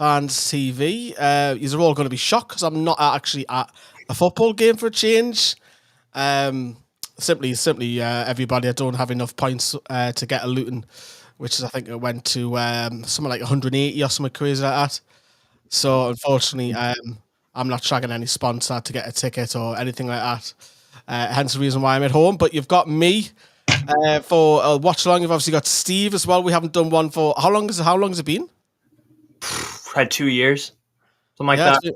Fans TV. You're all going to be shocked because I'm not actually at a football game for a change. Simply, everybody, I don't have enough points to get a Luton, which is, I think it went to something like 180 or something crazy like that. So unfortunately, I'm not shagging any sponsor to get a ticket or anything like that. Hence the reason why I'm at home. But you've got me for a watch along. You've obviously got Steve as well. We haven't done one for how long has it been? Had 2 years, something like Yeah, that.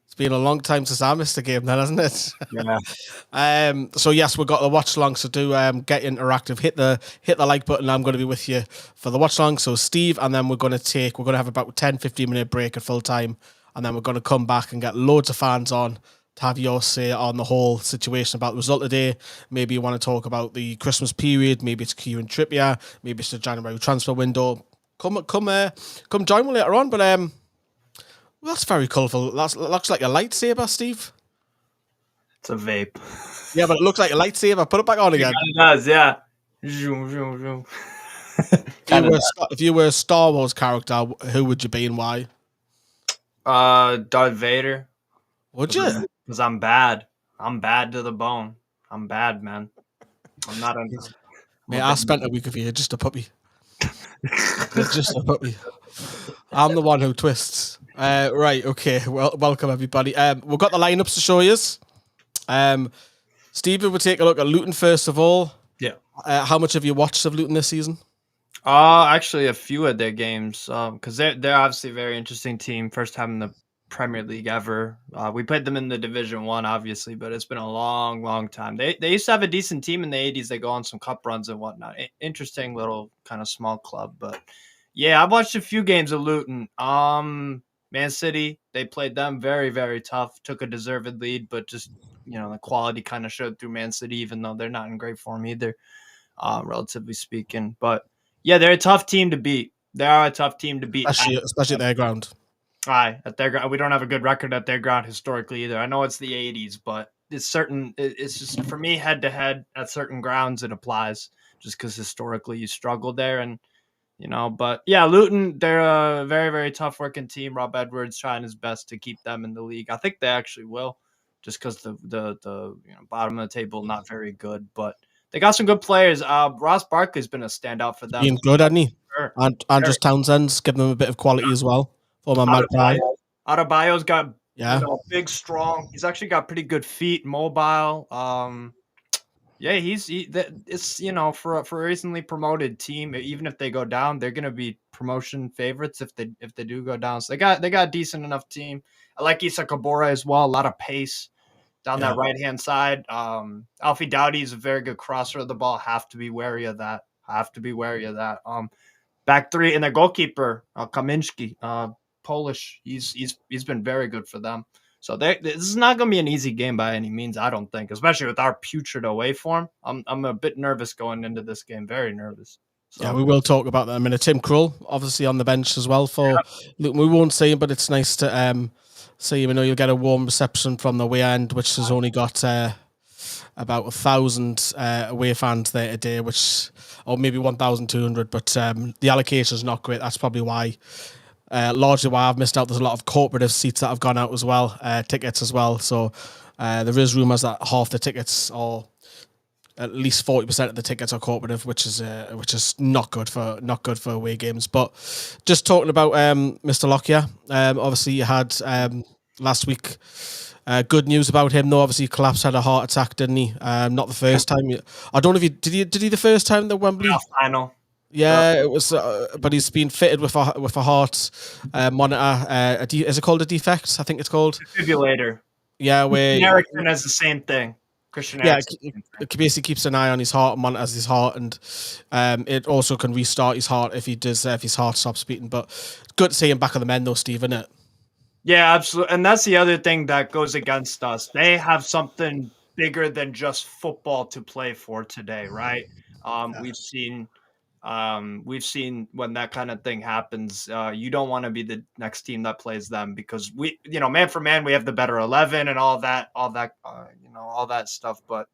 it's been a long time since I missed a game, then, hasn't it? Yeah. So yes, we've got the watch along. So do get interactive. Hit the like button. I'm going to be with you for the watch along. So Steve, and then we're going to have about a 10-15 minute break at full time, and then we're going to come back and get loads of fans on to have your say on the whole situation about the result today. Maybe you want to talk about the Christmas period. Maybe it's Kieran Trippier. Maybe it's the January transfer window. Come join me later on. But well, that's very colourful. That looks like a lightsaber, Steve. It's a vape. Yeah, but it looks like a lightsaber. Put it back on again. It does, yeah. Zoom, zoom, zoom. If you were a Star Wars character, who would you be and why? Darth Vader. Would you? Because I'm bad. I'm bad to the bone. I'm bad, man. I'm not a... Mate, I spent a week of you just a puppy. Just a puppy. I'm the one who twists. Right, okay. Well, welcome everybody. We've got the lineups to show you. Stephen, we'll take a look at Luton first of all. Yeah. How much have you watched of Luton this season? Actually, a few of their games. Because they're obviously a very interesting team. First time in the Premier League ever. We played them in the Division 1, obviously, but it's been a long, long time. They used to have a decent team in the 80s. They go on some cup runs and whatnot. Interesting little kind of small club. But yeah, I've watched a few games of Luton. Man City, they played them very, very tough. Took a deserved lead, but just, the quality kind of showed through Man City, even though they're not in great form either, relatively speaking. But yeah, they're a tough team to beat. They are a tough team to beat. Especially at their ground. Aye, at their ground. We don't have a good record at their ground historically either. I know it's the 80s, but it's just, for me, head-to-head at certain grounds it applies, just because historically you struggled there. And, but yeah, Luton, they're a very, very tough working team. Rob Edwards trying his best to keep them in the league. I think they actually will, just because the bottom of the table, not very good. But they got some good players. Ross Barkley's been a standout for them. Being good, hasn't he? Sure. And Andrews Townsend's giving them a bit of quality as well. Adebayo's got big, strong. He's actually got pretty good feet, mobile. Yeah, it's for a recently promoted team. Even if they go down, they're gonna be promotion favorites if they do go down. So they got a decent enough team. I like Issa Kabora as well. A lot of pace down that right hand side. Alfie Doughty is a very good crosser of the ball. Have to be wary of that. Back three and their goalkeeper Kaminski. Polish. He's been very good for them. So this is not going to be an easy game by any means, I don't think, especially with our putrid away form. I'm a bit nervous going into this game, very nervous. So. Yeah, we will talk about that in a minute. Tim Krul, obviously on the bench as well for Luton. We won't see him, but it's nice to see him. I know you'll get a warm reception from the away end, which has only got about 1,000 away fans there today, or maybe 1,200, but the allocation is not great. That's probably why. Largely why I've missed out. There's a lot of cooperative seats that have gone out as well, tickets as well. So there is rumours that half the tickets, or at least 40% of the tickets, are cooperative, which is not good for away games. But just talking about Mr. Lockyer, obviously you had last week. Good news about him, though. Obviously, he collapsed, had a heart attack, didn't he? Not the first time. I don't know if did he the first time the Wembley final. Yeah, it was, but he's been fitted with a heart monitor. Is it called a defect? I think it's called defibrillator. Yeah, where Ericsson has the same thing. Christian Eriksen. It basically keeps an eye on his heart, monitors his heart, and it also can restart his heart if his heart stops beating. But good to see him back on the mend, though, Steve, isn't it? Yeah, absolutely. And that's the other thing that goes against us. They have something bigger than just football to play for today, right? We've seen when that kind of thing happens, you don't want to be the next team that plays them, because we, man for man, we have the better 11 and all that stuff. But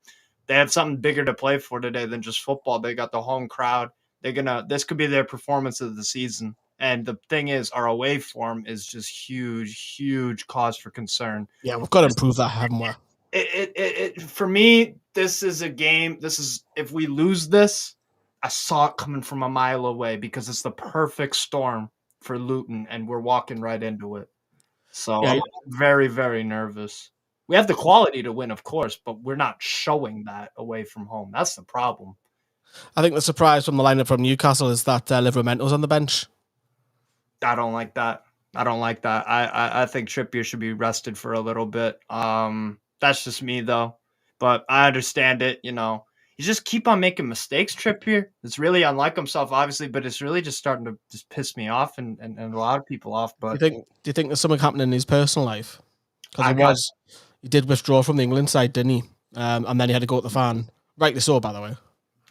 they have something bigger to play for today than just football. They got the home crowd. This could be their performance of the season. And the thing is, our away form is just huge cause for concern. Yeah, we've got to improve that, haven't we? For me, this is a game. If we lose this, I saw it coming from a mile away because it's the perfect storm for Luton, and we're walking right into it. So Yeah, I'm very nervous. We have the quality to win, of course, but we're not showing that away from home. That's the problem. I think the surprise from the lineup from Newcastle is that Livermento's on the bench. I don't like that. I think Trippier should be rested for a little bit. That's just me though. But I understand it, you know. You just keep on making mistakes, Trippier. It's really unlike himself, obviously, but it's really just starting to just piss me off and a lot of people off. But Do you think there's something happening in his personal life? Because he did withdraw from the England side, didn't he? And then he had to go to the fan. Rightly so, by the way.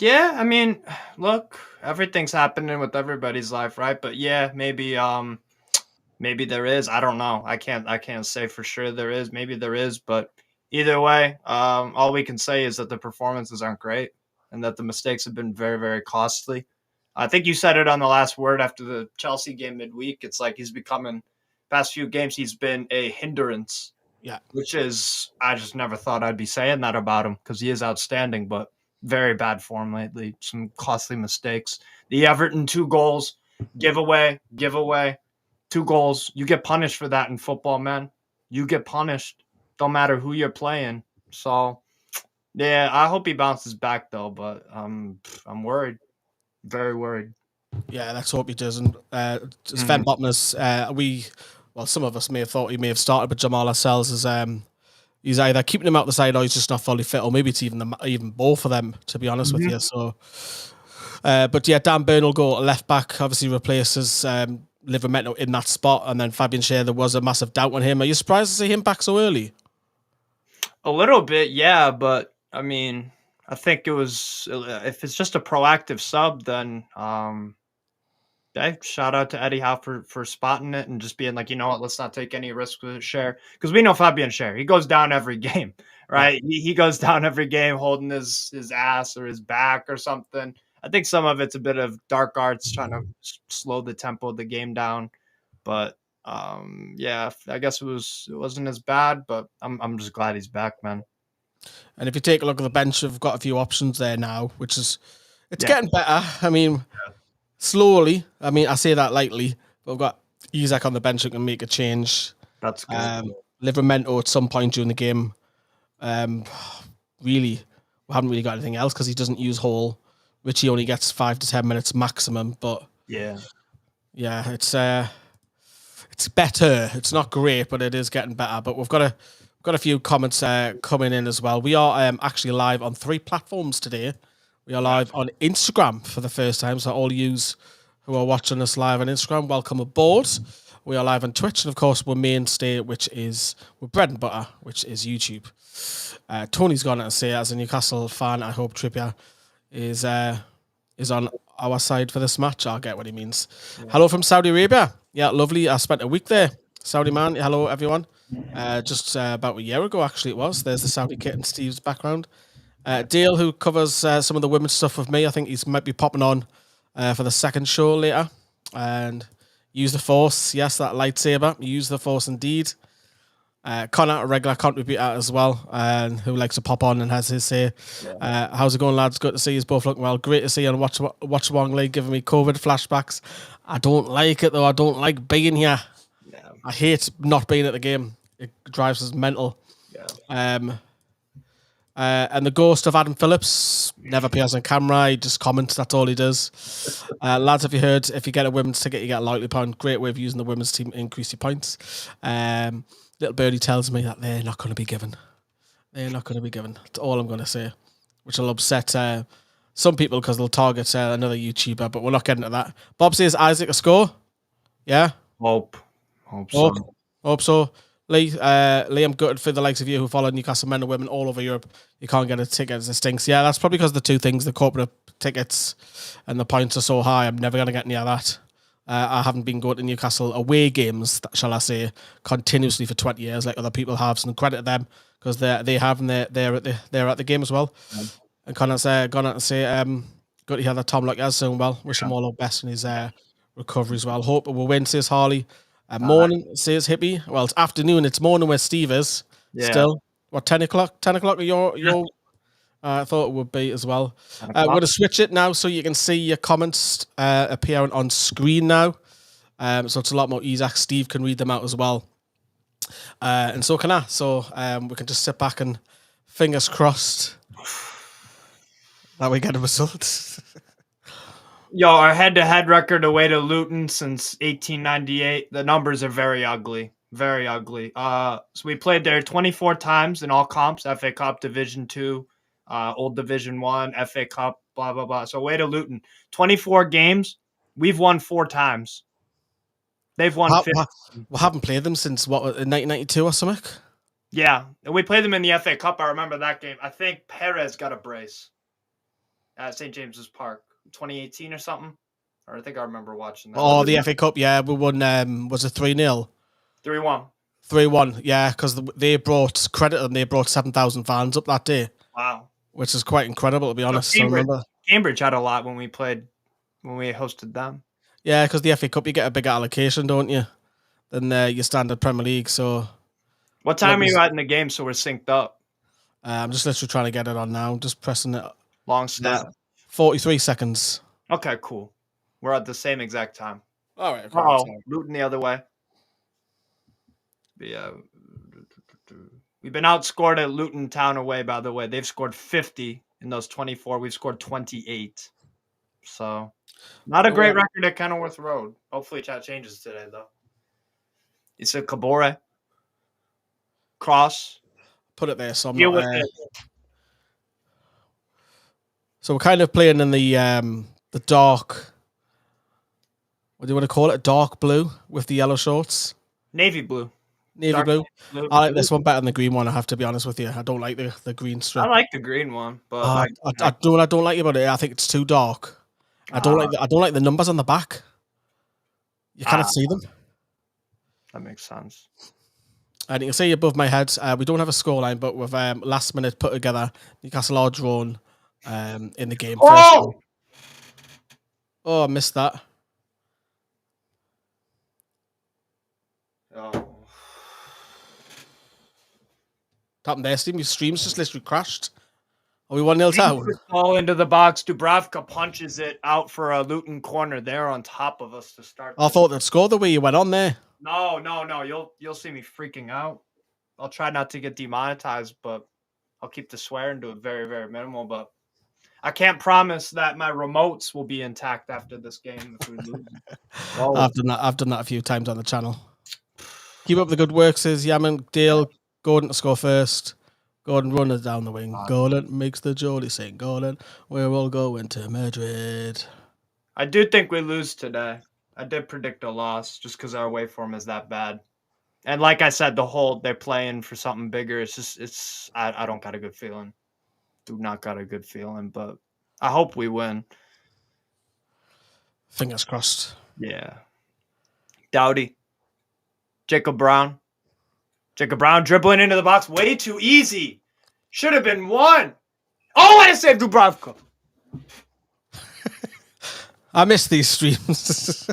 yeah, I mean, look, everything's happening with everybody's life, right? But yeah, maybe there is. I don't know. I can't say for sure there is. Maybe there is, but either way, all we can say is that the performances aren't great and that the mistakes have been very costly. I think you said it on the last word after the Chelsea game midweek. It's like he's becoming past few games he's been a hindrance. Yeah. Which is I just never thought I'd be saying that about him because he is outstanding, but very bad form lately. Some costly mistakes. The Everton 2 goals, giveaway. 2 goals. You get punished for that in football, man. You get punished. Don't matter who you're playing. So, yeah, I hope he bounces back though, but I'm worried. Very worried. Yeah, let's hope he doesn't. Sven Botman's, some of us may have thought he may have started, but Jamal Lascelles is he's either keeping him out the side or he's just not fully fit, or maybe it's even both of them, to be honest with you. So, but yeah, Dan Burn will go left back, obviously replaces Livermento in that spot, and then Fabian Schär, there was a massive doubt on him. Are you surprised to see him back so early? A little bit, yeah, but I mean, I think it was if it's just a proactive sub, then shout out to Eddie Howe for spotting it and just being like, you know what, let's not take any risks with Schär because we know Fabian Schär, he goes down every game, right? Yeah. He goes down every game holding his ass or his back or something. I think some of it's a bit of dark arts trying to slow the tempo of the game down, but yeah, I guess it wasn't as bad, but I'm just glad he's back, man. And if you take a look at the bench, we've got a few options there now, which is getting better. I mean, slowly. I mean, I say that lightly, but we've got Isak on the bench who can make a change. That's good. Livermento at some point during the game. Really, we haven't really got anything else because he doesn't use Hall. Richie only gets 5 to 10 minutes maximum, but yeah, it's better. It's not great, but it is getting better. But we've got a few comments coming in as well. We are actually live on 3 platforms today. We are live on Instagram for the first time, so all yous who are watching us live on Instagram, welcome aboard. We are live on Twitch, and of course, we're mainstay, which is we're bread and butter, which is YouTube. Tony's gone to say, as a Newcastle fan, I hope Trippier is on our side for this match. I'll get what he means. Yeah. Hello from Saudi Arabia. Yeah, lovely. I spent a week there. Saudi man. Hello, everyone. Just about a year ago, actually, it was. There's the Saudi kit in Steve's background. Dale, who covers some of the women's stuff with me, I think he might be popping on for the second show later. And use the Force. Yes, that lightsaber. Use the Force indeed. Connor, a regular contributor as well, and who likes to pop on and has his say. How's it going, lads? Good to see you both looking well. Great to see you on Watch Along League, giving me COVID flashbacks. I don't like it, though. I don't like being here. Yeah. I hate not being at the game. It drives us mental. Yeah. And the ghost of Adam Phillips never appears on camera. He just comments. That's all he does. Lads, have you heard? If you get a women's ticket, you get a loyalty point. Great way of using the women's team to increase your points. Little birdie tells me that they're not going to be given. They're not going to be given. That's all I'm going to say, which will upset some people because they'll target another YouTuber, but we're not getting to that. Bob says Isaac a score. Yeah? Hope so. Hope so. Liam gutted for the likes of you who follow Newcastle men and women all over Europe. You can't get a ticket. It stinks. Yeah, that's probably because the two things, the corporate tickets and the points are so high. I'm never going to get near that. I haven't been going to Newcastle away games, shall I say, continuously for 20 years, like other people have. So credit to them because they have, and they're at the game as well. And Connor's gone out and say, good to hear that Tom Lockyer is doing well. Wish him all the best in his recovery as well. Hope we'll win, says Harley. Morning, says Hippie. Well, it's afternoon. It's morning where Steve is. Yeah. Still. What, 10 o'clock? 10 o'clock at your I thought it would be as well. We're going to switch it now so you can see your comments appearing on screen now. So it's a lot more easier. Steve can read them out as well. And so can I. So we can just sit back and fingers crossed that we get a result. Yo, our head-to-head record away to Luton since 1898. The numbers are very ugly. Very ugly. So we played there 24 times in all comps, FA Cup, Division 2, Old Division 1, FA Cup, blah, blah, blah. So away to Luton. 24 games. We've won 4 times. They've won 50. We haven't played them since, what, 1992 or something? Yeah. And we played them in the FA Cup. I remember that game. I think Perez got a brace at St. James's Park. 2018 or something, or I think I remember watching that. Oh, the FA Cup, yeah, we won. Was it 3-0? 3-1. 3-1, yeah, because they brought credit and they brought 7,000 fans up that day. Wow, which is quite incredible to be honest. Cambridge had a lot when we hosted them. Yeah, because the FA Cup you get a bigger allocation, don't you, than your standard Premier League. So, what time are you at in the game? So we're synced up. I'm just literally trying to get it on now. Just pressing it. Long step. 43 seconds. Okay, cool. We're at the same exact time. All right. Luton the other way. Yeah. We've been outscored at Luton Town away, by the way. They've scored 50 in those 24. We've scored 28. So, not a great record at Kenilworth Road. Hopefully that changes today, though. It's a Kabore. Cross. Put it there. So, deal with it. So we're kind of playing in the dark. What do you want to call it? Dark blue with the yellow shorts. Navy blue. Navy blue. I like this one better than the green one. I have to be honest with you. I don't like the green strip. I like the green one, but I don't like it about it. I think it's too dark. I don't like the numbers on the back. You cannot see them. That makes sense. And you can see above my head, we don't have a scoreline, but we've last minute put together Newcastle are drawn in the game. Oh! I missed that. Oh. What happened there, Steve? Your stream's just literally crashed. Are we 1-0 down? Ball into the box. Dubravka punches it out for a Luton corner. They're on top of us to start. I thought they'd score the way you went on there. No. You'll see me freaking out. I'll try not to get demonetized, but I'll keep the swearing to a very, very minimal. But I can't promise that my remotes will be intact after this game if we lose. I've done that a few times on the channel. Keep up the good work, says Yaman. Dale, Gordon to score first. Gordon runners down the wing. Gordon makes the Geordie sing. Gordon, we're all going to Madrid. I do think we lose today. I did predict a loss just because our away form is that bad. And like I said, they're playing for something bigger. I don't got a good feeling. Do not got a good feeling, but I hope we win. Fingers crossed. Yeah. Dowdy. Jacob Brown dribbling into the box. Way too easy. Should have been 1. Oh, what a save, Dubravka. I miss these streams.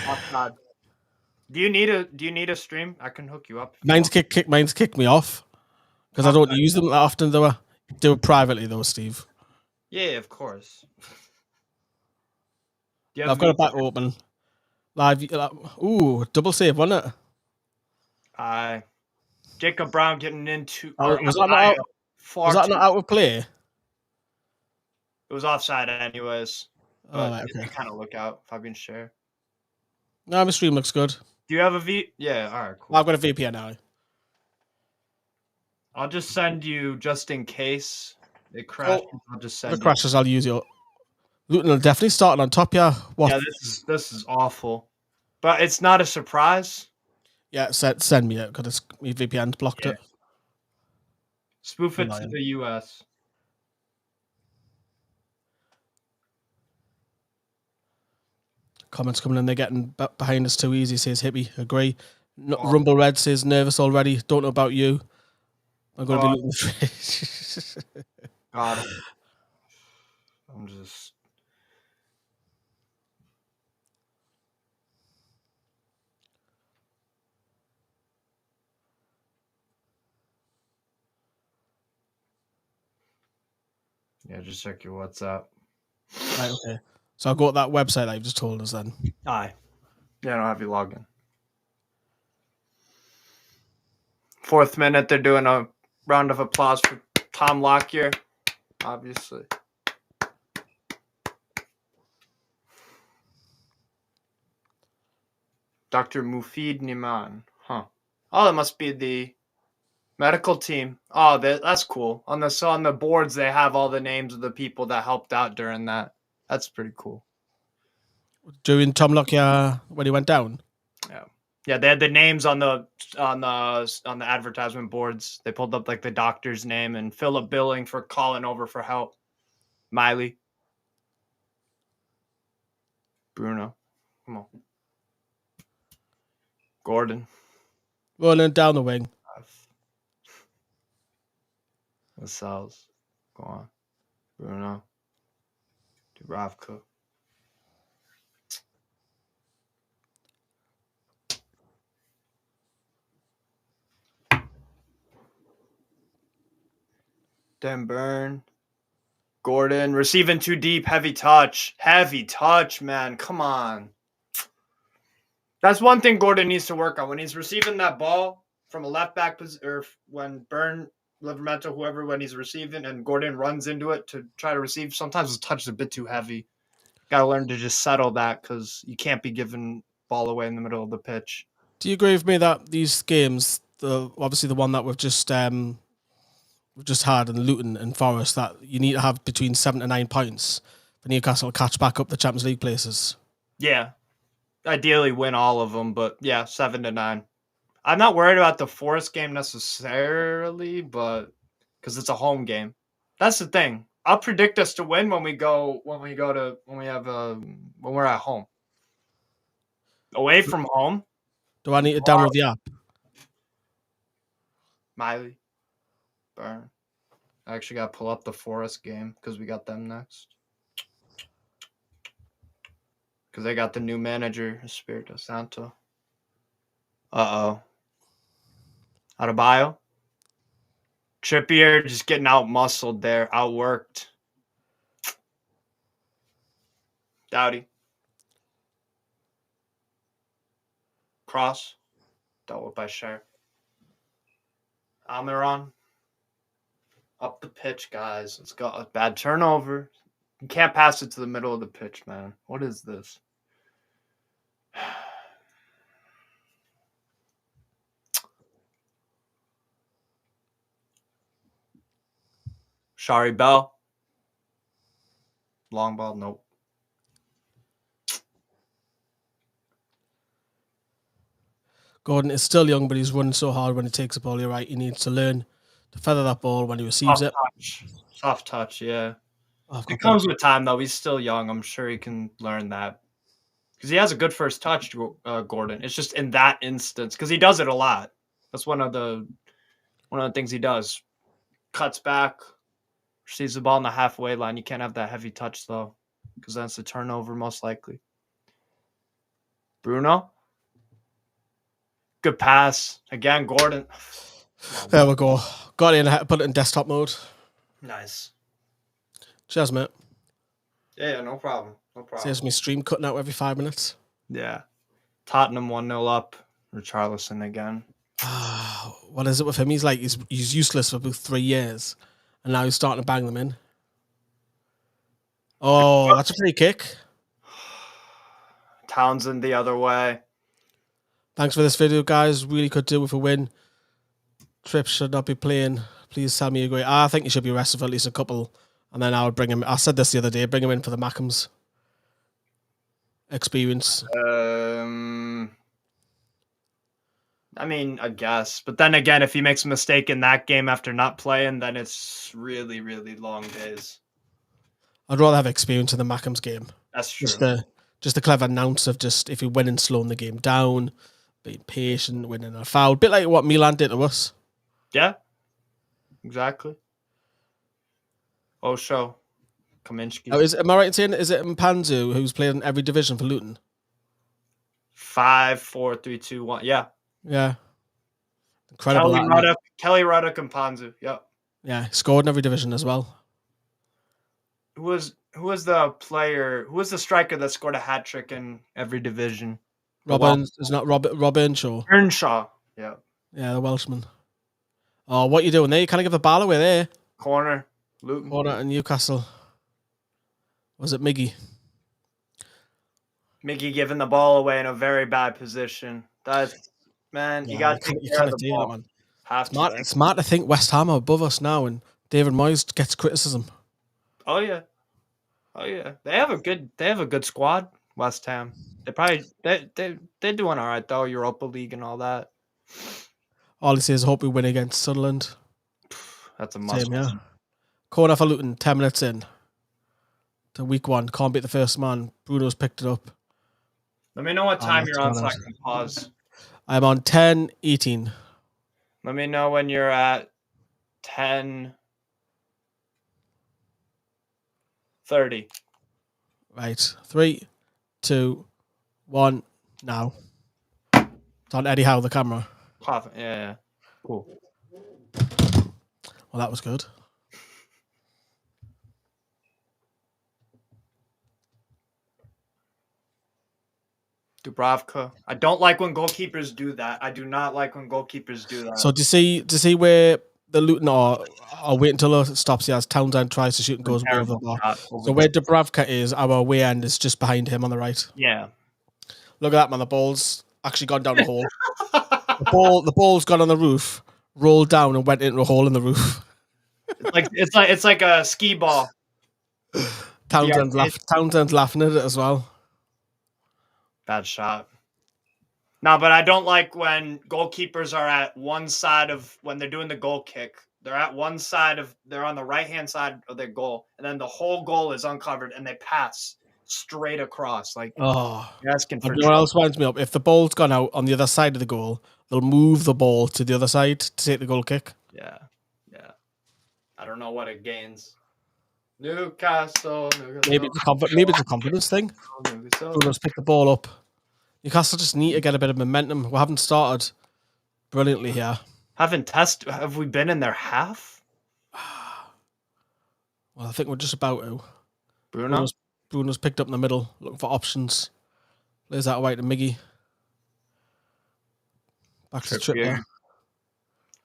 Oh, God. Do you need a stream? I can hook you up. Mine's kicked me off because I don't use them that often. Though do it privately though, Steve. Yeah, of course. I've got it back open. Live. Ooh, double save, wasn't it? Jacob Brown getting into. Was that not out of play? It was offside anyways. But right, okay. kind of look out if I've been sure. No, my stream looks good. Do you have a V? Yeah, all right, cool. I've got a VPN now. I'll just send you just in case it crashes. I'll just send. If it crashes, I'll use your. Luton will definitely start on top. Yeah. What? Yeah, this is awful, but it's not a surprise. Yeah, send me it because my VPN's blocked it. Spoof it to the US. Comments coming in, they're getting behind us too easy, says Hippie. Agree. Rumble Red says nervous already. Don't know about you. I'm going to be looking the fridge. God. I'm just. Yeah, just check your WhatsApp. Right, okay. So I'll go to that website that you've just told us then. Aye. Yeah, I don't have you log in. 4th minute, they're doing a round of applause for Tom Lockyer, obviously. Dr. Mufid Niman. Huh. Oh, that must be the medical team. Oh, that's cool. On the boards, they have all the names of the people that helped out during that. That's pretty cool. During Tom Lockyer when he went down? Yeah, they had the names on the advertisement boards. They pulled up like the doctor's name and Philip Billing for calling over for help. Miley. Bruno. Come on. Gordon. Rolling down the wing. Lascelles. Go on. Bruno. Dubravka. Dan Burn. Gordon. Receiving too deep. Heavy touch. Heavy touch, man. Come on. That's one thing Gordon needs to work on. When he's receiving that ball from a left back position, or when Burn, Livermento, whoever, when he's receiving and Gordon runs into it to try to receive, sometimes his touch is a bit too heavy. Got to learn to just settle that because you can't be giving ball away in the middle of the pitch. Do you agree with me that these games, obviously the one that we've just had in Luton and Forest, that you need to have between 7 to 9 points for Newcastle to catch back up the Champions League places? Yeah. Ideally win all of them, but yeah, 7 to 9. I'm not worried about the Forest game necessarily, but because it's a home game. That's the thing. I'll predict us to win when we're at home. Away from home. Do I need to download the app? Miley. Burn. I actually got to pull up the Forest game because we got them next. Because they got the new manager, Espirito Santo. Uh-oh. Adebayo. Trippier just getting out-muscled there. Outworked. Doughty. Cross. Dealt with by Sher. Almiron. Up the pitch, guys. Let's go. A bad turnover. You can't pass it to the middle of the pitch, man. What is this? Shari Bell. Long ball, nope. Gordon is still young, but he's running so hard when he takes the ball. You're right. He needs to learn to feather that ball when he receives it. Soft touch, yeah. It comes with time, though. He's still young. I'm sure he can learn that. Because he has a good first touch, Gordon. It's just in that instance, because he does it a lot. That's one of the things he does. Cuts back, receives the ball in the halfway line. You can't have that heavy touch, though, because that's a turnover most likely. Bruno. Good pass. Again, Gordon. There we go. Got it in, put it in desktop mode. Nice. Cheers, mate. Yeah, no problem. No problem. Saves me stream cutting out every 5 minutes. Yeah. Tottenham 1-0 up. Richarlison again. What is it with him? He's useless for about 3 years. And now he's starting to bang them in. Oh, that's a free kick. Townsend the other way. Thanks for this video, guys. Really could do with a win. Tripp should not be playing. Please tell me you agree. I think he should be rested for at least a couple. And then I would bring him. I said this the other day. Bring him in for the Mackems experience. I mean, I guess. But then again, if he makes a mistake in that game after not playing, then it's really, really long days. I'd rather have experience in the Mackems game. That's true. Just the clever announce of just if you win and slowing the game down, being patient, winning a foul. Bit like what Milan did to us. Yeah. Exactly. Osho. Kaminsky. Am I right in saying, is it Mpanzu who's played in every division for Luton? 5, 4, 3, 2, 1. Yeah. Yeah. Incredible. Kelly Ruddock and Panzu. Yep. Yeah. Scored in every division as well. Who was the player? Who was the striker that scored a hat trick in every division? Robin is not Robin Shaw. Earnshaw. Yeah. Yeah, the Welshman. Oh, what you doing there? You kind of give the ball away there. Corner. Luton. Corner in Newcastle. Was it Miggy? Miggy giving the ball away in a very bad position. That's man. You got to take care of the ball. Man. It's smart to think West Ham are above us now, and David Moyes gets criticism. Oh yeah. They have a good squad. West Ham. They're doing all right though. Europa League and all that. All he says, hope we win against Sunderland. That's a must. Same, yeah. Corner for Luton, 10 minutes in to week 1. Can't beat the first man. Bruno's picked it up. Let me know what time you're on so I can pause. I'm on 10:18. Let me know when you're at 10:30. Right. 3, 2, 1, now. It's on Eddie Howe, the camera. Yeah. Cool. Well, that was good. Dubravka. I don't like when goalkeepers do that. I do not like when goalkeepers do that. So do you see where the Luton are wait until it stops? He has Townsend tries to shoot and goes over the bar. So where Dubravka is, our away end is just behind him on the right. Yeah. Look at that, man. The ball's actually gone down the hole. The ball's gone on the roof, rolled down and went into a hole in the roof. It's like a skee ball. Townsend's laughing at it as well. Bad shot. No, but I don't like when goalkeepers are at one side of when they're doing the goal kick. They're at one side they're on the right-hand side of their goal, and then the whole goal is uncovered, and they pass straight across. Like, you're asking for. You know what else winds me up? If the ball's gone out on the other side of the goal, they'll move the ball to the other side to take the goal kick. Yeah. I don't know what it gains. Newcastle. Maybe it's a confidence thing. Let's pick the ball up. Newcastle just need to get a bit of momentum. We haven't started brilliantly here. Have we been in their half? Well, I think we're just about to. Bruno's picked up in the middle, looking for options. Plays that away to Miggy. Back to Trippier.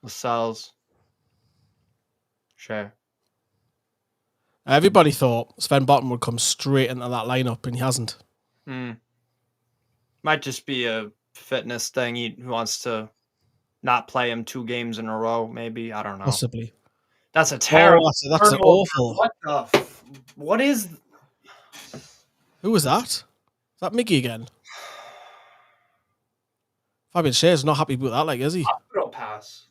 Lascelles. Sure. Everybody thought Sven Bottom would come straight into that lineup, and he hasn't. Might just be a fitness thing. He wants to not play him 2 games in a row, maybe. I don't know. Possibly. That's a terrible. That's an awful. What is? Who was that? Is that Mickey again? Fabian Schär's not happy with that, like, is he? Hospital pass.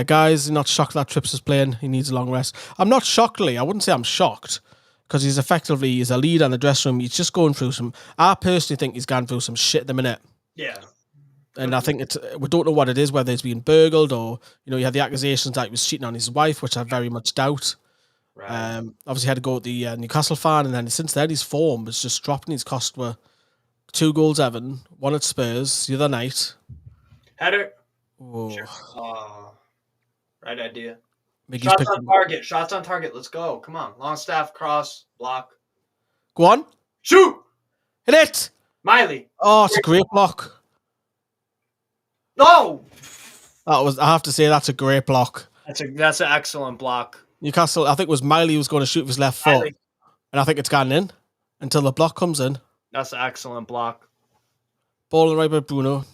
Guys, not shocked that Trips is playing. He needs a long rest. I'm not shocked, Lee. I wouldn't say I'm shocked because he's a leader in the dressing room. He's just going through I personally think he's gone through some shit at the minute. Yeah. And I think we don't know what it is, whether it's being burgled or, you had the accusations that he was cheating on his wife, which I very much doubt. Right. Obviously had to go with the Newcastle fan, and then since then his form was just dropping. His cost were 2 goals Everton, 1 at Spurs the other night. Header. Oh. Sure. Right idea. Miggy's Shots on target. Let's go. Come on. Longstaff, cross, block. Go on. Shoot. Hit it. Miley. Oh, it's a great block. No. I have to say, that's a great block. That's an excellent block. Newcastle, I think it was Miley who was going to shoot with his left foot. And I think it's gone in until the block comes in. That's an excellent block. Ball right by Bruno.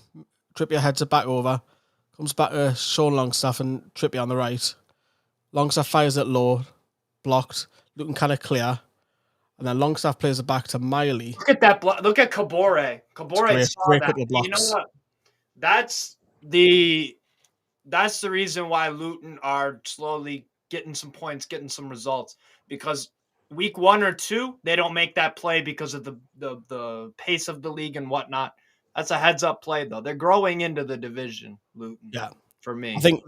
Trippier heads it back over. Comes back to Sean Longstaff and Trippier on the right. Longstaff fires it low. Blocked. Looking kind of clear. And then Longstaff plays it back to Miley. Look at that block. Look at Kabore. Kabore saw that. You know what? That's the reason why Luton are slowly getting some points, getting some results. Because week 1 or 2, they don't make that play because of the pace of the league and whatnot. That's a heads-up play, though. They're growing into the division, Luton. Yeah. For me. I think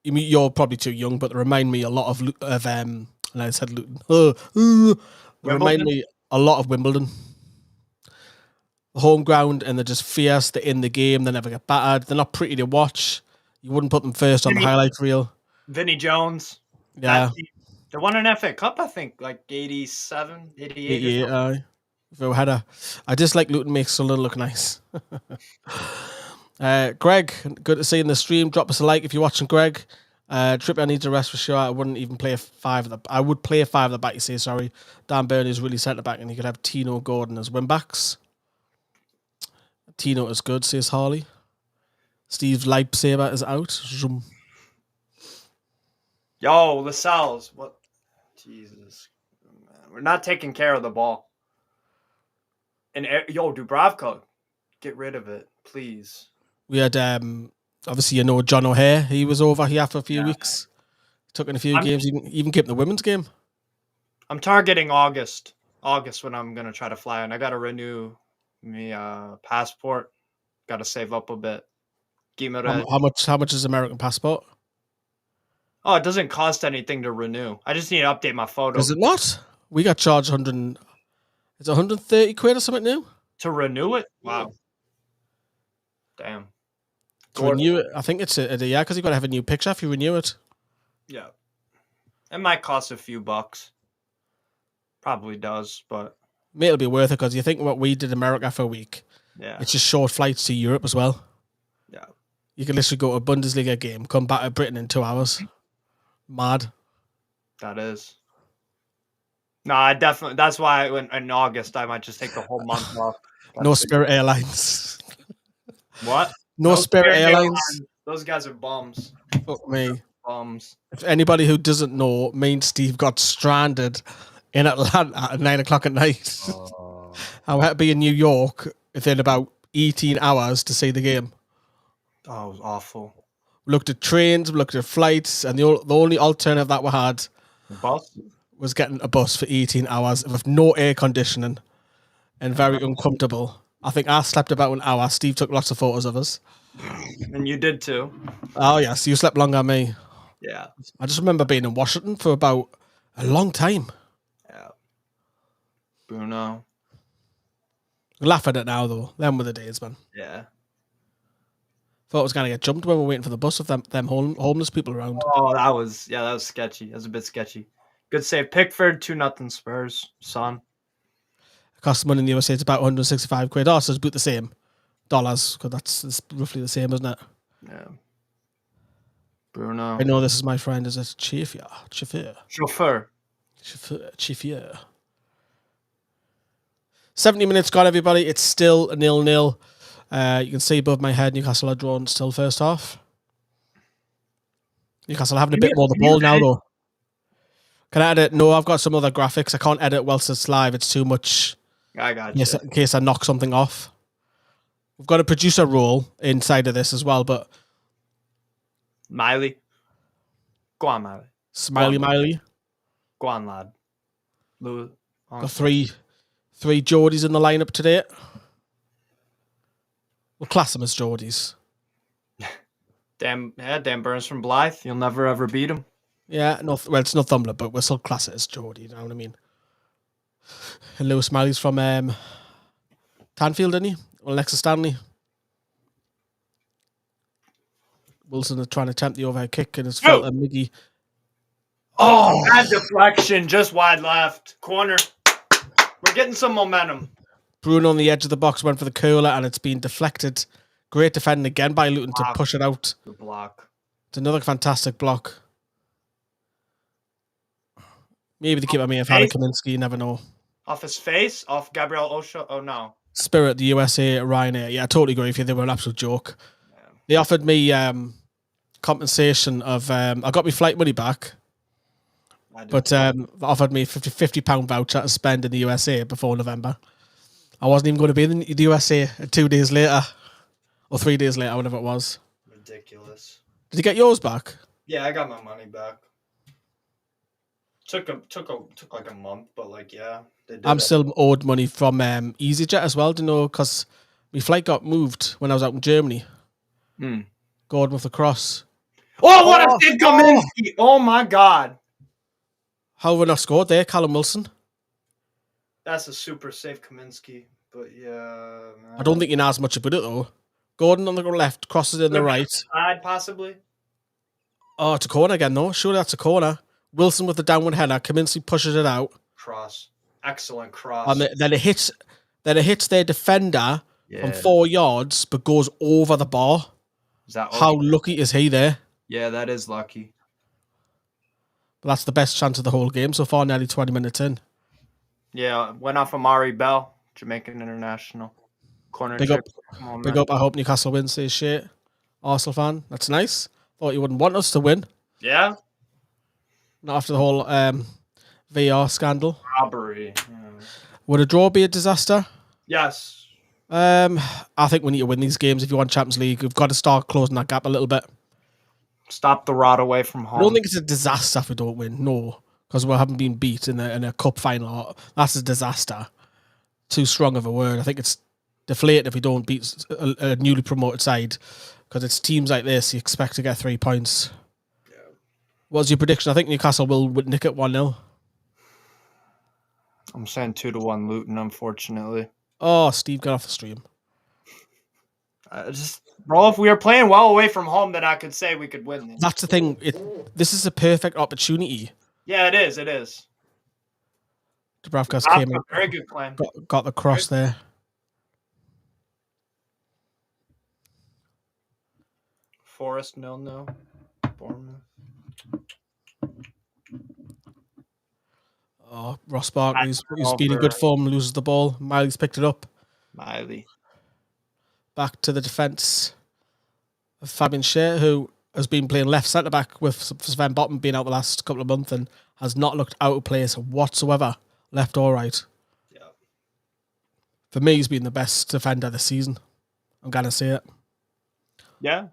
you're probably too young, but they remind me a lot of and I said Luton. They remind me a lot of Wimbledon. The home ground, and they're just fierce. They're in the game. They never get battered. They're not pretty to watch. You wouldn't put them first on the highlight reel. Vinnie Jones. Yeah. They won an FA Cup, I think, like 87, 88 or 88, something. Phil Header. I just like Luton makes Sunderland look nice. Greg, good to see you in the stream. Drop us a like if you're watching, Greg. Trippier needs a rest for sure. I wouldn't even play a 5 I would play a 5 at the back, you say, sorry. Dan Burney is really centre back, and you could have Tino Gordon as wing backs. Tino is good, says Harley. Steve Leipsaber is out. Zoom. Yo, Lascelles, what? Jesus, man. We're not taking care of the ball. And yo, Dubravka, get rid of it, please. We had obviously John O'Hare. He was over here for a few weeks. Took in a few games. Even kept the women's game. I'm targeting August. August when I'm gonna try to fly, and I gotta renew my passport. Gotta save up a bit. How much is American passport? Oh, it doesn't cost anything to renew. I just need to update my photo. Is it not? We got charged 100. It's 130 quid or something new to renew it. Wow. Damn. To renew it, I think it's a year because you got to have a new picture if you renew it. Yeah, it might cost a few bucks. Probably does, but mate, it'll be worth it because you think what we did in America for a week. Yeah, it's just short flights to Europe as well. Yeah, you can literally go to a Bundesliga game, come back to Britain in 2 hours. Mad. That is. No, I definitely. That's why in August I might just take the whole month off. No Spirit Airlines. What? No Spirit Airlines. Those guys are bums. Fuck me. Bums. If anybody who doesn't know, me and Steve got stranded in Atlanta at 9 o'clock at night. I had to be in New York within about 18 hours to see the game. Oh, it was awful. We looked at trains, we looked at flights, and the only alternative that we had was getting a bus for 18 hours with no air conditioning and very uncomfortable. I think I slept about an hour. Steve took lots of photos of us. And you did too. Oh, yes. You slept longer than me. Yeah. I just remember being in Washington for about a long time. Yeah. Bruno. We laugh at it now, though. Them were the days, man. Yeah. Thought I was going to get jumped when we were waiting for the bus with them homeless people around. Oh, that was sketchy. That was a bit sketchy. Good save. Pickford, 2-0 Spurs, son. It costs money in the USA. It's about 165 quid. Oh, so it's about the same. Dollars, because that's roughly the same, isn't it? Yeah. Bruno. I know this is my friend. Is it Chauffeur? 70 minutes gone, everybody. It's still 0-0. You can see above my head, Newcastle are drawn still first half. Newcastle having a bit more of the ball now, though. Can I edit? No, I've got some other graphics. I can't edit whilst it's live. It's too much. I got you. In case I knock something off. We've got a producer role inside of this as well, but... Miley. Go on, Miley. Miley. Go on, lad. Lewis. Got three Geordies in the lineup today. We'll class them as Geordies. Dan Burns from Blythe. You'll never ever beat him. Yeah, it's Northumberland, but we'll still class it as Geordie, you know what I mean? And Lewis Miley's from Tanfield, isn't he? Well, next to Stanley. Wilson is trying to attempt the overhead kick, and it's felt a Miggy. Oh, bad deflection, just wide left. Corner. We're getting some momentum. Bruno on the edge of the box went for the curler, and it's been deflected. Great defending again by Luton to push it out. The block. It's another fantastic block. Maybe the keeper may have had a Kaminsky, you never know. Off his face? Off Gabriel Osho? Oh, no. Spirit, the USA, Ryanair. Yeah, I totally agree with you. They were an absolute joke. Yeah. They offered me compensation of... I got my flight money back. But offered me £50 voucher to spend in the USA before November. I wasn't even going to be in the USA 2 days later. Or 3 days later, whatever it was. Ridiculous. Did you get yours back? Yeah, I got my money back. Took like a month, but like, yeah. I'm still owed money from EasyJet as well, do you know, because my flight got moved when I was out in Germany. Gordon with the cross. Oh, what a big Kaminsky! Oh my God. How have we not scored there, Callum Wilson? That's a super safe Kaminsky, but yeah. Man. I don't think he knows much about it though. Gordon on the left, crosses in the right. Side, possibly. Oh, it's a corner again though. Surely that's a corner. Wilson with the downward header. Kaminsky pushes it out. Cross. Excellent cross. And then it hits their defender from 4 yards, but goes over the bar. Is that How lucky is he there? Yeah, that is lucky. But that's the best chance of the whole game so far, nearly 20 minutes in. Yeah, went off Amari Bell, Jamaican international. Corner Big trick. up. Come on, Big man. up. I hope Newcastle wins this shit. Arsenal fan. That's nice. Thought you wouldn't want us to win. Yeah. Not after the whole VR scandal. Robbery. Yeah. Would a draw be a disaster? Yes. I think we need to win these games if you want Champions League. We've got to start closing that gap a little bit. Stop the rot away from home. I don't think it's a disaster if we don't win. No, because we haven't been beat in a cup final. That's a disaster. Too strong of a word. I think it's deflated if we don't beat a newly promoted side, because it's teams like this you expect to get 3 points. Yeah. What's your prediction? I think Newcastle will nick it 1-0. I'm saying 2-1 Luton, unfortunately. Oh, Steve, get off the stream. Bro, if we were playing well away from home, then I could say we could win this. That's the thing. This is a perfect opportunity. Yeah, it is. It is. Dubravka's came in. Very good plan. Got the cross there. Forest 0-0. Bournemouth. Oh, Ross Barkley's been in good form, loses the ball. Miley's picked it up. Miley. Back to the defence of Fabian Schär, who has been playing left centre-back with Sven Botman being out the last couple of months and has not looked out of place whatsoever, left or right. Yeah. For me, he's been the best defender this season. I'm going to say it. Yeah.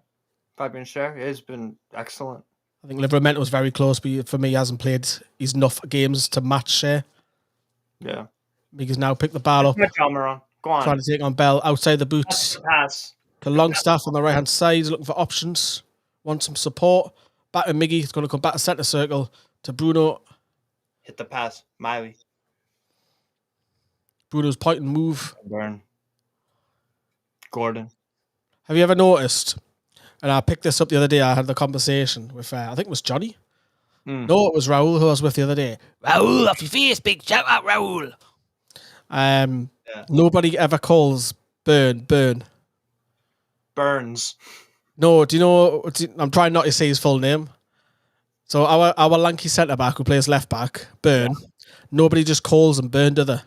Fabian Schär has been excellent. I think Livramento was very close, but for me, he hasn't played his enough games to match Schär. Yeah. He's now picked the ball up. Go on. Trying to take on Bell outside the boots. Pass. To Longstaff on the right-hand side, looking for options. Wants some support. Back to Miggy. He's going to come back to centre circle to Bruno. Hit the pass. Miley. Bruno's point and move. Burn. Gordon. Have you ever noticed, and I picked this up the other day, I had the conversation with, I think it was Johnny. No, it was Raul who I was with the other day. Raul, off your face, big shout out, Raul. Nobody ever calls Burns. No, do you know? I'm trying not to say his full name. So our lanky centre back who plays left back, Burn. Yeah. Nobody just calls him Burn, do they?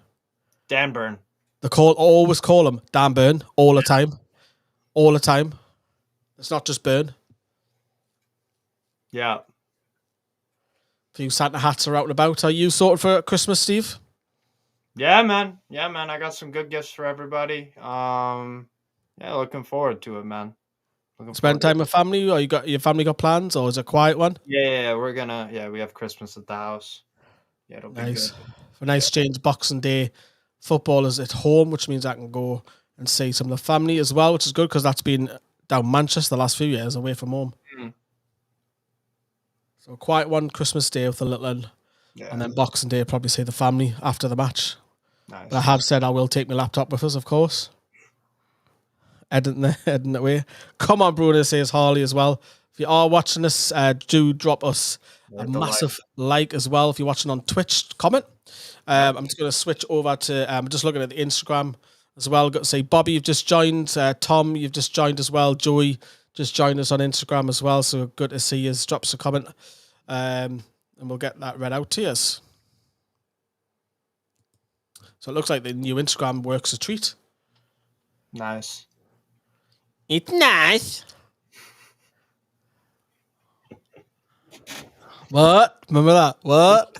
Dan Burn. They always call him Dan Burn all the time. All the time. It's not just Burn. Yeah. A few Santa hats are out and about. Are you sorted for Christmas, Steve? Yeah, man. I got some good gifts for everybody. Looking forward to it, man. Spend time with family, or your family got plans, or is it a quiet one? Yeah, we have Christmas at the house. Yeah, it'll be nice. Good. For nice change, Boxing Day football is at home, which means I can go and see some of the family as well, which is good because that's been down Manchester the last few years away from home. So a quiet one, Christmas Day with the little one, and then Boxing Day, probably see the family after the match. Nice. But I have said I will take my laptop with us, of course. Editing it away. Come on, Bruno, says Harley as well. If you are watching this, do drop us a massive like as well. If you're watching on Twitch, comment. I'm just going to switch over to, I'm just looking at the Instagram as well. Got to say, Bobby, you've just joined. Tom, you've just joined as well. Joey just joined us on Instagram as well. So good to see you. Drop us a comment. And we'll get that read out to you. So it looks like the new Instagram works a treat. Nice. It's nice. What? Remember that? What?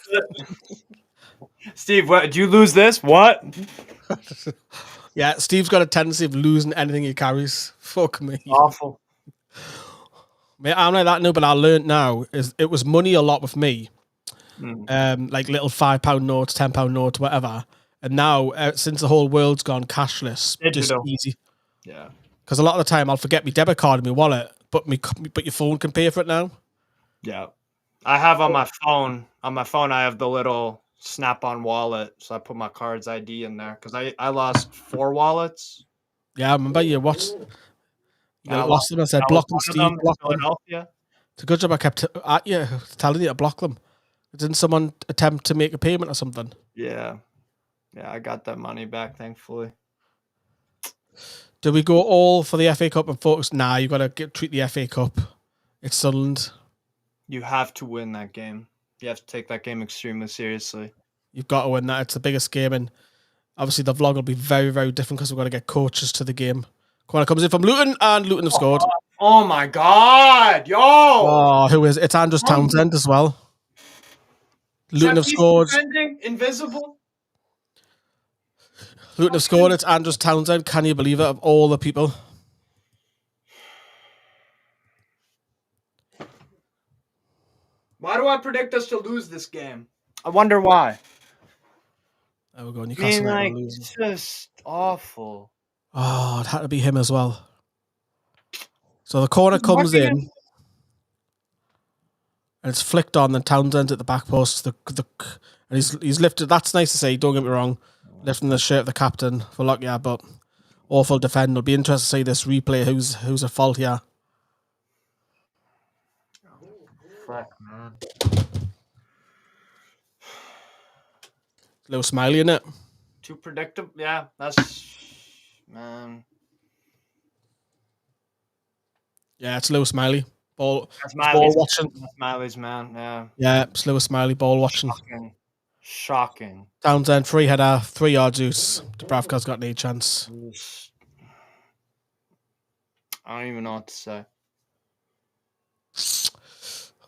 Steve, what? Did you lose this? What? Yeah, Steve's got a tendency of losing anything he carries. Fuck me. Awful. Mate, I'm like that now, but I learned now is it was money a lot with me. Like little £5 notes, £10 notes, whatever. And now, since the whole world's gone cashless, digital. Just easy. Yeah. Because a lot of the time I'll forget my debit card in my wallet, but your phone can pay for it now. Yeah. I have on my phone. On my phone, I have the little Snap-on wallet, so I put my card's ID in there because I lost 4 wallets. Yeah, I remember you watched. You lost them. I said block them, Steve. Block them. It's a good job I kept telling you to block them Didn't someone attempt to make a payment or something? Yeah. Yeah, I got that money back, thankfully. Do we go all for the FA Cup and focus? Nah, you got to treat the FA Cup. It's Sunderland. You have to win that game. You have to take that game extremely seriously. You've got to win that. It's the biggest game, and obviously the vlog will be very, very different because we've got to get coaches to the game. Corner comes in from Luton, and Luton have scored. Oh my God, yo! Oh, who is it? It's Andrews Townsend as well. Luton have scored. Defending, invisible. Luton have scored. It's Andrews Townsend. Can you believe it? Of all the people. Why do I predict us to lose this game? I wonder why. There we go. Newcastle United it's just awful. Oh, it had to be him as well. So the corner comes in, and it's flicked on. Then Townsend's at the back post. And he's lifted. That's nice to see. Don't get me wrong, lifting the shirt of the captain for Lockyer, but awful defend. It'll be interesting to see this replay. Who's at fault here? Fuck, man. Little smiley in it. Too predictable. Yeah, that's man. Yeah, it's Lewis Smiley. Ball watching. Smiley's man. Yeah. Yeah, it's Lewis Smiley ball watching. Shocking. Townsend free header, 3 yards use. Dubravka's got no chance. I don't even know what to say.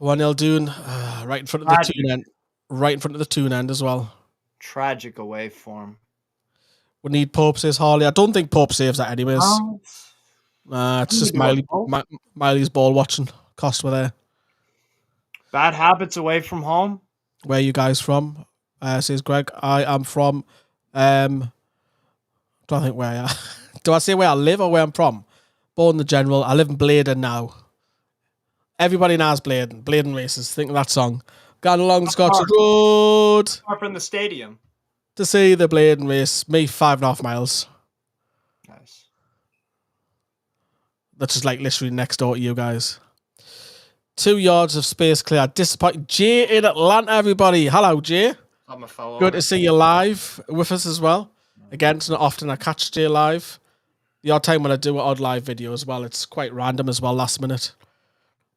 1-0 Doon, right in front of the tune end. Right in front of the tune end as well. Tragic away form. We need Pope, says Harley. I don't think Pope saves that anyways. It's just Miley's ball watching. Cost were there. Bad habits away from home. Where are you guys from? Says Greg. I am from. Don't think where I am. Do I say where I live or where I'm from? Born in the general. I live in Bladen now. Everybody knows Bladen. Bladen races. Think of that song. Gone along Scotland Road. Far from the stadium. To see the Bladen race. Me, 5.5 miles. Nice. That's just like literally next door to you guys. 2 yards of space clear. Disappointing. Jay in Atlanta, everybody. Hello, Jay. I'm a fellow. Good to see you live with us as well. Again, it's not often I catch Jay live. The odd time when I do an odd live video as well, it's quite random as well, last minute.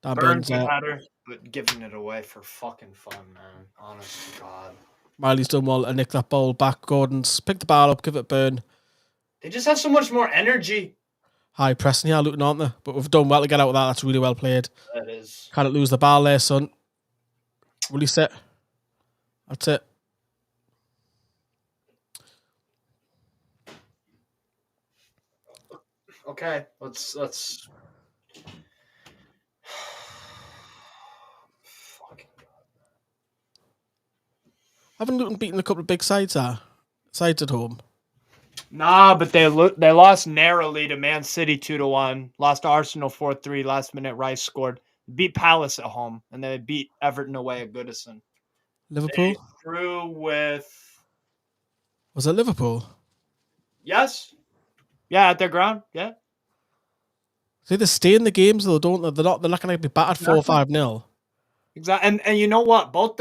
Burns matter, but giving it away for fucking fun, man. Honest to God. Miley's done well to nick that ball back. Gordon's picked the ball up, give it a burn. They just have so much more energy. High pressing here, Luton, aren't they? But we've done well to get out of that. That's really well played. That is. Can't lose the ball there, son. Release it. That's it. Okay, let's. Haven't Luton beaten a couple of big sides at home? Nah, but they lost narrowly to Man City 2-1. Lost to Arsenal 4-3. Last minute, Rice scored. Beat Palace at home, and they beat Everton away at Goodison. Liverpool? They drew with. Was it Liverpool? Yes. Yeah, at their ground. Yeah. See, they stay in the games though, don't they? They're not going to be battered 4-5-0. Exactly, and you know what? Both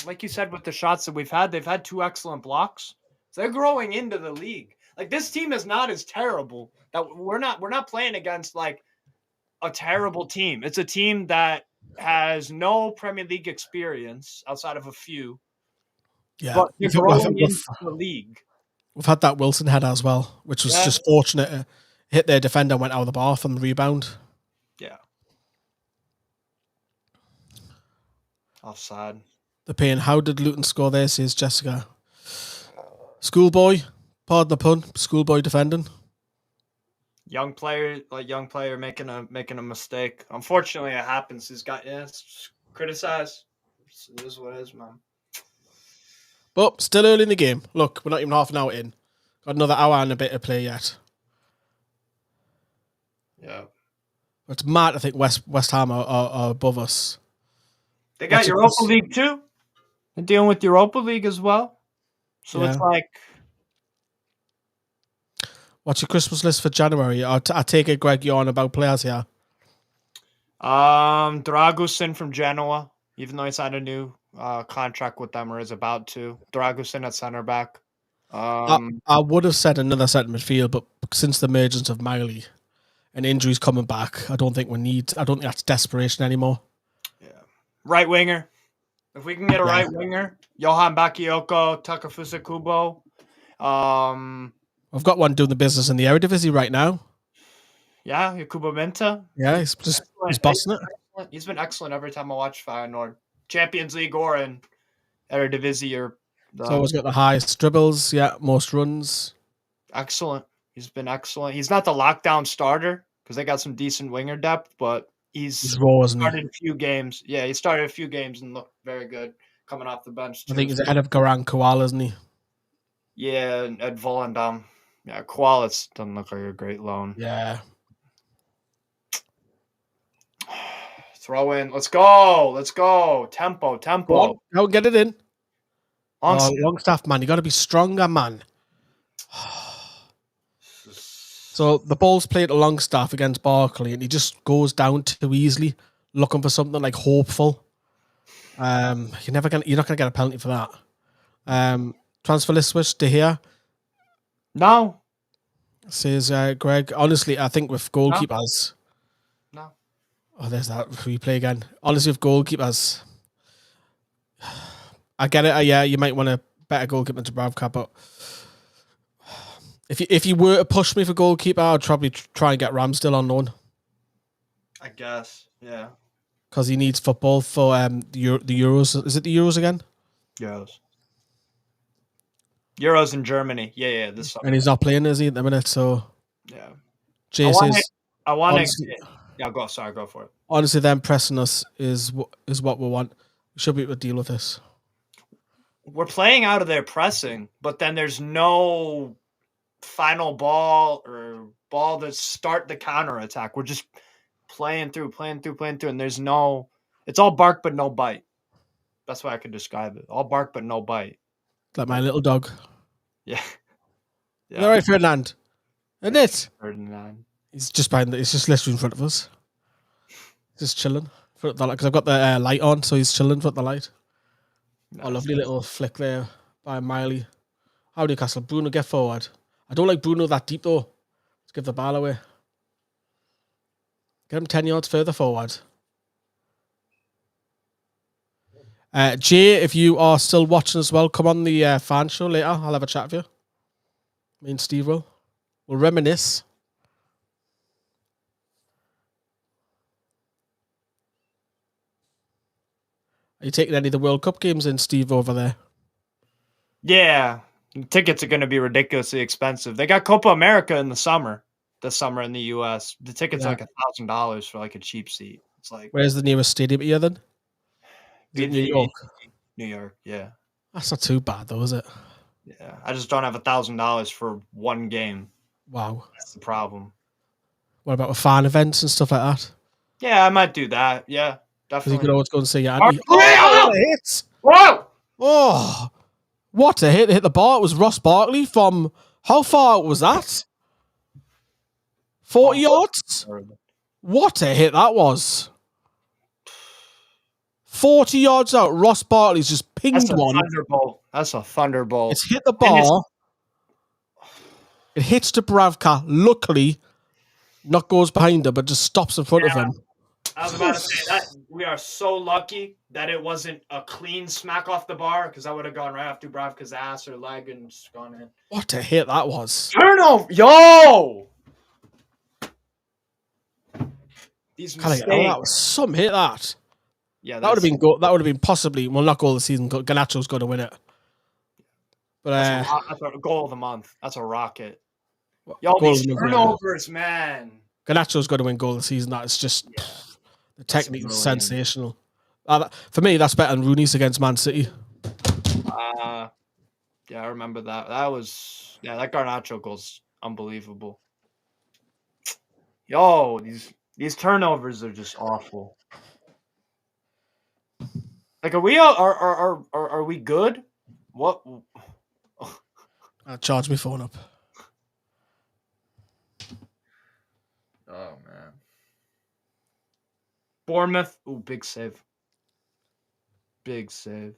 like you said with the shots that we've had, they've had 2 excellent blocks. So they're growing into the league. Like this team is not as terrible. That we're not playing against like a terrible team. It's a team that has no Premier League experience outside of a few. Yeah, but they're growing into the league. We've had that Wilson header as well, which was just fortunate to hit their defender and went out of the bar from the rebound. Yeah. Offside. The pain. How did Luton score there, says Jessica. Schoolboy, pardon the pun, schoolboy defending. Young player making a mistake. Unfortunately, it happens. He's got criticized. It is what it is, man. But still early in the game. Look, we're not even half an hour in. Got another hour and a bit to play yet. Yeah. It's mad. I think West Ham are above us. They got Europa League too. They're dealing with Europa League as well. So it's like. What's your Christmas list for January? I take it, Greg, you're on about players here. Dragusin from Genoa. even though he signed a new contract with them or is about to. Dragusin at center back. I would have said another centre midfield, but since the emergence of Miley and injuries coming back, I don't think that's desperation anymore. Yeah. Right winger. If we can get a right winger, Johan Bakayoko, Takafusa Kubo. I've got one doing the business in the Eredivisie right now. Yeah, Yakubo Minta. Yeah, he's bossing it. He's been excellent every time I watch Feyenoord. Champions League or in Eredivisie or He's always got the highest dribbles, most runs. Excellent. He's been excellent. He's not the lockdown starter because they got some decent winger depth, but he's raw, started a few games. Yeah, he started a few games and looked very good coming off the bench too. I think he's ahead of Garang Koala, isn't he? Yeah, and at Volendam. Yeah, Koalas doesn't look like a great loan. Yeah. Throw in. Let's go. Let's go. Tempo. Go on, get it in. Longstaff, man. You got to be stronger, man. So the ball's played to Longstaff against Barkley, and he just goes down too easily, looking for something like hopeful. You're not gonna get a penalty for that. Transfer list switch to here. No. Says Greg. Honestly, I think with goalkeepers. No. Oh, there's that replay again. Honestly, with goalkeepers, I get it. Yeah, you might want a better goalkeeper than Dubravka, but if you were to push me for goalkeeper, I'd probably try and get Ramsdale on loan. I guess, yeah. Because he needs football for the Euros. Is it the Euros again? Euros in Germany. Yeah. This summer. And he's not playing, is he, at the minute? So yeah. Jay says, I want to. Yeah, go. Sorry, go for it. Honestly, them pressing us is what we want. We should be able to deal with this. We're playing out of their pressing, but then there's no final ball or ball to start the counter attack. We're just playing through, and there's no. It's all bark but no bite. That's why I could describe it. All bark but no bite. Like my little dog. Yeah. All right, Ferdinand. Isn't it? Ferdinand. He's just he's just literally in front of us. Just chilling. Because I've got the light on, so he's chilling in front of the light. Nice. Lovely little flick there by Miley. How Newcastle? Bruno, get forward. I don't like Bruno that deep, though. Let's give the ball away. Get him 10 yards further forward. Jay, if you are still watching as well, come on the fan show later. I'll have a chat with you. Me and Steve will. We'll reminisce. Are you taking any of the World Cup games in, Steve, over there? Yeah. Tickets are going to be ridiculously expensive. They got Copa America in the summer. This summer in the US. The ticket's like $1,000 for like a cheap seat. It's like, where's the nearest stadium here then? New York. New York, yeah. That's not too bad though, is it? Yeah. I just don't have $1,000 for one game. Wow. That's the problem. What about with fan events and stuff like that? Yeah, I might do that. Yeah, Because definitely. you could always go and see your auntie. What a hit! Whoa! Oh, what a hit! Hit the bar. It was Ross Barkley from, how far out was that? 40 yards? What a hit that was. 40 yards out. Ross Barkley's just pinged one. Thunderbolt. That's a thunderbolt. It's hit the bar. It hits Dubravka. Luckily, not goes behind her, but just stops in front of him. I was about to say that we are so lucky that it wasn't a clean smack off the bar, because I would have gone right off Dubravka's ass or leg and just gone in. What a hit that was. Turnover. Yo! These mistakes. That was some hit, that. Yeah, that would have been that would have been possibly, well, not goal of the season. Garnacho's going to win it. But that's a goal of the month. That's a rocket. Yo, these turnovers, man. Garnacho's going to win goal of the season. That's just the technique is sensational. For me, that's better than Rooney's against Man City. Yeah, I remember that. That Garnacho goal's unbelievable. Yo, these turnovers are just awful. Like, are we good? What? I'll charge my phone up. Oh man. Bournemouth. Ooh, big save. Big save.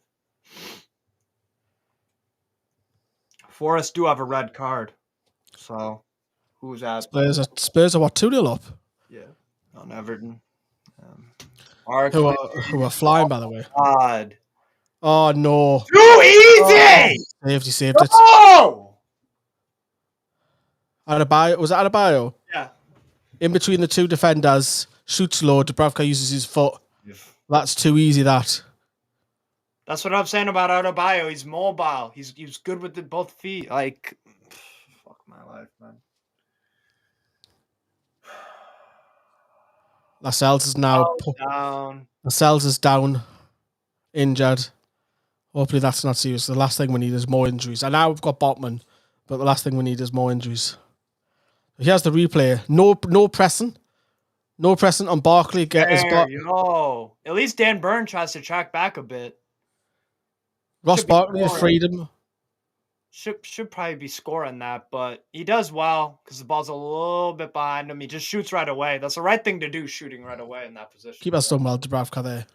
Forest do have a red card. So, who's that? Spurs are what, 2-0 up? Yeah, on Everton. Who are flying, by the way. God. Oh, no. Too easy! He saved it. Oh! Adebayo, was it Adebayo? Yeah. In between the two defenders, shoots low, Dubravka uses his foot. That's too easy, that. That's what I'm saying about Adebayo. He's mobile. He's good with both feet. Like, fuck my life, man. Lascelles is now down. Lascelles is down, injured. Hopefully that's not serious. The last thing we need is more injuries. And now we've got Botman, but the last thing we need is more injuries. Here's the replay. No pressing. No pressing on Barkley. At least Dan Burn tries to track back a bit. Ross Barkley has freed him. Should probably be scoring that, but he does well because the ball's a little bit behind him. He just shoots right away. That's the right thing to do, shooting right away in that position. Keep us done well, Dubravka there.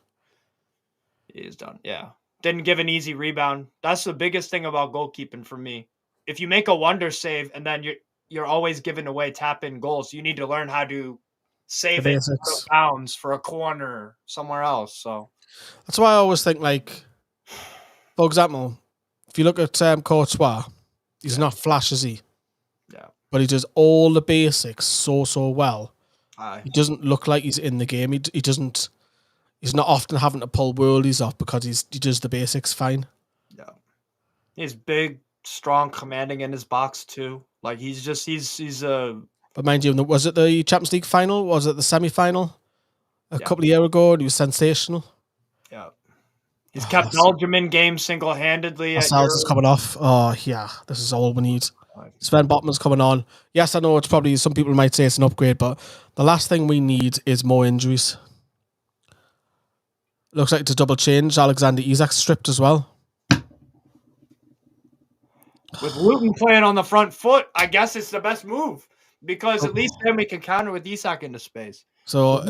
He is done, yeah. Didn't give an easy rebound. That's the biggest thing about goalkeeping for me. If you make a wonder save and then you're always giving away tap-in goals, you need to learn how to save it for bounds, for a corner, somewhere else. So that's why I always think, like, for example, if you look at Courtois, he's not flash, is he? Yeah. But he does all the basics so well. Aye. He doesn't look like he's in the game. He doesn't. He's not often having to pull worldies off because he does the basics fine. Yeah. He's big, strong, commanding in his box too. Like he's a. But mind you, was it the Champions League final? Was it the semi-final a couple of years ago? And he was sensational. Yeah. He's kept Belgium in games single-handedly. Lascelles is coming off. Oh, yeah. This is all we need. Sven Botman's coming on. Yes, I know it's probably, some people might say it's an upgrade, but the last thing we need is more injuries. Looks like it's a double change. Alexander Isak stripped as well. With Luton playing on the front foot, I guess it's the best move because at least then we can counter with Isak into space. So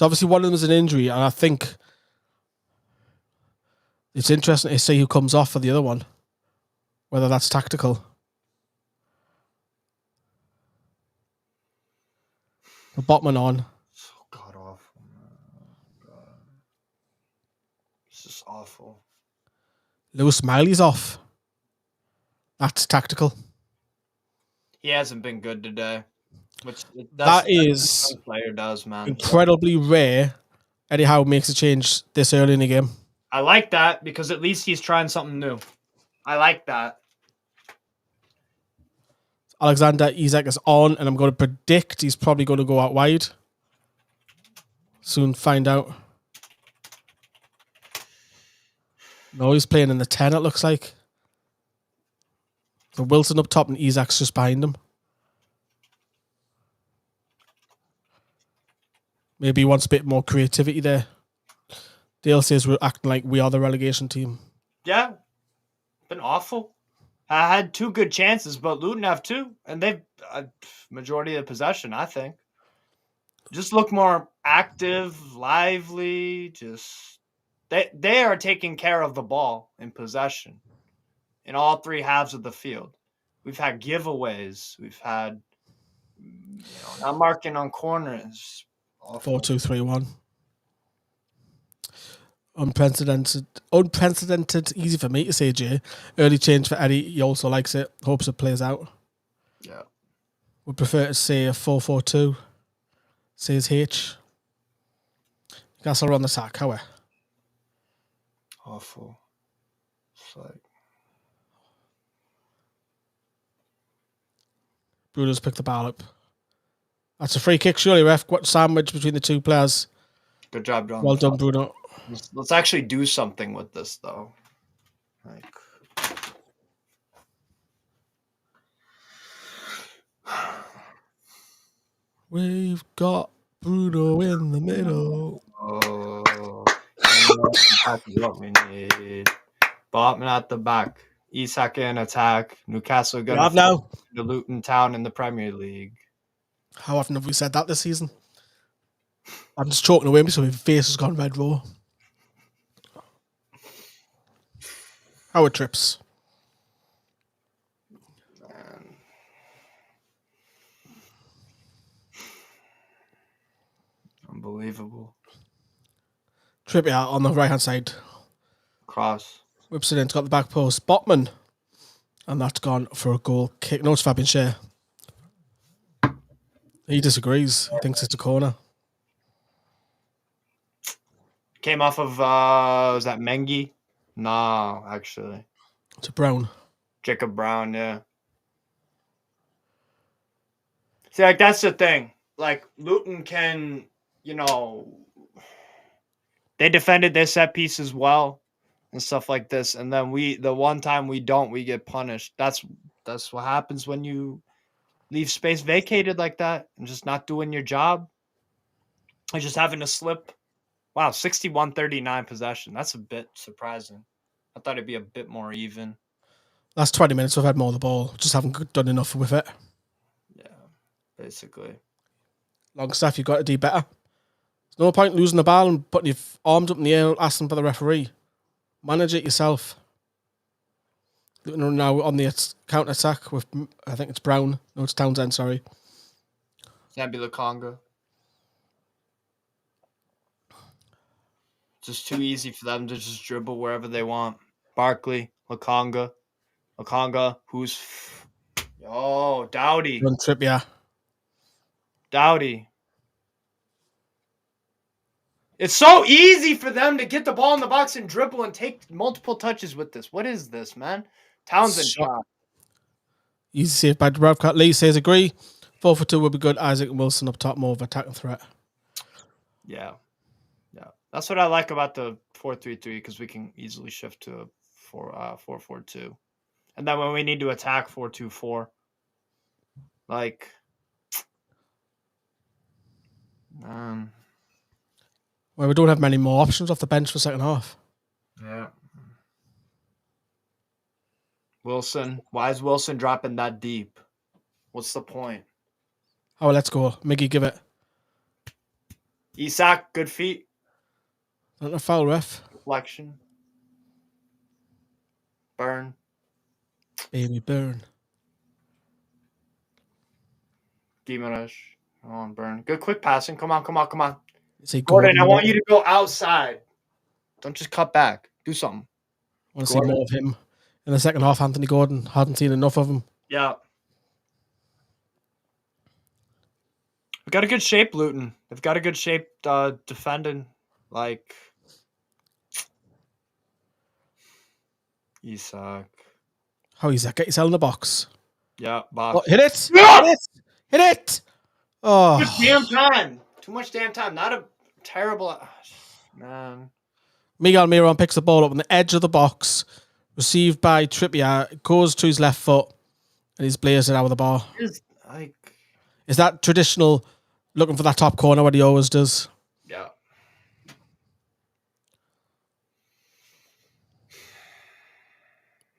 obviously one of them is an injury, and I think it's interesting to see who comes off for the other one, whether that's tactical. The Botman on. So god awful, man. God. This is awful. Lewis Miley's off. That's tactical. He hasn't been good today. That is player does, man. Incredibly rare. Eddie Howe makes a change this early in the game. I like that because at least he's trying something new. I like that. Alexander Isak is on, and I'm going to predict he's probably going to go out wide. Soon find out. No, he's playing in the 10, it looks like. So Wilson up top and Isak's just behind him. Maybe he wants a bit more creativity there. Dale says we're acting like we are the relegation team. Yeah. Been awful. I had 2 good chances, but Luton have 2, and they've majority of the possession, I think. Just look more active, lively, just they are taking care of the ball in possession in all 3 halves of the field. We've had giveaways. We've had not marking on corners. 4-2-3-1. Unprecedented, easy for me to say, Jay. Early change for Eddie. He also likes it. Hopes it plays out. Yeah. Would prefer to say a 4-4-2. Says H. Newcastle are on the sack, however. Awful. It's like... Bruno's picked the ball up. That's a free kick, surely, ref. What sandwich between the 2 players. Good job, John. Well done, Bruno. Let's actually do something with this, though. Like, we've got Bruno in the middle. Oh, what we need. Botman at the back. Isak in attack. Newcastle going to now the Luton Town in the Premier League. How often have we said that this season? I'm just choking away so my face has gone red raw. Power trips. Unbelievable. Trippier on the right hand side. Cross. Whips it in, it's got the back post. Botman. And that's gone for a goal kick. No, it's Fabian Schär. He disagrees. He thinks it's a corner. Came off of, was that Mengi? No, actually. It's a Brown. Jacob Brown, yeah. See, like, that's the thing. Like, Luton can, they defended their set pieces well and stuff like this. And then the one time we don't, we get punished. That's what happens when you leave space vacated like that and just not doing your job. And just having to slip. Wow, 61-39 possession. That's a bit surprising. I thought it'd be a bit more even. Last 20 minutes, we've had more of the ball. Just haven't done enough with it. Yeah, basically. Longstaff, you've got to do better. There's no point losing the ball and putting your arms up in the air asking for the referee. Manage it yourself. Now on the counter-attack with, I think it's Brown. No, it's Townsend, sorry. Zambia Conga. Just too easy for them to just dribble wherever they want. Barkley, Lakonga, who's Dowdy. Run Trippier. Dowdy. It's so easy for them to get the ball in the box and dribble and take multiple touches with this. What is this, man? Townsend shot. Easy save by Dubravka. Lee says agree. 4-for-2 would be good. Isaac and Wilson up top, more of attacking threat. Yeah. That's what I like about the 4-3-3 because we can easily shift to a 4-4-2. And then when we need to attack 4-2-4, like, well, we don't have many more options off the bench for second half. Yeah. Wilson, why is Wilson dropping that deep? What's the point? Oh, let's go. Miggy, give it. Isak, good feet. Not a foul, ref. Reflection. Burn. Baby burn. Gimenez. Come on, Burn. Good quick passing. Come on. Say Gordon, I want you to go outside. Don't just cut back. Do something. I want to see more of him in the second half. Anthony Gordon. Hadn't seen enough of him. Yeah. We got a good shape, Luton. They've got a good shape defending. Like Isak. How Isak? Get yourself in the box. Yeah, box. Oh, hit it! Yeah! Hit it! Oh. Too much damn time. Not a terrible... Man. Miguel Miron picks the ball up on the edge of the box. Received by Trippier. Goes to his left foot. And he's blazed it out of the bar. Is that traditional looking for that top corner what he always does? Yeah.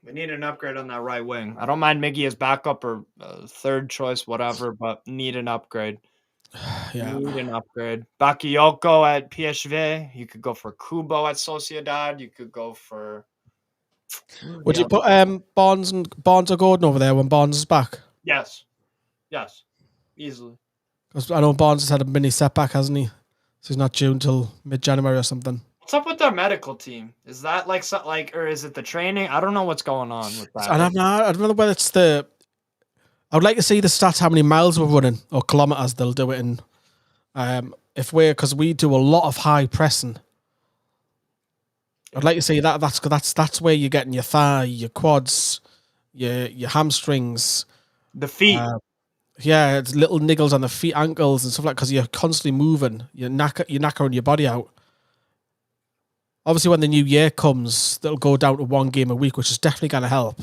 We need an upgrade on that right wing. I don't mind Miggy as backup or third choice, whatever, but need an upgrade. Yeah. Need an upgrade. Bakayoko at PSV. You could go for Kubo at Sociedad. You could go for... Would you put Barnes or Gordon over there when Barnes is back? Yes. Easily. Because I know Barnes has had a mini setback, hasn't he? So he's not due until mid-January or something. What's up with their medical team? Is that or is it the training? I don't know what's going on with that. I don't know whether it's the... I would like to see the stats, how many miles we're running, or kilometres they'll do it in. Because we do a lot of high pressing. I'd like to see that. That's where you're getting your thigh, your quads, your hamstrings. The feet. It's little niggles on the feet, ankles, and stuff like that, because you're constantly moving. You're knackering your body out. Obviously, when the new year comes, they'll go down to one game a week, which is definitely going to help.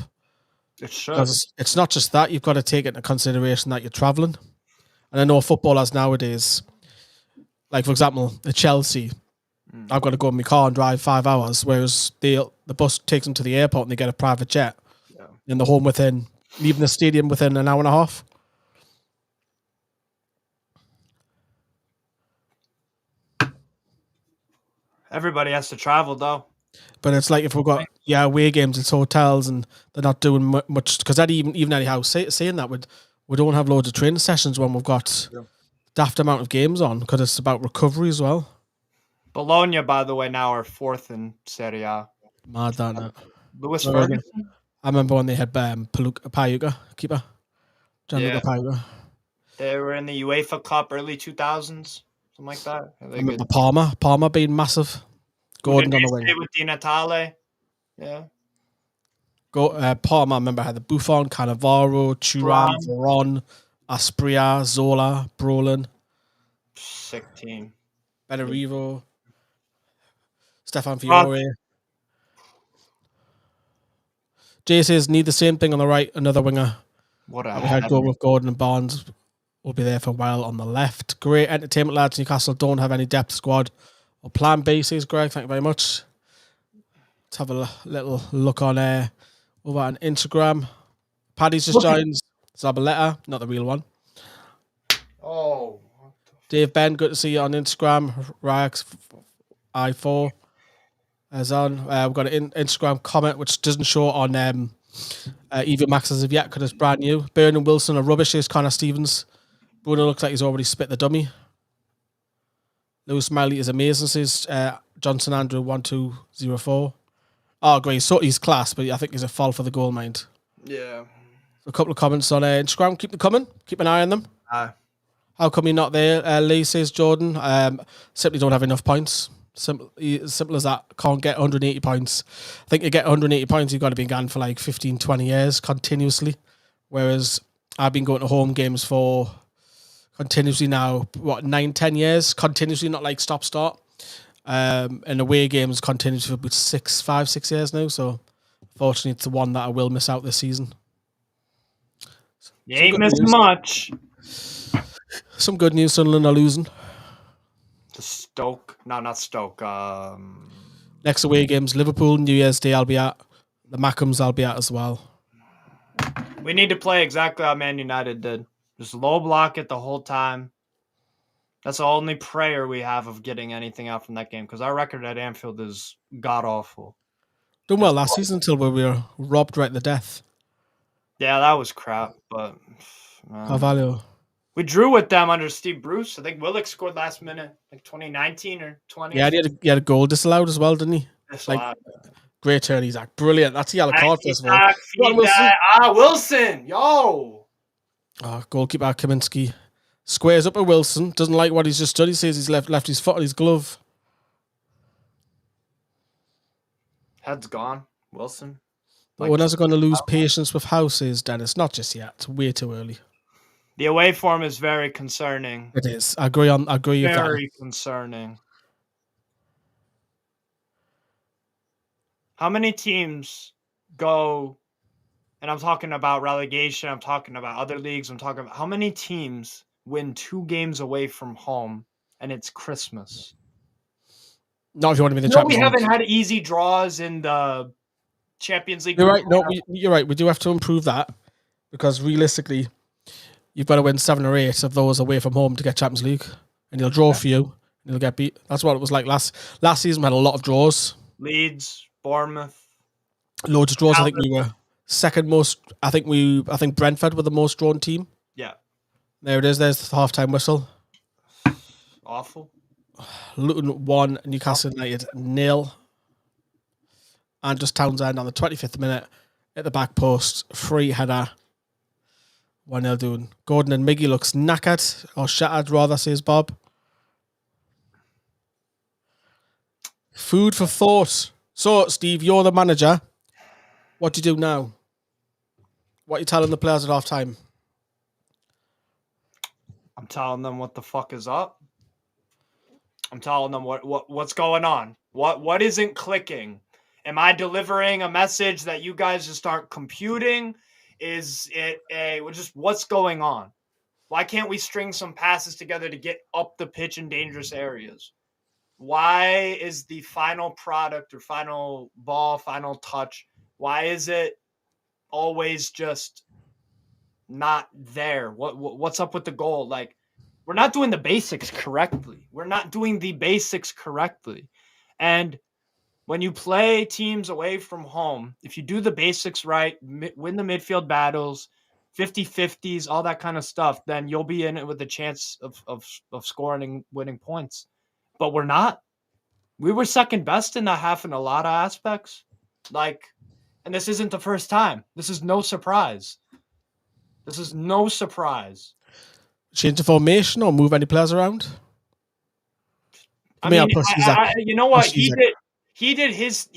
It should. Because it's not just that. You've got to take into consideration that you're travelling. And I know footballers nowadays, like, for example, at Chelsea, I've got to go in my car and drive 5 hours, whereas the bus takes them to the airport and they get a private jet. Yeah. And they're home leaving the stadium within an hour and a half. Everybody has to travel, though. But it's like if we've got Yeah, away games, it's hotels, and they're not doing much because that even anyhow saying that we don't have loads of training sessions when we've got daft amount of games on because it's about recovery as well. Bologna, by the way, now are 4th in Serie A. Mad that. Lewis Ferguson. I remember when they had Payuga keeper, Gianluca Payuga. They were in the UEFA Cup early 2000s, something like that. I remember Palmer being massive. Gordon on the wing. With Di Natale. Yeah. Palmer, I remember, had the Buffon, Cannavaro, Thuram, Veron, Aspria, Zola, Brolin. Sick team. Benarivo, Stefan Fiore. Jay says, need the same thing on the right, another winger. What a head go with Gordon and Barnes. Will be there for a while on the left. Great entertainment, lads. Newcastle don't have any depth squad or plan B, says Greg. Thank you very much. Let's have a little look on over on Instagram. Paddy's just joined. Zabaleta, not the real one. Oh. Dave Ben, good to see you on Instagram. Rax I4 is on. We've got an Instagram comment which doesn't show on even Max as of yet because it's brand new. Byrne and Wilson are rubbish, says Connor Stevens. Bruno looks like he's already spit the dummy. Lewis Smiley is amazing, says Johnson Andrew 1204. Oh, great. So he's class, but I think he's a fall for the goal, mind. Yeah. A couple of comments on Instagram. Keep them coming. Keep an eye on them. How come you're not there? Lee says Jordan. Simply don't have enough points. Simple as that. Can't get 180 points. I think you get 180 points, you've got to be gone for like 15, 20 years continuously. Whereas I've been going to home games for continuously now, 9, 10 years? Continuously, not like stop-start. And away games continuously for about 5, 6 years now. So, fortunately, it's the one that I will miss out this season. You ain't missing much. Some good news, Sunderland are losing. To Stoke. No, not Stoke. Next away games, Liverpool, New Year's Day I'll be at. The Mackhams I'll be at as well. We need to play exactly how Man United did. Just low block it the whole time. That's the only prayer we have of getting anything out from that game because our record at Anfield is god-awful. Done well last season until we were robbed right to death. Yeah, that was crap, but... Carvalho. We drew with them under Steve Bruce. I think Willock scored last minute, like 2019 or 20. Yeah, he had a goal disallowed as well, didn't he? Disallowed. Great turn, Isaac. Brilliant. That's the yellow card, first of all. Wilson. Yo. Goalkeeper Kaminsky squares up with Wilson. Doesn't like what he's just done. He says he's left his foot on his glove. Head's gone. Wilson. But when is it going to lose patience with houses, Dennis? Not just yet. It's way too early. The away form is very concerning. It is. I agree with that. Very concerning. How many teams go, and I'm talking about relegation, I'm talking about other leagues, I'm talking about how many teams win 2 games away from home and it's Christmas? Not if you want to be the Champions League. We haven't had easy draws in the Champions League. You're right. No, you're right. We do have to improve that because realistically, you've got to win 7 or 8 of those away from home to get Champions League, and you'll draw for you, and you'll get beat. That's what it was like last season. We had a lot of draws. Leeds, Bournemouth, loads of draws. I think we were second most. I think Brentford were the most drawn team. Yeah. There it is. There's the halftime whistle. Awful. Luton 1, Newcastle United 0. And just Townsend on the 25th minute at the back post, free header. 1-0 doing. Gordon and Miggy looks knackered, or shattered rather, says Bob. Food for thought. So, Steve, you're the manager. What do you do now? What are you telling the players at half time? I'm telling them what the fuck is up. I'm telling them what's going on. What isn't clicking? Am I delivering a message that you guys just aren't computing? Is it just what's going on? Why can't we string some passes together to get up the pitch in dangerous areas? Why is the final product or final ball, final touch, why is it always just not there? What's up with the goal? Like, we're not doing the basics correctly. And when you play teams away from home, if you do the basics right, win the midfield battles, 50-50s, all that kind of stuff, then you'll be in it with a chance of scoring and winning points. But we're not. We were second best in that half in a lot of aspects. And this isn't the first time. This is no surprise. Change the formation or move any players around? I mean, you know what? He did his.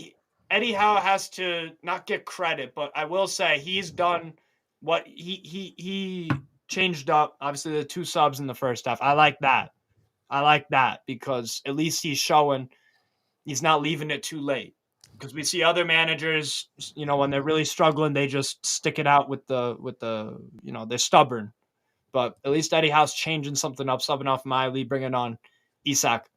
Eddie Howe has to not get credit, but I will say he's done what he changed up. Obviously, the 2 subs in the first half. I like that because at least he's showing he's not leaving it too late. Because we see other managers, when they're really struggling, they just stick it out with the they're stubborn. But at least Eddie Howe's changing something up, subbing off Miley, bringing on Isak.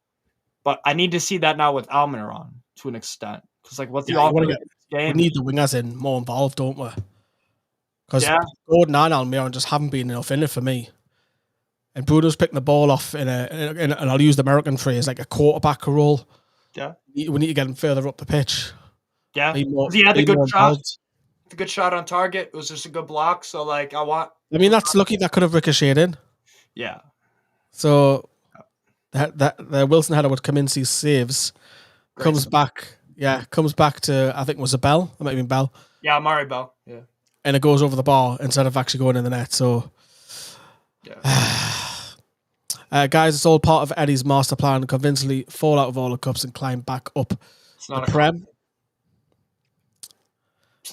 But I need to see that now with Almiron to an extent. Because what's the offense game? We need the wingers in more involved, don't we? Because Gordon and Almiron just haven't been enough in it for me. And Bruno's picking the ball off in and I'll use the American phrase, like a quarterback role. Yeah. We need to get him further up the pitch. Yeah. He had a good shot. A good shot on target. It was just a good block. So, that's lucky that could have ricocheted in. Yeah. So, the Wilson header would come in, see saves, comes back to, I think it was a Bell. It might have been Bell. Yeah, Mari Bell. Yeah. And it goes over the bar instead of actually going in the net. So, guys, it's all part of Eddie's master plan. Convincingly fall out of all the cups and climb back up the Prem. It's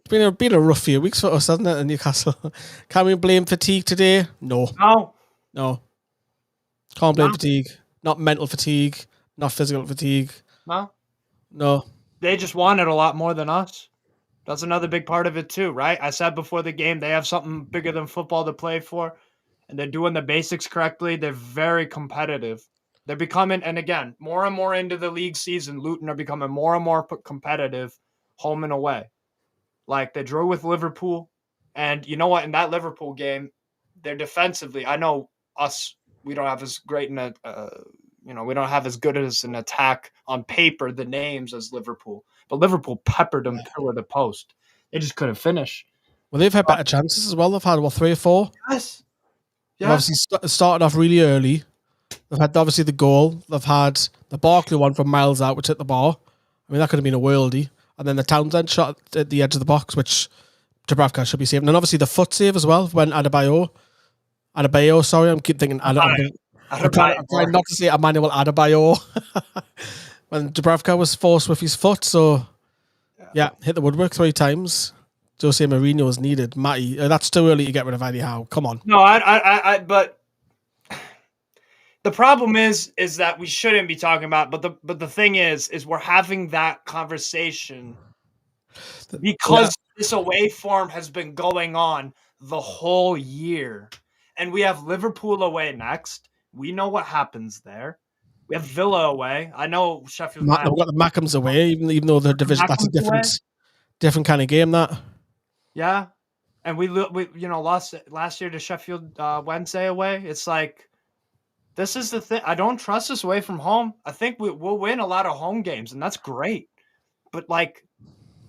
been a rough few weeks for us, hasn't it, in Newcastle? Can we blame fatigue today? No. Can't blame fatigue. Not mental fatigue. Not physical fatigue. No. They just wanted a lot more than us. That's another big part of it too, right? I said before the game, they have something bigger than football to play for, and they're doing the basics correctly. They're very competitive. They're becoming, and again, more and more into the league season, Luton are becoming more and more competitive home and away. They drew with Liverpool, and you know what? In that Liverpool game, they're defensively. I know us, we don't have as great we don't have as good as an attack on paper, the names as Liverpool. But Liverpool peppered them pillar to post. They just couldn't finish. Well, they've had better chances as well. They've had, 3 or 4? Yes. They've obviously started off really early. They've had, obviously, the goal. They've had the Barkley one from miles out, which hit the bar. I mean, that could have been a worldie. And then the Townsend shot at the edge of the box, which Dubravka should be saving. And obviously the foot save as well when Adebayo, sorry, I keep thinking I'm trying not to say Emmanuel Adebayo. When Dubravka was forced with his foot, so hit the woodwork 3 times. Jose Mourinho was needed. Matty, that's too early to get rid of Eddie Howe. Come on. No, but the problem is that we shouldn't be talking about. But the thing is we're having that conversation because this away form has been going on the whole year, and we have Liverpool away next. We know what happens there. We have Villa away. I know Sheffield United. We've got the Mackhams away, even though the division that's a different kind of game. That. Yeah, and we lost last year to Sheffield Wednesday away. It's this is the thing. I don't trust us away from home. I think we'll win a lot of home games, and that's great. But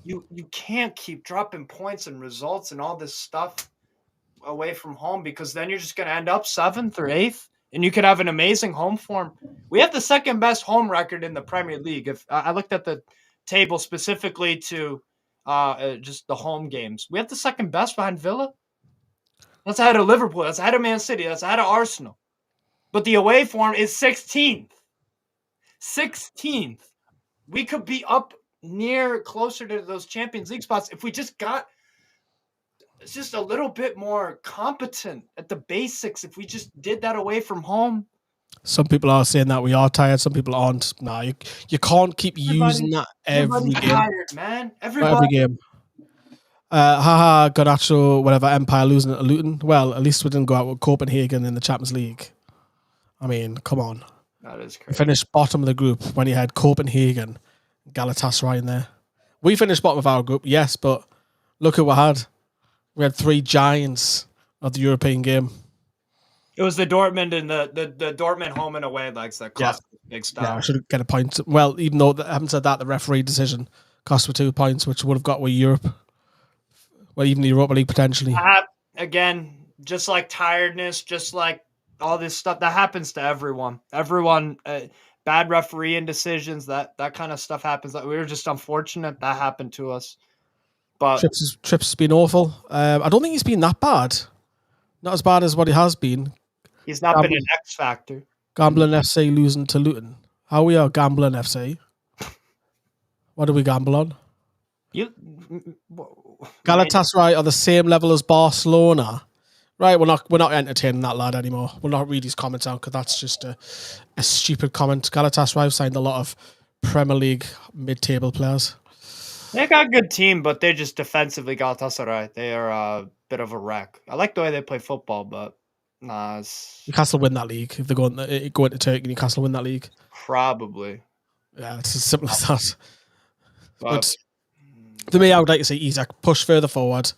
you can't keep dropping points and results and all this stuff away from home, because then you're just going to end up 7th or 8th. And you could have an amazing home form. We have the second best home record in the Premier League. If I looked at the table specifically to just the home games, we have the second best behind Villa. That's ahead of Liverpool. That's ahead of Man City. That's ahead of Arsenal. But the away form is 16th. 16th. We could be up closer to those Champions League spots if we just got just a little bit more competent at the basics. If we just did that away from home. Some people are saying that we are tired. Some people aren't. No, you can't keep using that every game. Tired, man. Every game. Ganacho, whatever, Empire losing at Luton. Well, at least we didn't go out with Copenhagen in the Champions League. I mean, come on. That is crazy. We finished bottom of the group when you had Copenhagen, Galatasaray in there. We finished bottom of our group, yes, but look at what we had. We had 3 giants of the European game. It was the Dortmund and the Dortmund home and away legs that Yeah. cost big Yeah, I style. should get a point. Well, even though I haven't said that, the referee decision cost me 2 points, which would have got with Europe. Well, even the Europa League potentially. Again, just like tiredness, just like all this stuff that happens to everyone. Everyone, bad refereeing decisions, that kind of stuff happens. We were just unfortunate that happened to us. But Trips has been awful. I don't think he's been that bad. Not as bad as what he has been. he's not been an X factor. Gambling FC losing to Luton. How we are gambling FC? What do we gamble on? Galatasaray are the same level as Barcelona. Right, we're not entertaining that lad anymore. We'll not read his comments out because that's just a stupid comment. Galatasaray have signed a lot of Premier League mid-table players. They got a good team, but they're just defensively Galatasaray. They are a bit of a wreck. I like the way they play football, but nah, Newcastle win that league. If they go into Turkey, Newcastle win that league. Probably. Yeah, it's as simple as that. But to me, I would like to see Isak push further forward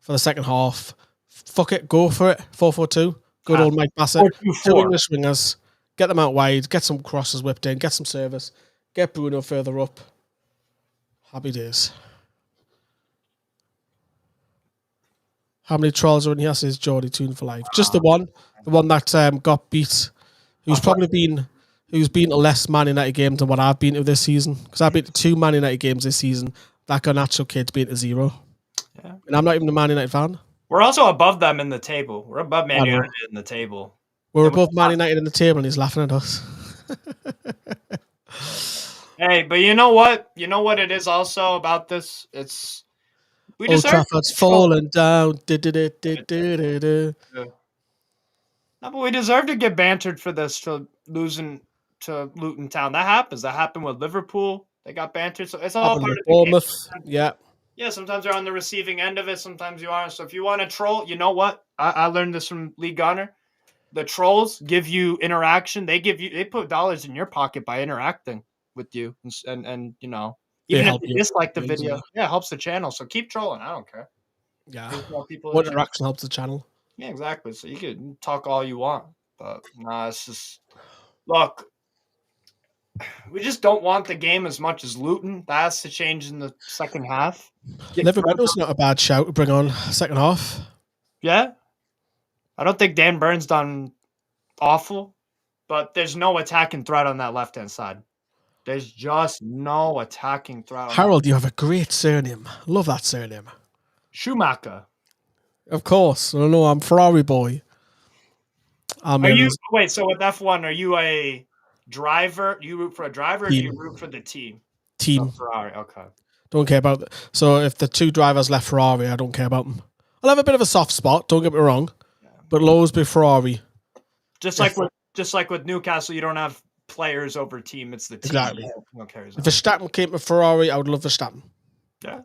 for the second half. Fuck it, go for it. 4-4-2. Good old Mike Bassett. 4-2-4. 2 English wingers. Get them out wide. Get some crosses whipped in. Get some service. Get Bruno further up. Happy days. How many trolls are in here? Says Geordie Tune for life. Just the one that got beat. Who's been to less Man United games than what I've been to this season. Because I've been to 2 Man United games this season. That Garnacho kid's been to 0. Yeah. And I'm not even a Man United fan. We're also above them in the table. We're above Man United in the table. We're above Man United in the table and he's laughing at us. Hey, but you know what? You know what it is also about this? We Old Trafford's falling down. No, but we deserve to get bantered for this, to losing to Luton Town. That happens. That happened with Liverpool. They got bantered. So it's all part of the Bournemouth. game. Yeah. Yeah, sometimes you're on the receiving end of it. Sometimes you aren't. So if you want to troll, you know what? I learned this from Lee Gunner. The trolls give you interaction. They put dollars in your pocket by interacting with you. And you know, even if you dislike the video, yeah, it helps the channel. So keep trolling. I don't care. Yeah. What interaction helps the channel? Yeah, exactly. So you can talk all you want. But nah, it's just, look, we just don't want the game as much as Luton. That has to change in the second half. Liverpool's not a bad shout to bring on second half. Yeah. I don't think Dan Burns done awful, but there's no attacking threat on that left-hand side. There's just no attacking threat. Harold, you have a great surname. Love that surname. Schumacher. Of course. I know, I'm Ferrari boy. So with F1, are you a driver? Do you root for a driver or do you root for the team? Team. Oh, Ferrari, okay. Don't care about that. So if the 2 drivers left Ferrari, I don't care about them. I'll have a bit of a soft spot, don't get me wrong. Yeah. But it'll always be Ferrari. Just like with Newcastle, you don't have players over team, it's the team. Exactly. If Verstappen came to Ferrari, I would love Verstappen. Yeah.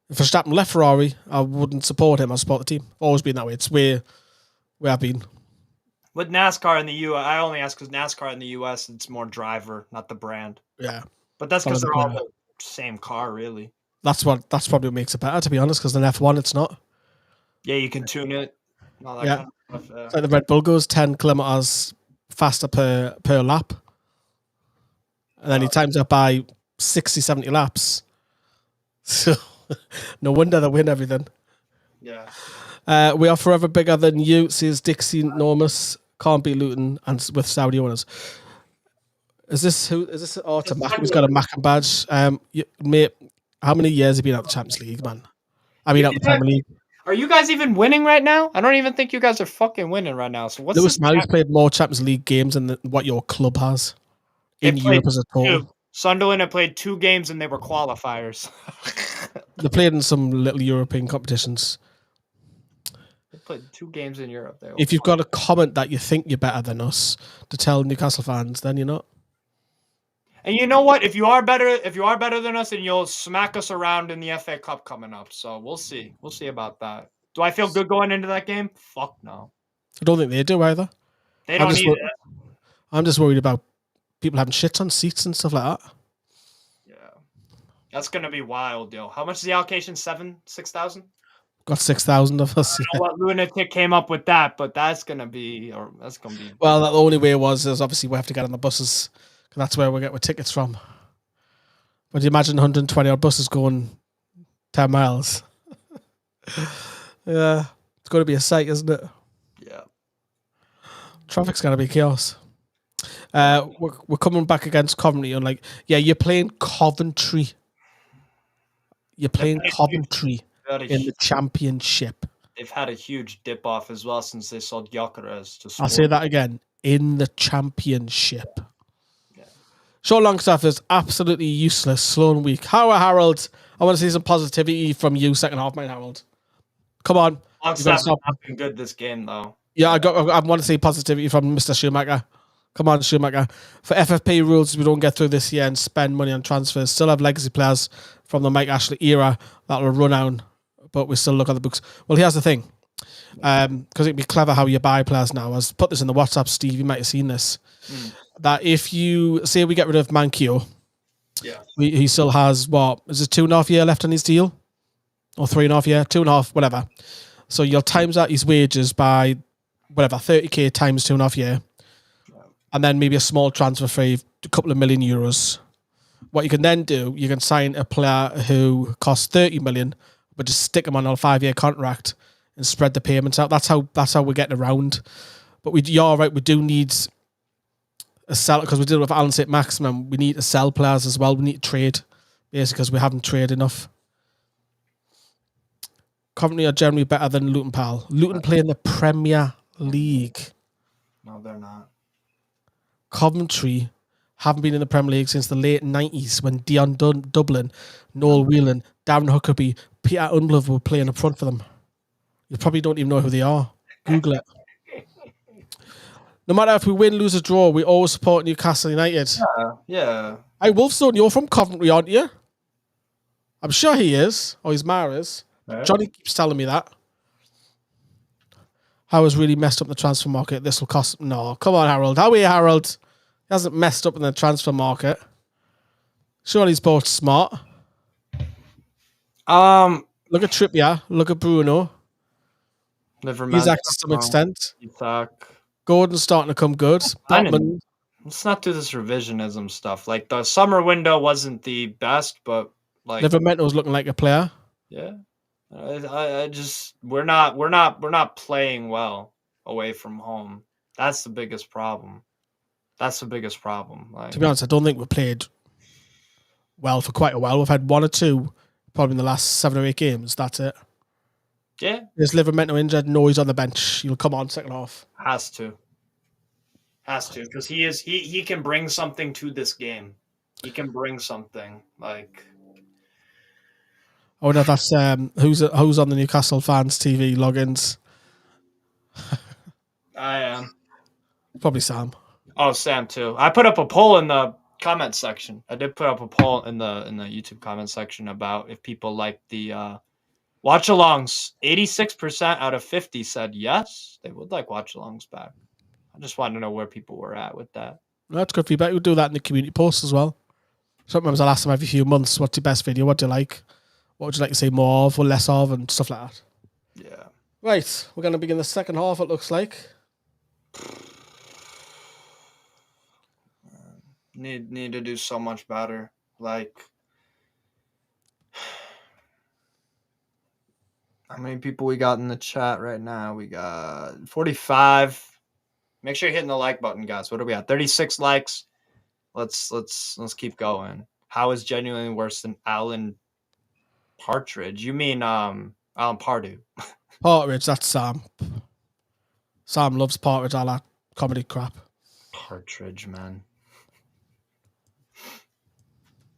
If Verstappen left Ferrari, I wouldn't support him. I'd support the team. Always been that way. It's where I've been. With NASCAR in the U.S., I only ask because NASCAR in the U.S., it's more driver, not the brand. Yeah. But that's because they're all the same car, really. That's probably what makes it better, to be honest, because in F1, it's not. Yeah, you can tune it. All that kind of stuff, It's like the Red Bull goes 10 kilometers faster per lap. And then he times it by 60, 70 laps. So, no wonder they win everything. Yeah. We are forever bigger than you, says Dixie Enormous. Can't beat Luton and with Saudi owners. Is this oh, it's a Mac. He's got a Mac badge. Mate, how many years have you been out the Champions League, man? I mean, out the Premier League. Are you guys even winning right now? I don't even think you guys are fucking winning right now. So what's Lewis Miley's played more Champions League games than what your club has in Europe as a total. Sunderland have played 2 games and they were qualifiers. They played in some little European competitions. They played 2 games in Europe. If you've got a comment that you think you're better than us to tell Newcastle fans, then you're not. And you know what? If you are better than us, then you'll smack us around in the FA Cup coming up. So we'll see. We'll see about that. Do I feel good going into that game? Fuck no. I don't think they do either. They don't need it. I'm just worried about people having shits on seats and stuff like that. Yeah. That's going to be wild, yo. How much is the allocation? 6,000? got 6,000 of us. Yeah. What lunatic came up with that? But that's gonna be. Well, the only way is obviously we have to get on the buses, because that's where we get our tickets from. But you imagine 120 odd buses going 10 miles. Yeah, it's going to be a sight, isn't it? Yeah. Traffic's going to be chaos. We're coming back against Coventry, and you're playing Coventry. You're playing Coventry in the Championship. They've had a huge dip off as well since they sold Gyökeres to Sport. I'll say that again. In the Championship. Yeah. Short Longstaff is absolutely useless, slow and weak. Harold, I want to see some positivity from you second half, mate, Harold. Come on. Longstaff has not been good this game, though. Yeah, I want to see positivity from Mr. Schumacher. Come on, Schumacher. For FFP rules, we don't get through this year and spend money on transfers. Still have legacy players from the Mike Ashley era that will run out, but we still look at the books. Well, here's the thing. Because it'd be clever how you buy players now. I put this in the WhatsApp, Steve. You might have seen this. That if you say we get rid of Mankio, he still has, what, is it 2.5 years left on his deal? Or 3.5 years? 2.5, whatever. So you'll times out his wages by, whatever, 30k times 2.5 years. And then maybe a small transfer fee, a couple of million euros. What you can then do, you can sign a player who costs 30 million, but just stick him on a 5-year contract and spread the payments out. That's how we're getting around. But you're right, we do need a sell, because we did it with Alan saint-maximin. We need to sell players as well. We need to trade, basically, because we haven't traded enough. Coventry are generally better than Luton, pal. Luton play in the Premier League. No, they're not. Coventry haven't been in the Premier League since the late 90s when Dion Dublin, Noel Whelan, Darren Huckabee, Peter Unlove were playing up front for them. You probably don't even know who they are. Google it. No matter if we win, lose, or draw, we always support Newcastle United. Yeah. Hey, Wolfstone, you're from Coventry, aren't you? I'm sure he is. Or his ma is. Right. Johnny keeps telling me that. How has really messed up the transfer market. This will cost... No, come on, Harold. How are you, Harold? He hasn't messed up in the transfer market. Sure, he's both smart. Look at Trippier. Look at Bruno. He's acted to some extent. Gordon's starting to come good. Let's not do this revisionism stuff. Like, the summer window wasn't the best, but like Livermento's looking like a player. Yeah. I just we're not playing well away from home. That's the biggest problem. Like, to be honest, I don't think we've played well for quite a while. We've had one or two probably in the last 7 or 8 games. That's it. Yeah. There's Livermento injured. No, he's on the bench. He'll come on second half. Has to, because he can bring something to this game. He can bring something. Like, I wonder if that's who's on the Newcastle fans TV logins. I am. Probably Sam. Oh, Sam too. I put up a poll in the comment section. I did put up a poll in the YouTube comment section about if people like the watch-alongs. 86% out of 50 said yes, they would like watch-alongs back. I just wanted to know where people were at with that. That's good feedback. We'll do that in the community post as well. Sometimes I'll ask them every few months, what's your best video? What do you like? What would you like to see more of or less of, and stuff like that. Yeah. Right, we're going to begin the second half, it looks like. Need to do so much better. Like, how many people we got in the chat right now? We got 45. Make sure you're hitting the like button, guys. What are we at? 36 likes. Let's keep going. How is genuinely worse than Alan Partridge? You mean Alan Pardew? Partridge, that's Sam. Sam loves Partridge, all that comedy crap. Partridge, man.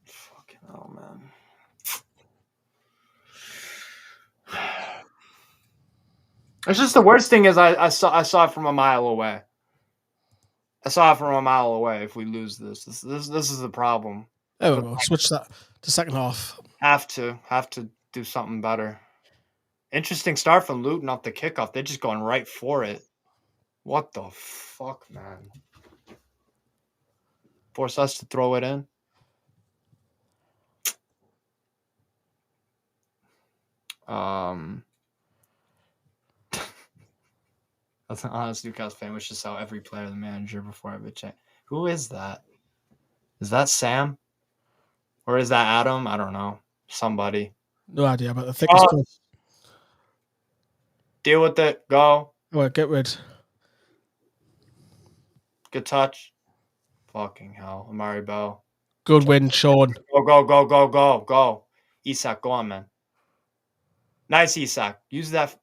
Fucking hell, man. It's just the worst thing is I saw it from a mile away. If we lose this is the problem. There we go. Switch that to second half. Have to do something better. Interesting start from Luton off the kickoff. They're just going right for it. What the fuck, man? Force us to throw it in. As an honest Newcastle fan, we should sell every player the manager before every change. Who is that? Is that Sam? Or is that Adam? I don't know. Somebody. No idea about the thickest club. Deal with it. Go. Well, get rid. Good touch. Fucking hell. Amari Bell. Good win, Sean. Go. Isak, go on, man. Nice, Isak. Use that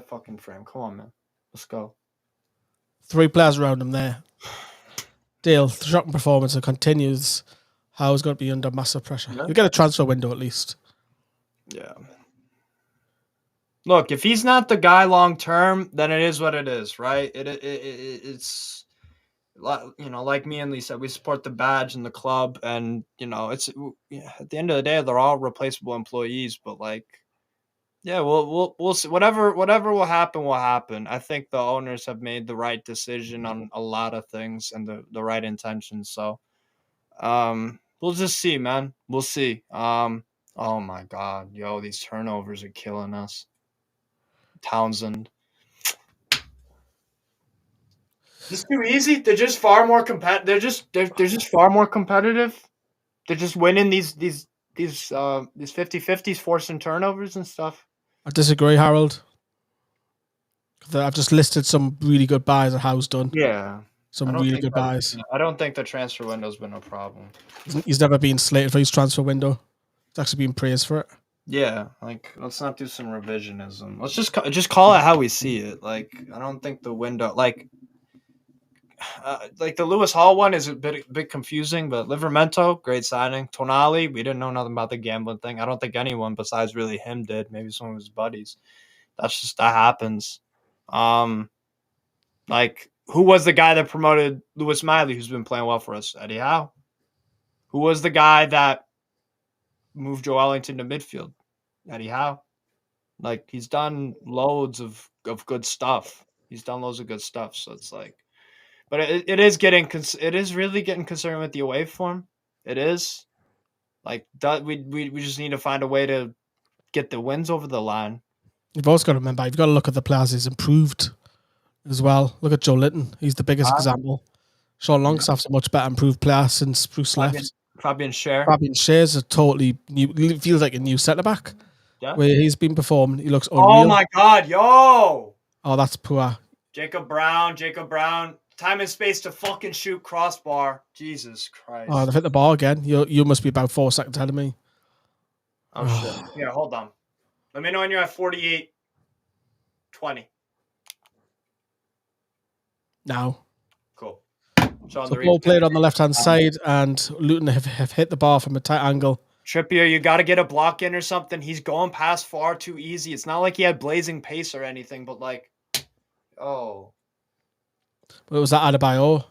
fucking frame. Come on, man. Let's go. 3 players around him there. Dale, the shocking performance that continues. Howe's going to be under massive pressure. Yeah. You'll get a transfer window at least. Yeah. Look, if he's not the guy long term, then it is what it is, right? It's like me and Lee said, we support the badge and the club, and it's at the end of the day, they're all replaceable employees. But we'll see. Whatever will happen will happen. I think the owners have made the right decision on a lot of things and the right intentions. So, we'll just see, man. We'll see. Oh my God, these turnovers are killing us. Townsend. It's too easy. They're just far more they're just far more competitive. They're just winning these 50-50s, forcing turnovers and stuff. I disagree, Harold. I've just listed some really good buys that Howe's done. Yeah. Some really good buys. I don't think the transfer window's been a problem. He's never been slated for his transfer window. He's actually been praised for it. Yeah, let's not do some revisionism. Let's just call it how we see it. I don't think the window, the Lewis Hall one is a bit confusing, but Livramento, great signing. Tonali, we didn't know nothing about the gambling thing. I don't think anyone besides really him did. Maybe some of his buddies. That happens. Who was the guy that promoted Lewis Miley, who's been playing well for us? Eddie Howe. Who was the guy that moved Joe Ellington to midfield? Eddie Howe. He's done loads of good stuff. So it's but it is really getting concerned with the away form. It is. We just need to find a way to get the wins over the line. You've also got to remember, you've got to look at the players who's improved as well. Look at Joe Litton. He's the biggest example. Sean Longstaff's a much better improved player since Bruce left. Fabian Schär. Fabian Schär's a totally new, feels like a new centre-back. Yeah. Where he's been performing, he looks unreal. Oh my God, yo! Oh, that's poor. Jacob Brown. Time and space to fucking shoot crossbar. Jesus Christ. Oh, they've hit the ball again. You must be about 4 seconds ahead of me. Oh, shit. Here, hold on. Let me know when you're at 48-20. Now. Cool. So ball played on the left-hand side, and Luton have hit the bar from a tight angle. Trippier, you got to get a block in or something. He's going past far too easy. It's not like he had blazing pace or anything, but oh. But was that Adebayo?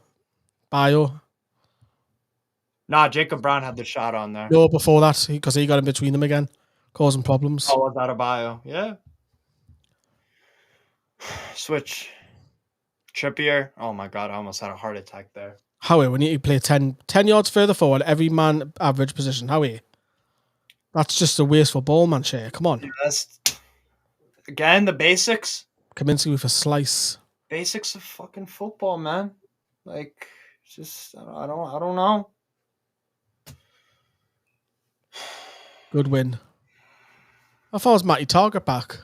Nah, Jacob Brown had the shot on there. No, before that, because he got in between them again, causing problems. Oh, was Adebayo? Yeah. Switch. Trippier. Oh my God, I almost had a heart attack there. Howie, we need to play 10 yards further forward, every man average position. Howie. That's just a wasteful ball, man, Shea. Come on. Yeah, that's again the basics. Kaminsky with a slice. Basics of fucking football, man. I don't know. Good win. I thought it was Matty Target back.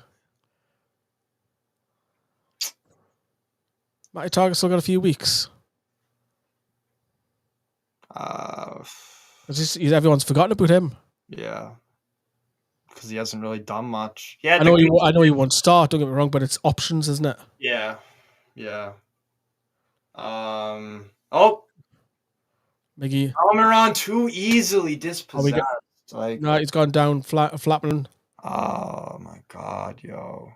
Matty Target still got a few weeks. Everyone's forgotten about him. Yeah, because he hasn't really done much. Yeah, I know he won't start. Don't get me wrong, but it's options, isn't it? Yeah. Miggy. Almiron too easily dispossessed. No, he's gone down flapping. Oh my God, yo.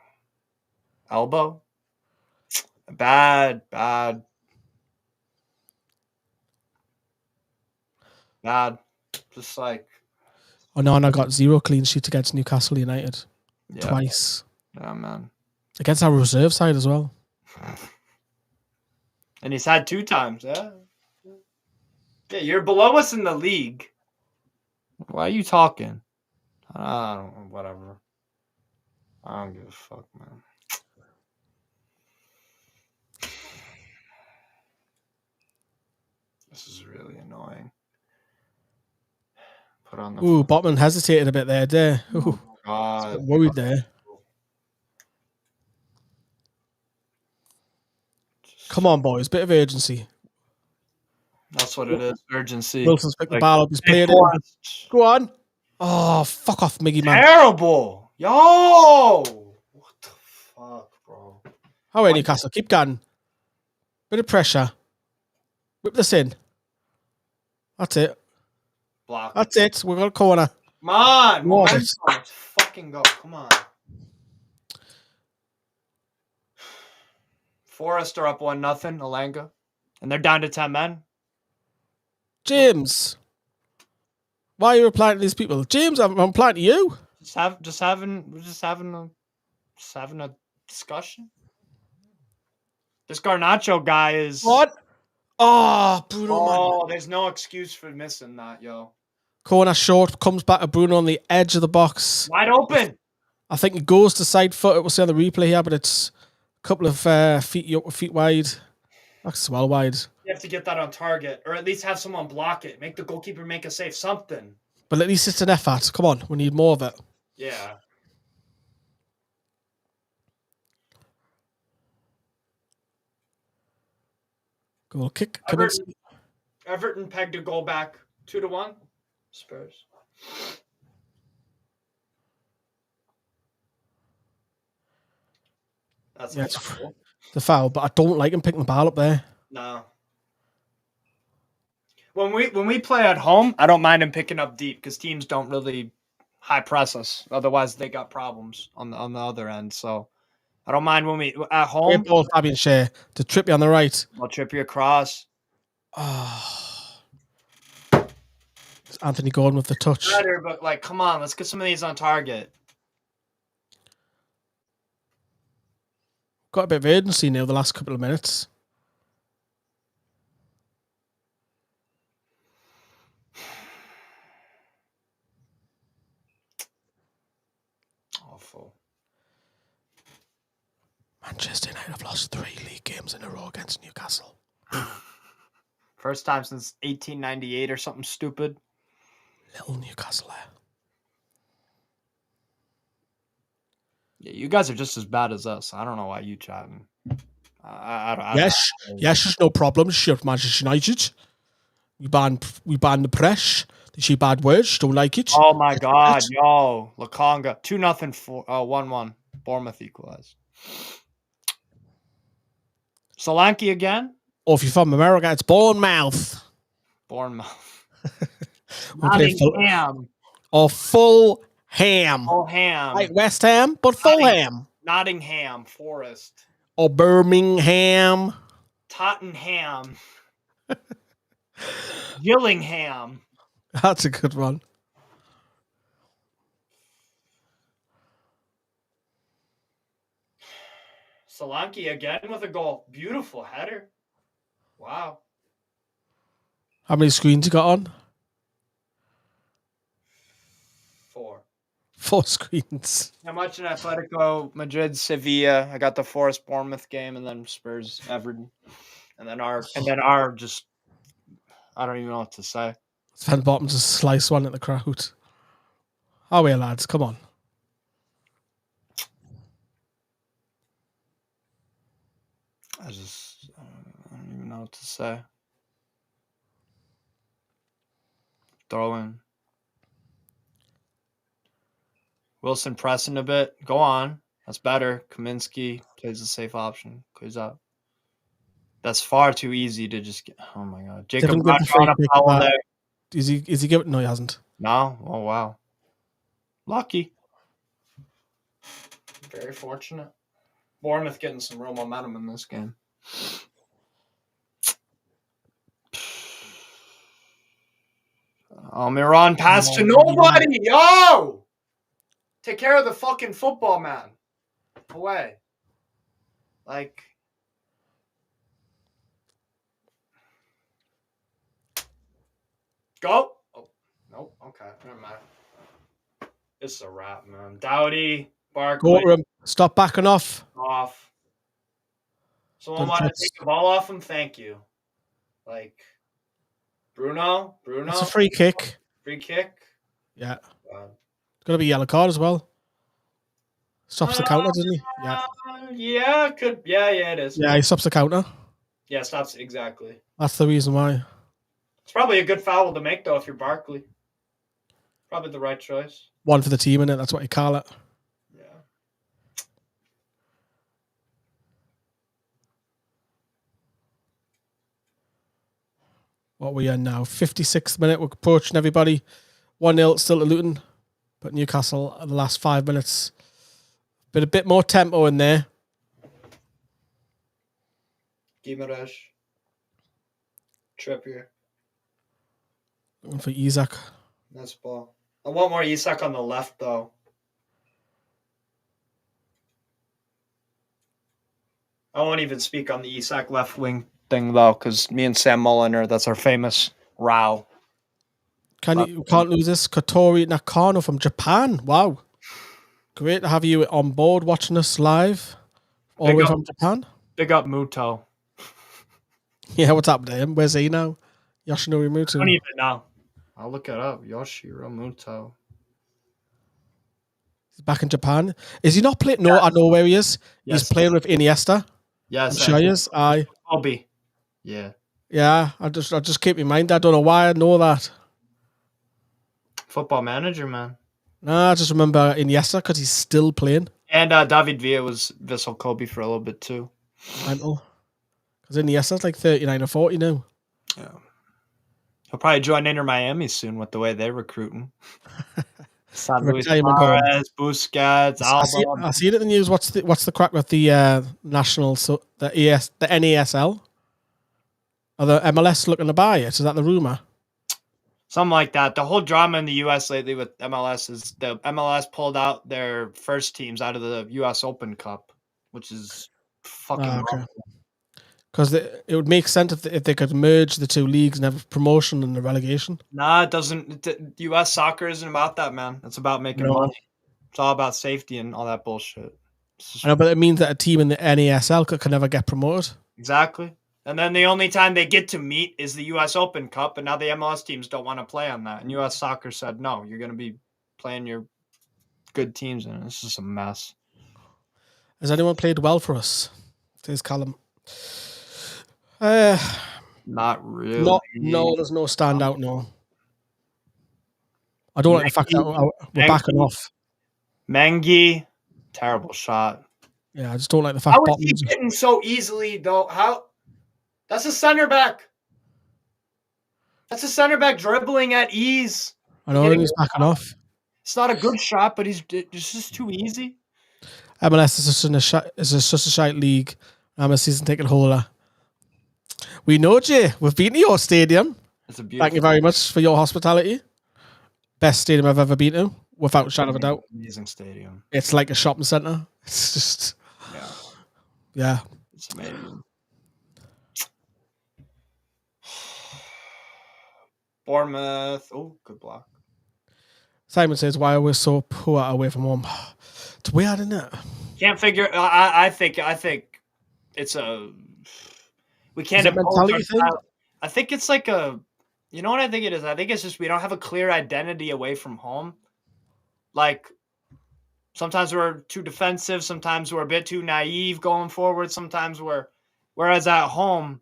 Elbow. Bad. Just Oh no, and I got 0 clean sheets against Newcastle United. Yeah. Twice. Yeah, man. Against our reserve side as well. And he's had 2 times, yeah. Yeah, you're below us in the league. Why are you talking? Whatever. I don't give a fuck, man. This is really annoying. Put on the. Ooh, Botman hesitated a bit there. Ooh, God. worried there. Come on, boys. Bit of urgency. That's what it is. Urgency. Wilson's picked the ball up. He's played it. Go on. Oh, fuck off, Miggy, man. Terrible. Yo. What the fuck, bro? How are Newcastle? Keep going. Bit of pressure. Whip this in. That's it. Block. That's it. We're going to corner. Come on. Momentum. Let's fucking go. Come on. Forest are up 1-0, Alanga. And they're down to 10 men. James. Why are you replying to these people? James, I'm replying to you. Just having a discussion. This Garnacho guy is What? Oh, Bruno, man. Oh, there's no excuse for missing that, yo. Corner short, comes back to Bruno on the edge of the box. Wide open. I think it goes to side foot. We'll see on the replay here, but it's a couple of feet wide. That's well wide. You have to get that on target, or at least have someone block it. Make the goalkeeper make a save, something. But at least it's an effort. Come on, we need more of it. Yeah. Goal kick. Everton pegged a goal back 2-1. Spurs. That's the foul, but I don't like him picking the ball up there. No. When we play at home, I don't mind him picking up deep because teams don't really high press us. Otherwise, they got problems on the other end. So I don't mind when we at home. Great ball, Fabian Shea to trip you on the right. I'll trip you across. Oh. It's Anthony Gordon with the touch. Better, but like, come on, let's get some of these on target. Got a bit of urgency now the last couple of minutes. Awful. Manchester United have lost 3 league games in a row against Newcastle. First time since 1898 or something stupid. Little Newcastle there. Yeah, you guys are just as bad as us. I don't know why you chatting. Yes, there's no problem. Shit, Manchester United. We ban the press. They say bad words. Don't like it. Oh my God, yo, Lakonga 2-0 for 1-1. Bournemouth equalized. Solanke again. Or if you're from America, it's Bournemouth. Bournemouth. Nottingham. Or Fulham. Fulham. Like West Ham, but Fulham. Nottingham Forest. Or Birmingham. Tottenham. Gillingham. That's a good one. Solanke again with a goal. Beautiful header. Wow. How many screens you got on? 4. 4 screens. I'm watching Atletico Madrid, Sevilla. I got the Forest Bournemouth game, and then Spurs Everton, and then our just. I don't even know what to say. Van Bottom just slice one at the crowd. Oh, well, lads, come on. I don't even know what to say. Throw in. Wilson pressing a bit. Go on. That's better. Kaminsky plays the safe option. Clears up. That's far too easy to just get. Oh my God. Jacob got on a foul there. Is he giving? No, he hasn't. No? Oh, wow. Lucky. Very fortunate. Bournemouth getting some real momentum in this game. Miran pass to nobody. Yo! Take care of the fucking football, man. Away. Like. Go. Oh, nope. Okay. Never mind. It's a wrap, man. Dowdy, Barkley. Stop backing off. Off. Someone want to take the ball off him? Thank you. Like. Bruno. It's a free kick. Free kick. Yeah. It's going to be a yellow card as well. Stops the counter, doesn't he? Yeah. Yeah, could. Yeah, it is. Yeah, he stops the counter. Yeah, stops exactly. That's the reason why. It's probably a good foul to make though if you're Barkley. Probably the right choice. One for the team, innit? That's what you call it. Yeah. What we are now, 56th minute. We're approaching everybody. 1-0 still to Luton, but Newcastle the last 5 minutes. Been a bit more tempo in there. Guimaraes. Trippier. Looking for Isak. Nice ball. I want more Isak on the left though. I won't even speak on the Isak left wing thing though, because me and Sam Mulliner, that's our famous row. Can't lose this. Kotori Nakano from Japan. Wow. Great to have you on board watching us live. All the way from Japan. Big up Muto. Yeah, what's up to him? Where's he now? Yoshinori Muto. I don't even know. I'll look it up. Yoshiro Muto. He's back in Japan. Is he not playing? No, I know where he is. Yes. He's playing with Iniesta. Yes. I'm sure he is. Aye. Kobe. Yeah. Yeah, I just keep in mind. I don't know why I know that. Football Manager, man. Nah, I just remember Iniesta because he's still playing. And David Villa was Vissel Kobe for a little bit too. Mental. Because Iniesta's like 39 or 40 now. Yeah. He'll probably join Inter Miami soon with the way they're recruiting. Luis Suarez, Busquets, Alba. I see it in the news. What's the crack with the national, the NASL? Are the MLS looking to buy it? Is that the rumor? Something like that. The whole drama in the U.S. lately with MLS is the MLS pulled out their first teams out of the U.S. Open Cup, which is fucking wrong. Because it would make sense if they could merge the two leagues and have promotion and the relegation. Nah, it doesn't. U.S. soccer isn't about that, man. It's about making money. It's all about safety and all that bullshit. I know, but it means that a team in the NASL can never get promoted. Exactly. And then the only time they get to meet is the U.S. Open Cup, and now the MLS teams don't want to play on that. And U.S. Soccer said, no, you're going to be playing your good teams, and it's just a mess. Has anyone played well for us? There's Callum. Not really. No, there's no standout, no. I don't like the fact that we're backing off. Mengi, terrible shot. Yeah, I just don't like the fact. How is he getting so easily, though? How? That's a center back. That's a center back dribbling at ease. I know he's backing off. It's not a good shot, but it's just too easy. MLS is just a shite league. I'm a season ticket holder. We know, Jay. We've been to your stadium. Thank you very much for your hospitality. Best stadium I've ever been to, without a shadow of a doubt. Amazing stadium. It's like a shopping centre. It's just... Yeah. It's amazing. Bournemouth. Oh, good block. Simon says, why are we so poor away from home? It's weird, isn't it? Can't figure... I think it's a... We can't impose our style. I think it's like a... You know what I think it is? I think it's just we don't have a clear identity away from home. Like, sometimes we're too defensive. Sometimes we're a bit too naive going forward. Sometimes whereas at home,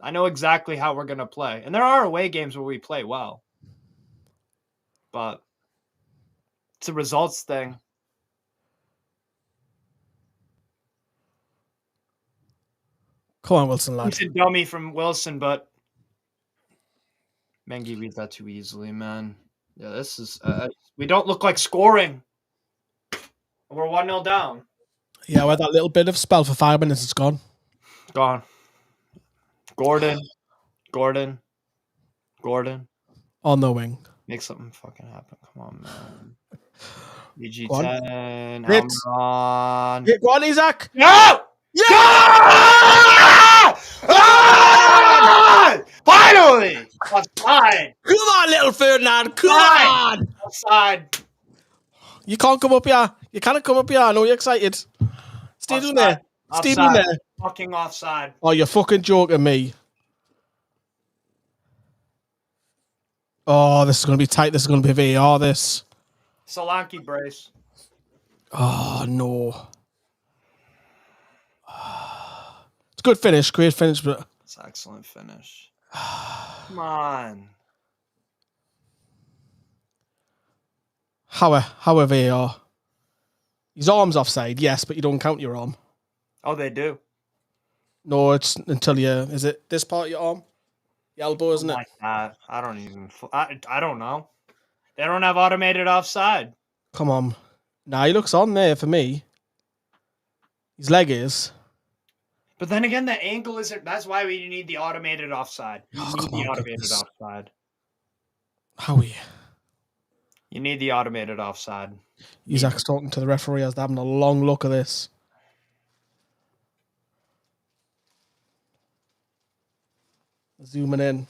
I know exactly how we're going to play. And there are away games where we play well. But it's a results thing. Come on, Wilson, lad. It's a dummy from Wilson, but Mengi reads that too easily, man. Yeah, this is... we don't look like scoring. We're 1-0 down. Yeah, with that little bit of spell for 5 minutes, it's gone. Gone. Gordon. On the wing. Make something fucking happen. Come on, man. EG10. Go on, Isak. No! Yeah! Ah! Finally! Offside. Come on, little Ferdinand. Come on. Offside. You can't come up here. You can't come up here. I know you're excited. Stay down there. Stay down there. Fucking offside. Oh, you're fucking joking me. Oh, this is going to be tight. This is going to be VAR, this. Solanke brace. Oh, no. It's a good finish. Great finish, but... It's an excellent finish. Come on. How a VAR? His arm's offside, yes, but you don't count your arm. Oh, they do. No, it's until you... Is it this part of your arm? The elbow, isn't it? Like that. I don't even... I don't know. They don't have automated offside. Come on. Nah, he looks on there for me. His leg is. But then again, the ankle isn't... That's why we need the automated offside. You need the automated offside. Howie. You need the automated offside. Isaac's talking to the referee as they're having a long look at this. Zooming in,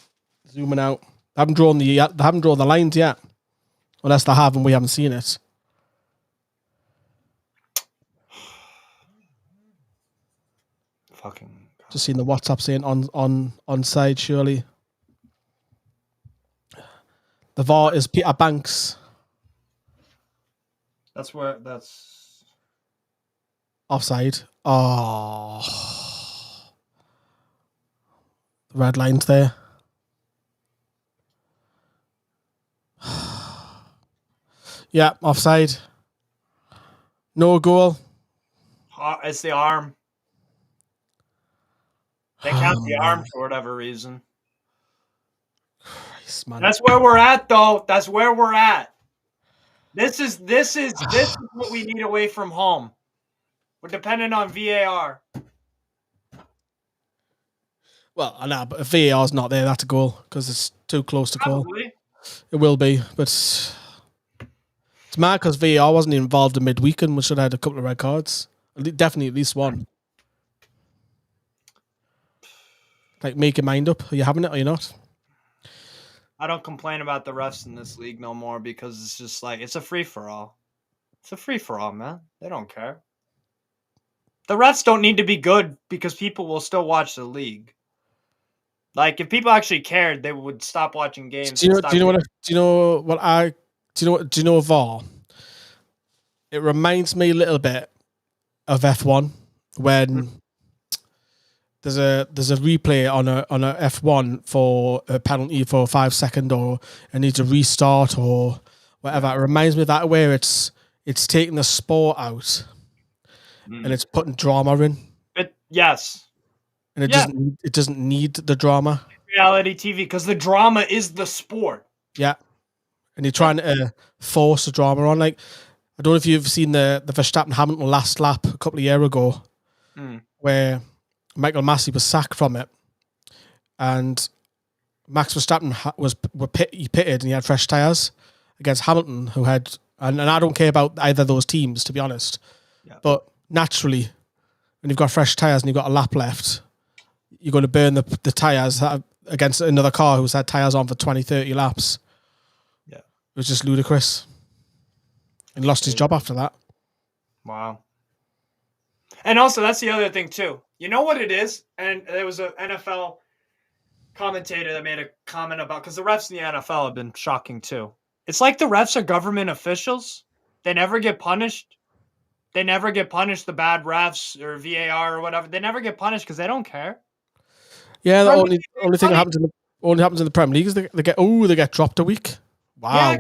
zooming out. They haven't drawn the lines yet. Unless they have and we haven't seen it. Fucking God. Just seen the WhatsApp saying on side, surely. The VAR is Peter Banks. That's Offside. Oh. The red line's there. Yeah, offside. No goal. It's the arm. They count the arm for whatever reason. Christ, man. That's where we're at, though. That's where we're at. This is what we need away from home. We're dependent on VAR. Well, I know, but if VAR's not there, that's a goal because it's too close to call. Probably. It will be, but it's mad because VAR wasn't involved in midweek and we should have had a couple of red cards. Definitely at least one. Like, make your mind up. Are you having it or are you not? I don't complain about the refs in this league no more because it's just like, it's a free-for-all. It's a free-for-all, man. They don't care. The refs don't need to be good because people will still watch the league. Like, if people actually cared, they would stop watching games. Do you know VAR? It reminds me a little bit of F1 when there's a replay on a F1 for a penalty for a 5 second or it needs a restart or whatever. It reminds me of that where it's taking the sport out and it's putting drama in. Yes. And it doesn't need the drama. Reality TV, because the drama is the sport. Yeah. And you're trying to force the drama on. Like, I don't know if you've seen the Verstappen Hamilton last lap a couple of years ago where Michael Massey was sacked from it. And Max Verstappen he pitted and he had fresh tyres against Hamilton, who had, and I don't care about either of those teams, to be honest. Yeah. But naturally, when you've got fresh tyres and you've got a lap left, you're going to burn the tyres against another car who's had tyres on for 20, 30 laps. Yeah. It was just ludicrous. And he lost his job after that. Wow. And also, that's the other thing, too. You know what it is? And there was an NFL commentator that made a comment about, because the refs in the NFL have been shocking, too. It's like the refs are government officials. They never get punished. They never get punished, the bad refs or VAR or whatever. They never get punished because they don't care. Yeah, the only thing that happens in the Premier League is they get dropped a week. Wow. Yeah,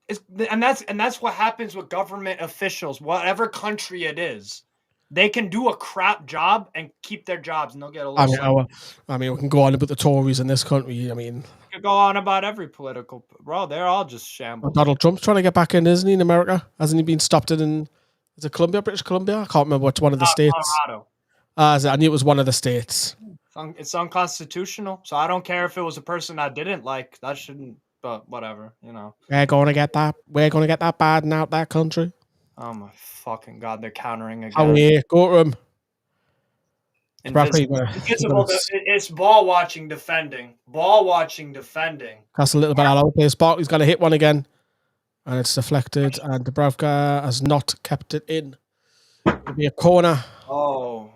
exactly. And that's what happens with government officials, whatever country it is. They can do a crap job and keep their jobs, and they'll get a little. I mean, we can go on about the Tories in this country. I mean, we can go on about every political. Bro, they're all just shambles. Donald Trump's trying to get back in, isn't he, in America? Hasn't he been stopped in? Is it Columbia, British Columbia? I can't remember which one of the states. Colorado. I knew it was one of the states. It's unconstitutional, so I don't care if it was a person I didn't like. That shouldn't, but whatever, you know. We're gonna get that Biden out that country. Oh my fucking God, they're countering again. Oh yeah, go to him. Invisible. It's ball watching, defending. Ball watching, defending. That's a little bit all over the place. Barkley's got to hit one again. And it's deflected, and Dubravka has not kept it in. It'll be a corner. Oh,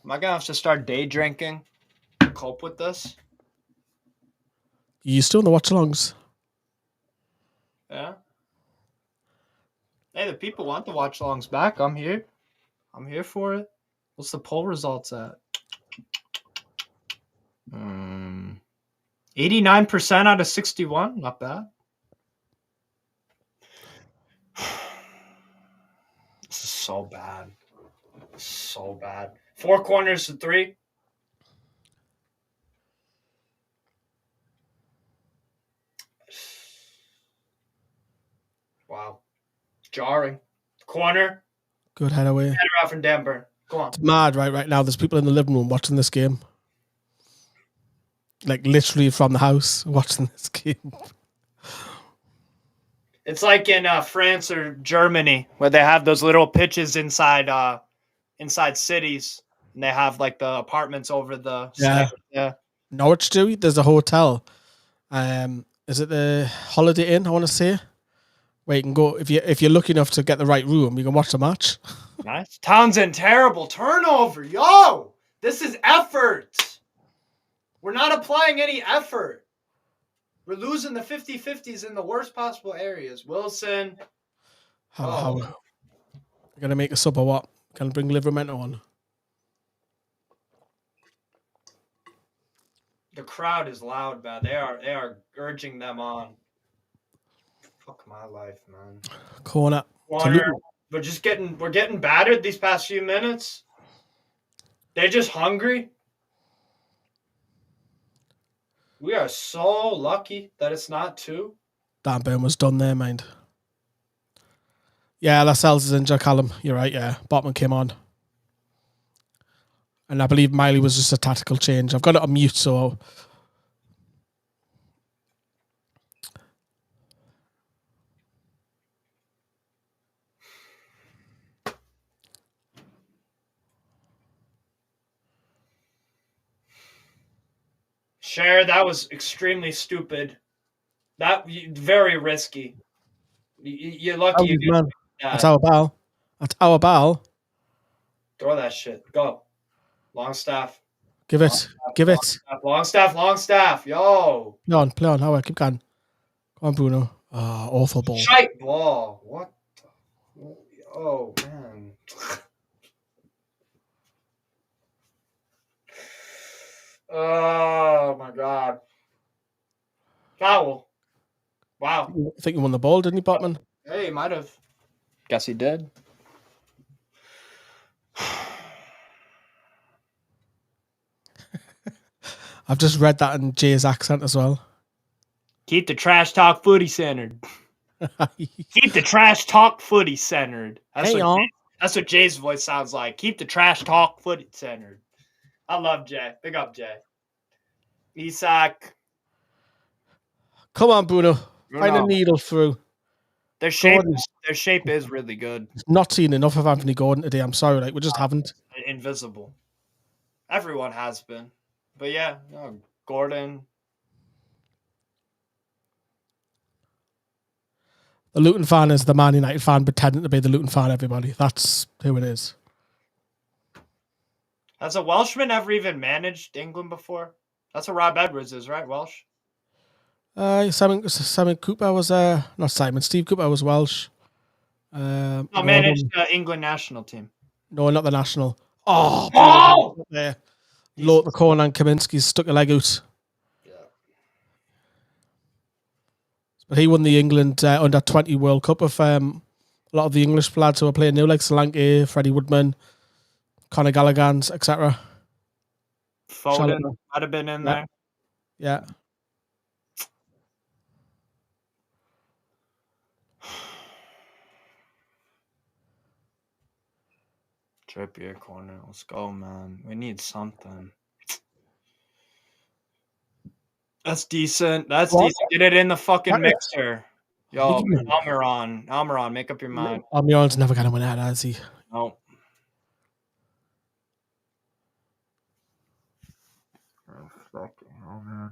am I going to have to start day drinking to cope with this? You still in the watch-alongs? Yeah. Hey, the people want the watch alongs back. I'm here. I'm here for it. What's the poll results at? 89% out of 61. Not bad. This is so bad. So bad. 4 corners to 3. Wow. Jarring. Corner. Good head away. Header off from Denver. Go on. It's mad right now. There's people in the living room watching this game. Like literally from the house watching this game. It's like in France or Germany where they have those little pitches inside cities, and they have like the apartments over the Yeah. Norwich do. There's a hotel. Is it the Holiday Inn? I want to say where you can go if you're lucky enough to get the right room. You can watch the match. Nice. Townsend, terrible turnover. Yo, this is effort. We're not applying any effort. We're losing the 50-50s in the worst possible areas. Wilson. How you're gonna make a sub or what? Can I bring Livermento on? The crowd is loud, man. They are urging them on. Fuck my life, man. Corner. We're getting battered these past few minutes. They're just hungry. We are so lucky that it's not 2. Dan Burn was done there, mind. Yeah, Lascelles is injured, Callum. You're right, yeah. Botman came on. And I believe Miley was just a tactical change. I've got it on mute, so... Sure, that was extremely stupid. That very risky. You're lucky you man. That's our ball. That's our ball. Throw that shit. Go. Longstaff. Give it. Give it. Longstaff. Yo. Play on. Howard, keep going. Come on, Bruno. Oh, awful ball. Shite ball. What the... Oh, man. Oh, my God. Foul. Wow. I think he won the ball, didn't he, Botman? Hey, he might have. Guess he did. I've just read that in Jay's accent as well. Keep the trash talk footy centered. Keep the trash talk footy centered. That's what Jay's voice sounds like. Keep the trash talk footy centered. I love Jay. Big up, Jay. Isak. Come on, Bruno. Find a needle through. Their shape is really good. Not seen enough of Anthony Gordon today. I'm sorry, we just haven't. Invisible. Everyone has been. But yeah, Gordon. The Luton fan is the Man United fan pretending to be the Luton fan, everybody. That's who it is. Has a Welshman ever even managed England before? That's what Rob Edwards is, right? Welsh? Simon Cooper was not Simon. Steve Cooper was Welsh. Managed the England national team. No, not the national. Oh! There. Low at the corner and Kaminsky's stuck a leg out. Yeah. But he won the England under 20 World Cup with a lot of the English lads who are playing now, like Solanke, Freddie Woodman, Conor Gallagher, etc. Foden might have been in there. Yeah. Trippier corner. Let's go, man. We need something. That's decent. Decent. Get it in the fucking mixer. Yo, Almiron, make up your mind. Almiron's never going to win that, has he? No. Oh, man.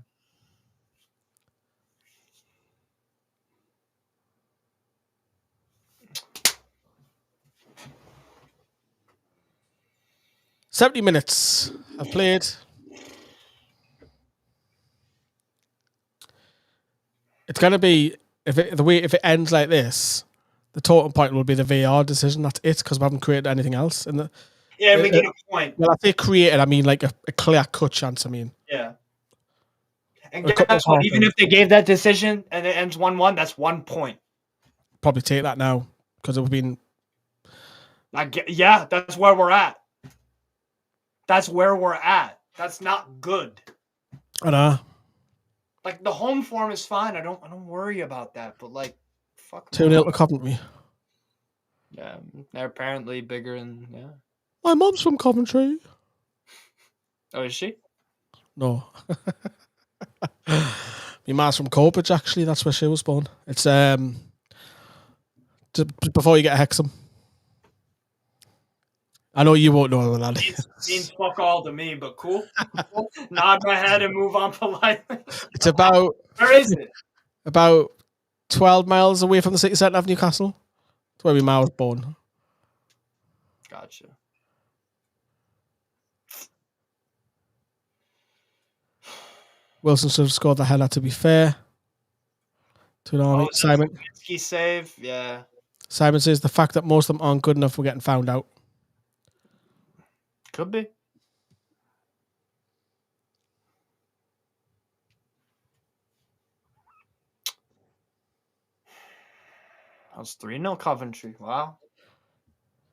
$70 minutes I've played. It's going to be if it ends like this, the total point will be the VAR decision. That's it, because we haven't created anything else. And yeah, and we get a point. Well, I say created, I mean like a clear cut chance. I mean, yeah. And guess what? Even if they gave that decision and it ends 1-1, that's 1 point. Probably take that now because it would have been. Yeah, that's where we're at. That's where we're at. That's not good. I know. Like, the home form is fine. I don't worry about that. But like, fuck. 2-0 to Coventry. Yeah, they're apparently bigger and yeah. My mom's from Coventry. Oh, is she? No. My mom's from Corbridge, actually. That's where she was born. It's before you get a Hexham. I know you won't know that. Means fuck all to me, but cool. Nod my head and move on politely. It's about. Where is it? About 12 miles away from the city centre of Newcastle. That's where my mom was born. Gotcha. Wilson should have scored the header, to be fair. Simon. Save, yeah. Simon says the fact that most of them aren't good enough for getting found out. Could be. That was 3-0 Coventry. Wow.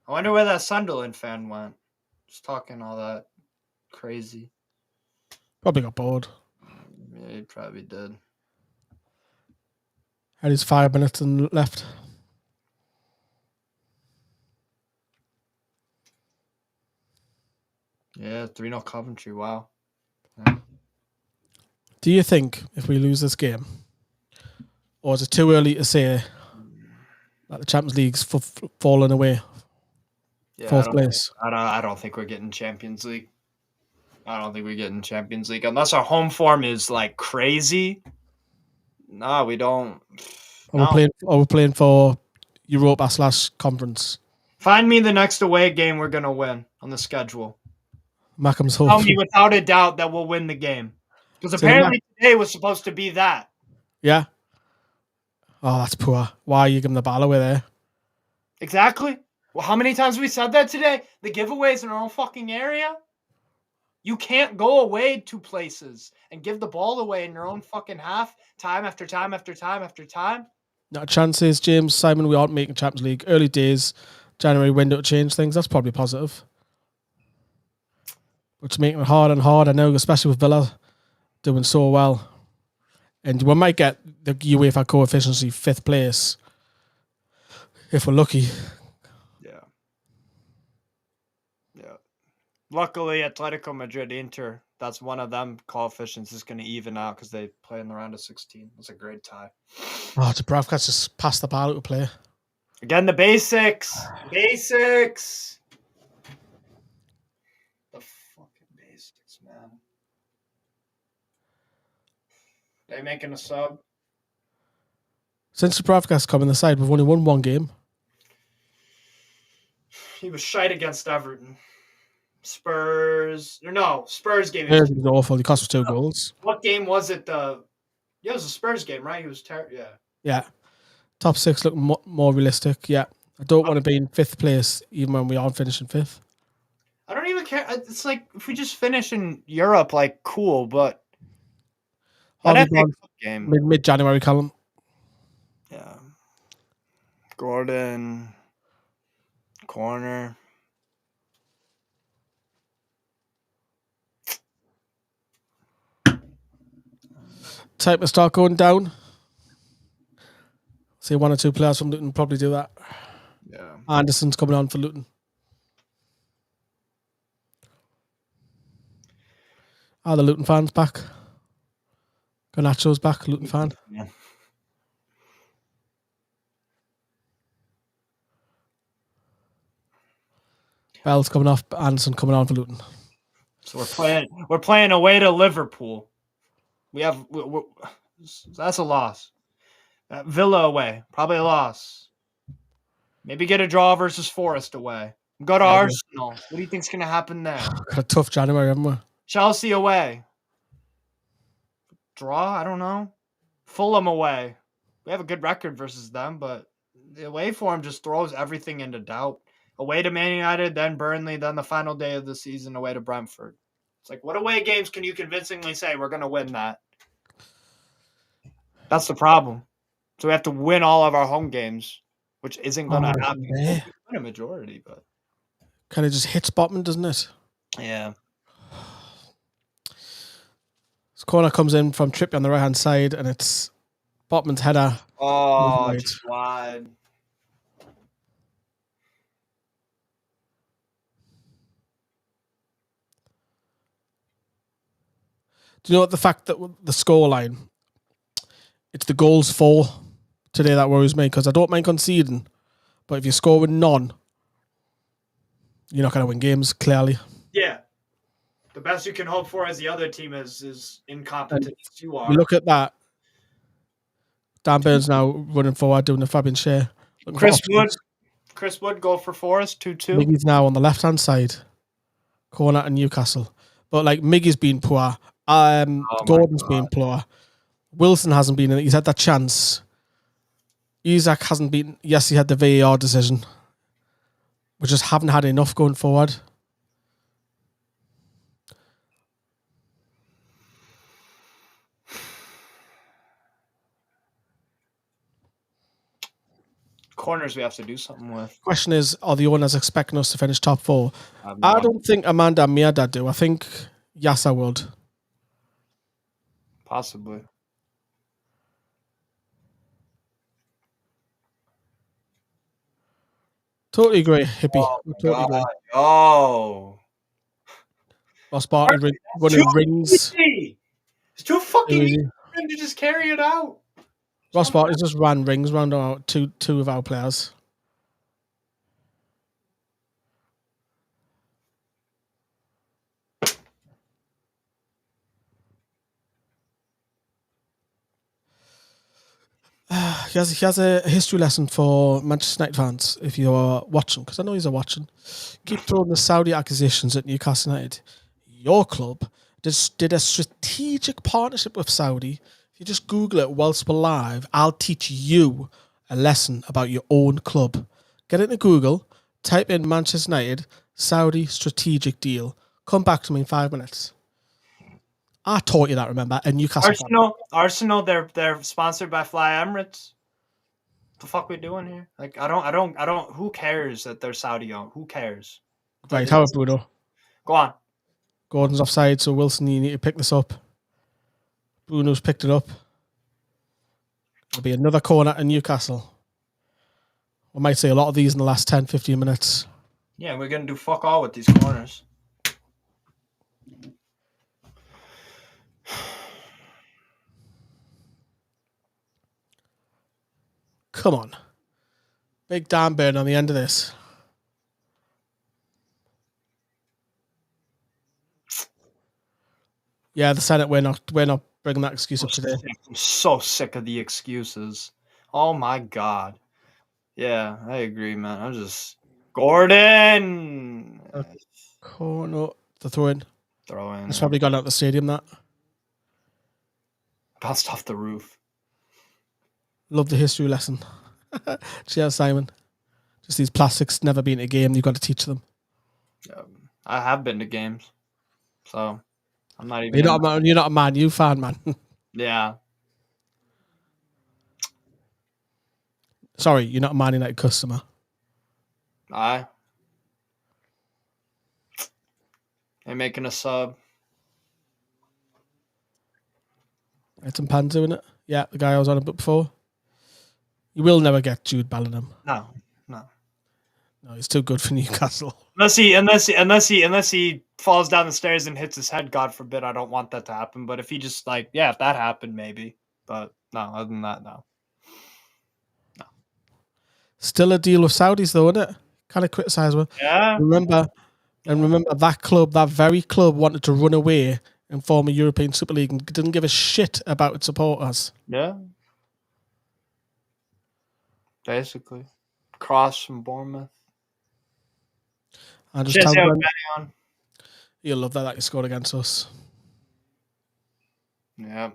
I wonder where that Sunderland fan went. Just talking all that crazy. Probably got bored. Yeah, he probably did. And he's 5 minutes and left. Yeah, 3-0 Coventry. Wow. Yeah. Do you think if we lose this game, or is it too early to say that the Champions League's fallen away? Yeah, Fourth place. I don't think we're getting Champions League. I don't think we're getting Champions League unless our home form is like crazy. No, we don't. Are we playing for Europa/Conference? Find me the next away game we're gonna win on the schedule. Mackham's home. Tell me without a doubt that we'll win the game. Because apparently today was supposed to be that. Yeah. Oh, that's poor. Why are you giving the ball away there? Exactly. Well, how many times we said that today? The giveaways in our own fucking area? You can't go away to places and give the ball away in your own fucking half time after time after time after time. Not a chance is, James, Simon, we aren't making Champions League. Early days, January window to change things. That's probably positive. But it's making it harder and harder now, especially with Villa doing so well. And we might get the UEFA coefficient 5th place if we're lucky. Yeah. Yeah. Luckily, Atletico Madrid, Inter, that's one of them coefficients is going to even out because they play in the round of 16. It's a great tie. Oh, Dubravka's just passed the ball out to play. Again, the basics. Basics. The fucking basics, man. They making a sub? Since Dubravka's come in the side, we've only won one game. He was shite against Everton. Spurs game. Spurs was awful. He cost us 2 goals. What game was it? Yeah, it was a Spurs game, right? He was terrible. Yeah. Yeah. Top 6 look more realistic. Yeah. I don't want to be in 5th place even when we aren't finishing 5th. I don't even care. It's like if we just finish in Europe, like cool, but game mid-January, Callum. Yeah. Gordon corner. Type of start going down. Say 1 or 2 players from Luton probably do that. Yeah. Anderson's coming on for Luton. Are the Luton fans back? Garnacho's back, Luton fan. Yeah. Bell's coming off, Anderson coming on for Luton. So we're playing away to Liverpool. That's a loss. Villa away, probably a loss. Maybe get a draw versus Forest away. Go to Arsenal. What do you think's going to happen there? Got a tough January, haven't we? Chelsea away. Draw? I don't know. Fulham away. We have a good record versus them, but the away form just throws everything into doubt. Away to Man United, then Burnley, then the final day of the season away to Brentford. It's like, what away games can you convincingly say we're going to win that? That's the problem. So we have to win all of our home games, which isn't going to happen. We'll win a majority, but kind of just hits Botman, doesn't it? yeah. This corner comes in from Trippier on the right hand side, and it's Botman's header. Oh, just wide. Do you know what the fact that the scoreline, it's the goals for today that worries me, because I don't mind conceding, but if you score with none, you're not going to win games, clearly. Yeah. The best you can hope for as the other team is incompetent as you are. You look at that. Dan Burns now running forward, doing the Fabian Shea. Chris Wood go for Forest 2-2. Miggy's now on the left-hand side. Corner to Newcastle. But like Miggy's been poor. Gordon's been poor. Wilson hasn't been in it. He's had that chance. Isaac hasn't been. Yes, he had the VAR decision. We just haven't had enough going forward. Corners we have to do something with. Question is, are the owners expecting us to finish top 4? I don't think Amanda and Mierda do. I think Yasser would. Possibly. Totally agree, Hippie. Totally agree. Oh. Ross Barton running rings. It's too fucking easy to just carry it out. Ross Barton just ran rings round our two of our players. He has a history lesson for Manchester United fans, if you're watching, because I know you're watching. Keep throwing the Saudi accusations at Newcastle United. Your club did a strategic partnership with Saudi. If you just Google it whilst we're live, I'll teach you a lesson about your own club. Get into Google, type in Manchester United, Saudi strategic deal. Come back to me in 5 minutes. I taught you that, remember? And Newcastle. Arsenal, they're sponsored by Fly Emirates. What the fuck we doing here? Like, I don't. Who cares that they're Saudi owned? Who cares? Right, how about Bruno? Go on. Gordon's offside, so Wilson, you need to pick this up. Bruno's picked it up. There'll be another corner in Newcastle. I might say a lot of these in the last 10, 15 minutes. Yeah, we're going to do fuck all with these corners. Come on. Big Dan Burn on the end of this. Yeah, the Senate, we're not bringing that excuse up today. I'm so sick of the excuses. Oh my God. Yeah, I agree, man. I'm just Gordon. Corner, the throw in. Throw in. It's probably gone out the stadium, that. Bounced off the roof. Love the history lesson. Cheers, Simon. Just these plastics never been to a game. You've got to teach them. I have been to games, so I'm not even. You're not a Man U fan, man. Yeah. Sorry, you're not a Man United customer. They're making a sub. It's in Panzu, isn't it? Yeah, the guy I was on about before. You will never get Jude Bellingham. No, he's too good for Newcastle. Unless he falls down the stairs and hits his head. God forbid. I don't want that to happen. But if he just if that happened, maybe. But no, other than that, no. Still a deal with Saudis, though, isn't it? Kind of criticise one. Yeah. Remember that club, that very club, wanted to run away and form a European Super League and didn't give a shit about its supporters. Yeah. Basically. Cross from Bournemouth. I just tell them, you'll love that you scored against us. Yeah.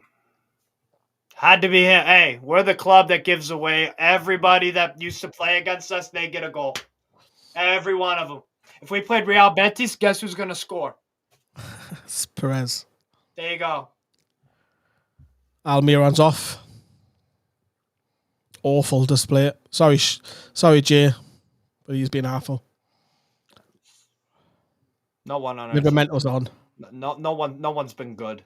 Had to be him. Hey, we're the club that gives away everybody that used to play against us. They get a goal. Every one of them. If we played Real Betis, guess who's going to score? It's Perez. There you go. Almiron's off. Awful display. Sorry, Jay, but he's been awful. No one on Livermento's on. No one's been good.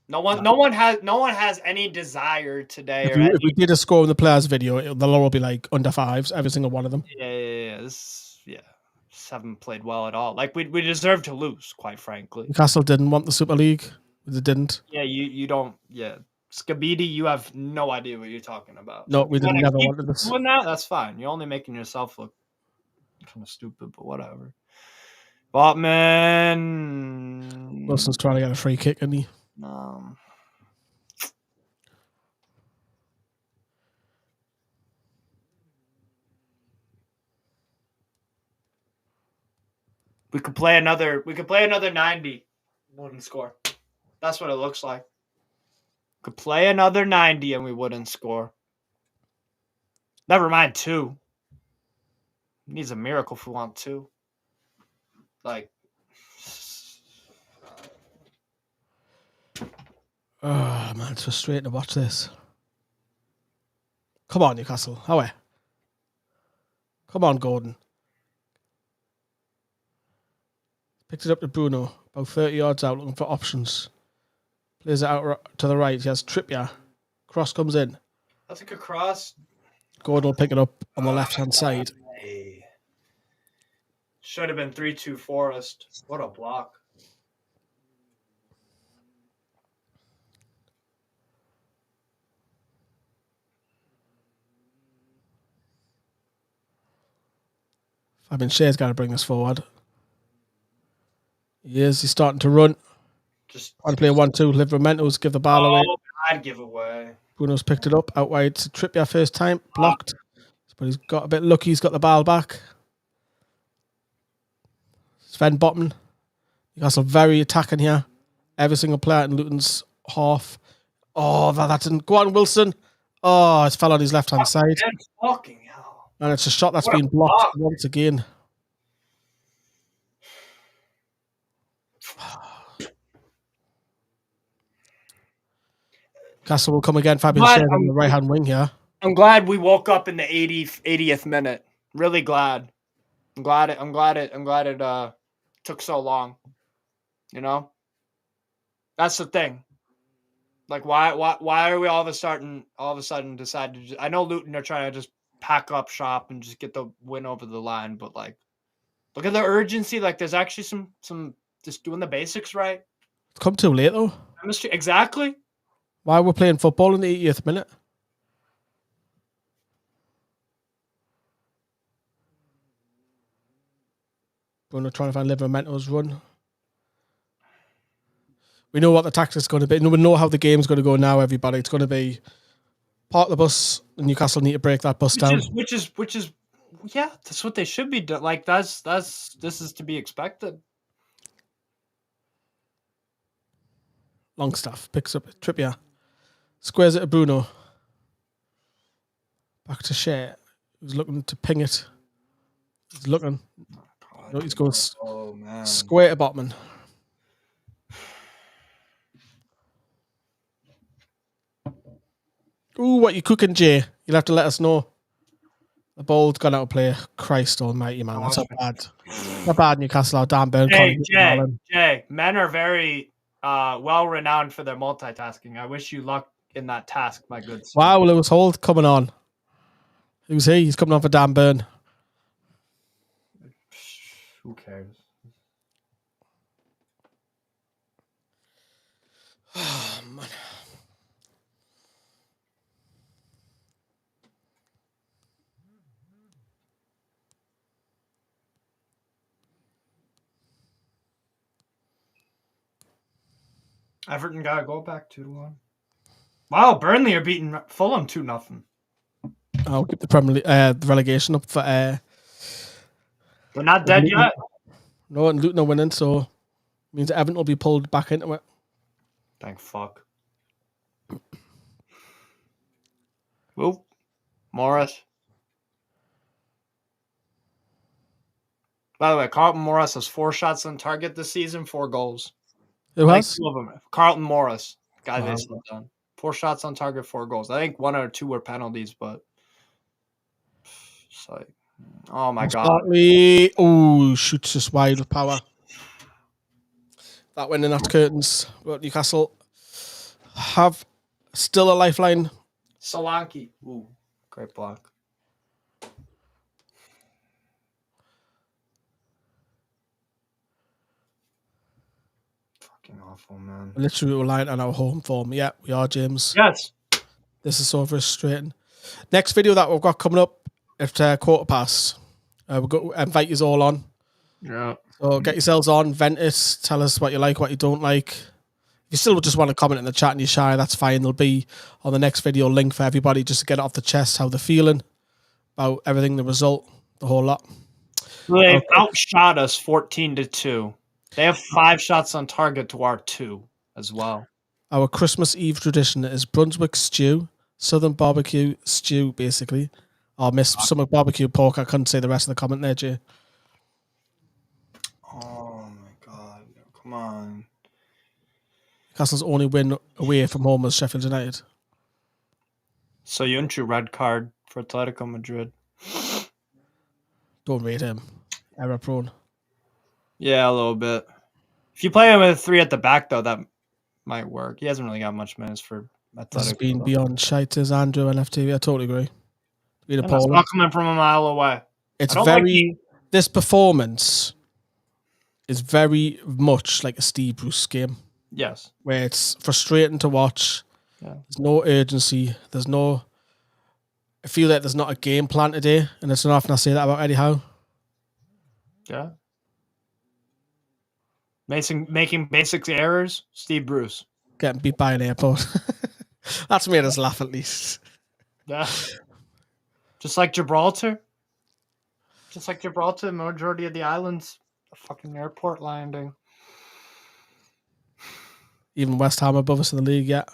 No one has any desire today. If we did a score in the players' video, they'll all be like under fives, every single one of them. Yeah. Just haven't played well at all. Like we deserve to lose, quite frankly. Newcastle didn't want the Super League. They didn't. Yeah, you don't. Yeah, Scabidi, you have no idea what you're talking about. No, we didn't. Never wanted this. Doing that, that's fine. You're only making yourself look kind of stupid, but whatever. Botman. Wilson's trying to get a free kick, isn't he? We could play another 90. Wouldn't score. That's what it looks like. Could play another 90 and we wouldn't score. Never mind 2. Needs a miracle if we want 2. Like, oh man, it's frustrating to watch this. Come on, Newcastle. How are? Come on, Gordon. Picked it up to Bruno, about 30 yards out, looking for options. Plays it out to the right. He has Trippier. Cross comes in. that's a good cross. Gordon will pick it up on the left-hand side. Should have been 3-2 Forest. What a block. Fabian Shear's got to bring this forward. He's starting to run. Just trying to play 1-2. Livermento's give the ball away. I'd give away. Bruno's picked it up out wide to Trippier first time. Blocked. But he's got a bit lucky. He's got the ball back. Sven Botman. Newcastle very attacking here. Every single player in Luton's half. Oh, that didn't go on, Wilson. Oh, it's fell on his left-hand side. Fucking hell. And it's a shot that's been blocked once again. Castle will come again. Fabian Shear on the right-hand wing here. I'm glad we woke up in the 80th minute. Really glad. I'm glad it took so long. You know? That's the thing. Like why are we all of a sudden decide to I know Luton are trying to just pack up shop and just get the win over the line, but like look at the urgency. Like there's actually some just doing the basics right. It's come too late though. Exactly. Why we're playing football in the 80th minute? Bruno trying to find Livermento's run. We know what the tactics is going to be. We know how the game's going to go now, everybody. It's going to be park the bus, and Newcastle need to break that bus down. Which is yeah, that's what they should be doing. Like this is to be expected. Longstaff picks up Trippier. Squares it to Bruno. Back to Shea. Who's looking to ping it. He's looking. No, he's going square to Botman. Ooh, what you cooking, Jay? You'll have to let us know. The ball's gone out of play. Christ almighty, man. That's not bad. Not bad, Newcastle. Dan Burn. Jay, men are very well-renowned for their multitasking. I wish you luck in that task, my good sir. Wow, Lewis Holt coming on. Who's he? He's coming on for Dan Burn. Who cares? Oh, man. Everton got to go back 2-1. Wow, Burnley are beating Fulham 2-0. I'll keep the Premier League, the relegation up for. They're not dead yet. No, and Luton are winning, so it means Everton will be pulled back into it. Thank fuck. Oop. Morris. By the way, Carlton Morris has 4 shots on target this season, 4 goals. Who I think has? 2 of them. Carlton Morris, guy Wow. they sent down. 4 shots on target, 4 goals. I think 1 or 2 were penalties, but it's like, oh my god. Bartley. Oh, shoots just wide with power. That went in at curtains. But Newcastle have still a lifeline. Solanke. Ooh, great block. Fucking awful, man. We're literally relying on our home form. Yeah, we are, James. Yes. This is so frustrating. Next video that we've got coming up at quarter past. We've got to invite you all on. Yeah. So get yourselves on, vent it, tell us what you like, what you don't like. If you still just want to comment in the chat and you're shy, that's fine. There'll be on the next video a link for everybody just to get it off the chest, how they're feeling about everything, the result, the whole lot. They've outshot us 14-2. They have 5 shots on target to our 2 as well. Our Christmas Eve tradition is Brunswick stew, Southern barbecue stew, basically. I missed some barbecue pork. I couldn't say the rest of the comment there, Jay. Oh my god. Come on. Castle's only win away from home was Sheffield United. So Yunchu red card for Atletico Madrid. Don't rate him. Error prone. Yeah, a little bit. If you play him with 3 at the back, though, that might work. He hasn't really got much minutes for Atletico. This has been beyond shite as Andrew and FTV. I totally agree. It's not coming from a mile away. It's very... This performance is very much like a Steve Bruce game. Yes. Where it's frustrating to watch. Yeah. There's no urgency. There's no... I feel like there's not a game plan today, and it's not often I say that about Eddie Howe. Yeah. Making basic errors, Steve Bruce. Getting beat by an airport. That's made us laugh at least. Yeah. Just like Gibraltar. Just like Gibraltar, the majority of the islands, a fucking airport landing. Even West Ham above us in the league, yeah.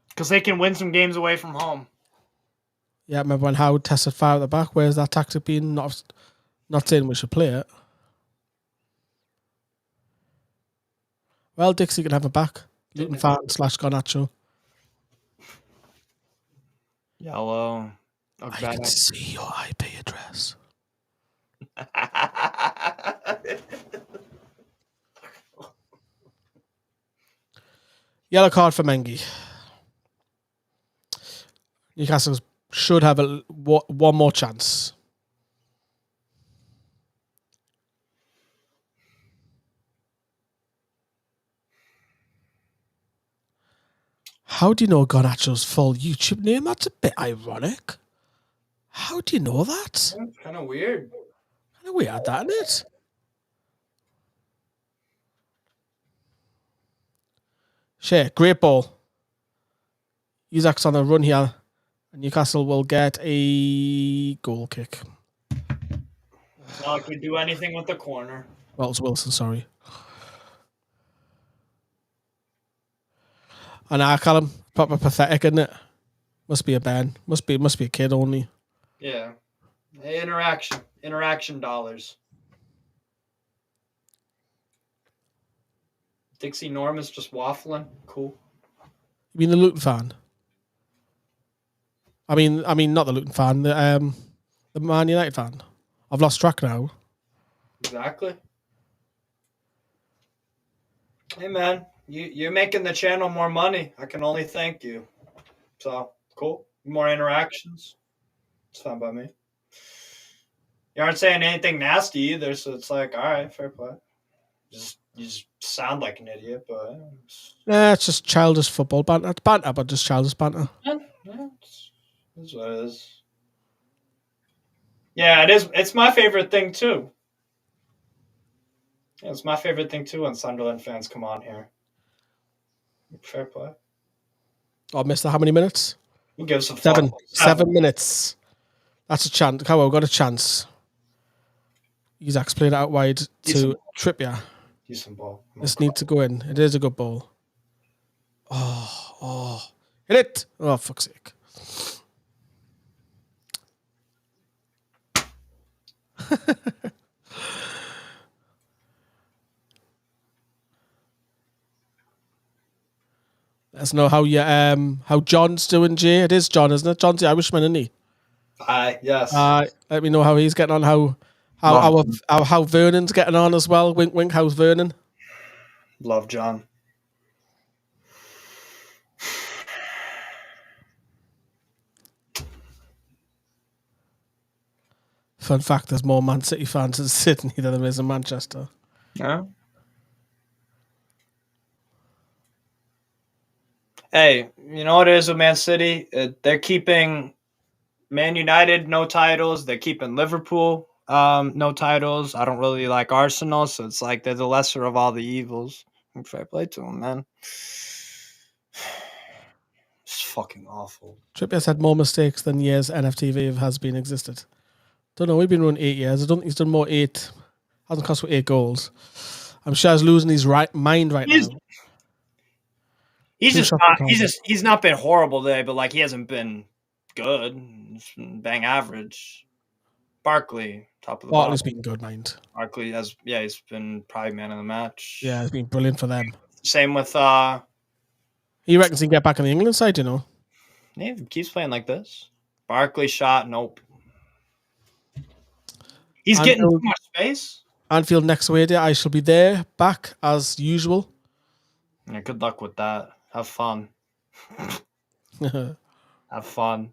Because they can win some games away from home. Yeah, remember when Howard tested 5 at the back? Where's that tactic been? Not saying we should play it. Well, Dixie can have it back. Luton fan / Garnacho. Yellow. I can see your IP address. Yellow card for Mengi. Newcastle should have one more chance. How do you know Garnacho's full YouTube name? That's a bit ironic. How do you know that? That's kind of weird. Kind of weird, that, isn't it? Shit, great ball. Isaac's on a run here. And Newcastle will get a goal kick. It's not like we do anything with the corner. Well, it's Wilson, sorry. And I call him proper pathetic, isn't it? Must be a ban. Must be a kid only. Yeah. Hey, interaction dollars. Dixie Norm is just waffling. Cool. You mean the Luton fan? I mean not the Luton fan. The Man United fan. I've lost track now. Exactly. Hey man, you're making the channel more money. I can only thank you. So cool. More interactions. It's fine by me. You aren't saying anything nasty either, so it's like, all right, fair play. You just sound like an idiot, but Yeah, it's just childish football banter. It's banter, but just childish banter. yeah, it's what it is. Yeah, it is. It's my favorite thing too. Yeah, it's my favorite thing too when Sunderland fans come on here. Fair play. Oh, Mister, how many minutes? Who gives a Seven. fuck? 7 minutes. That's a chance. Cowell got a chance. Isaac's played it out wide to Trippier. Decent ball. This needs to go in. It is a good ball. Oh. Hit it! Oh, fuck's sake. Let us know how John's doing, Jay. It is John, isn't it? John's the Irishman, isn't he? Yes. Let me know how he's getting on. How Vernon's getting on as well. Wink, wink. How's Vernon? Love John. Fun fact: there's more Man City fans in Sydney than there is in Manchester. Yeah. Hey, you know what it is with Man City? They're keeping Man United no titles. They're keeping Liverpool no titles. I don't really like Arsenal, so it's like they're the lesser of all the evils. Fair play to them, man. It's fucking awful. Trippier's had more mistakes than years NFTV has been existed. Don't know. We've been running 8 years. I don't think he's done more 8. Hasn't cost for 8 goals. I'm sure he's losing his mind right now. He's not been horrible today, but like he hasn't been good. He's been bang average. Barkley, top of the Barkley's bottom. been good, mind. Barkley he's been probably man of the match. Yeah, it's been brilliant for them. Same with he reckons he can get back on the England side, you know. Yeah, if he keeps playing like this. Barkley shot, nope. He's getting too much space. Anfield next away day. I shall be there, back as usual. Yeah, good luck with that. Have fun. Have fun.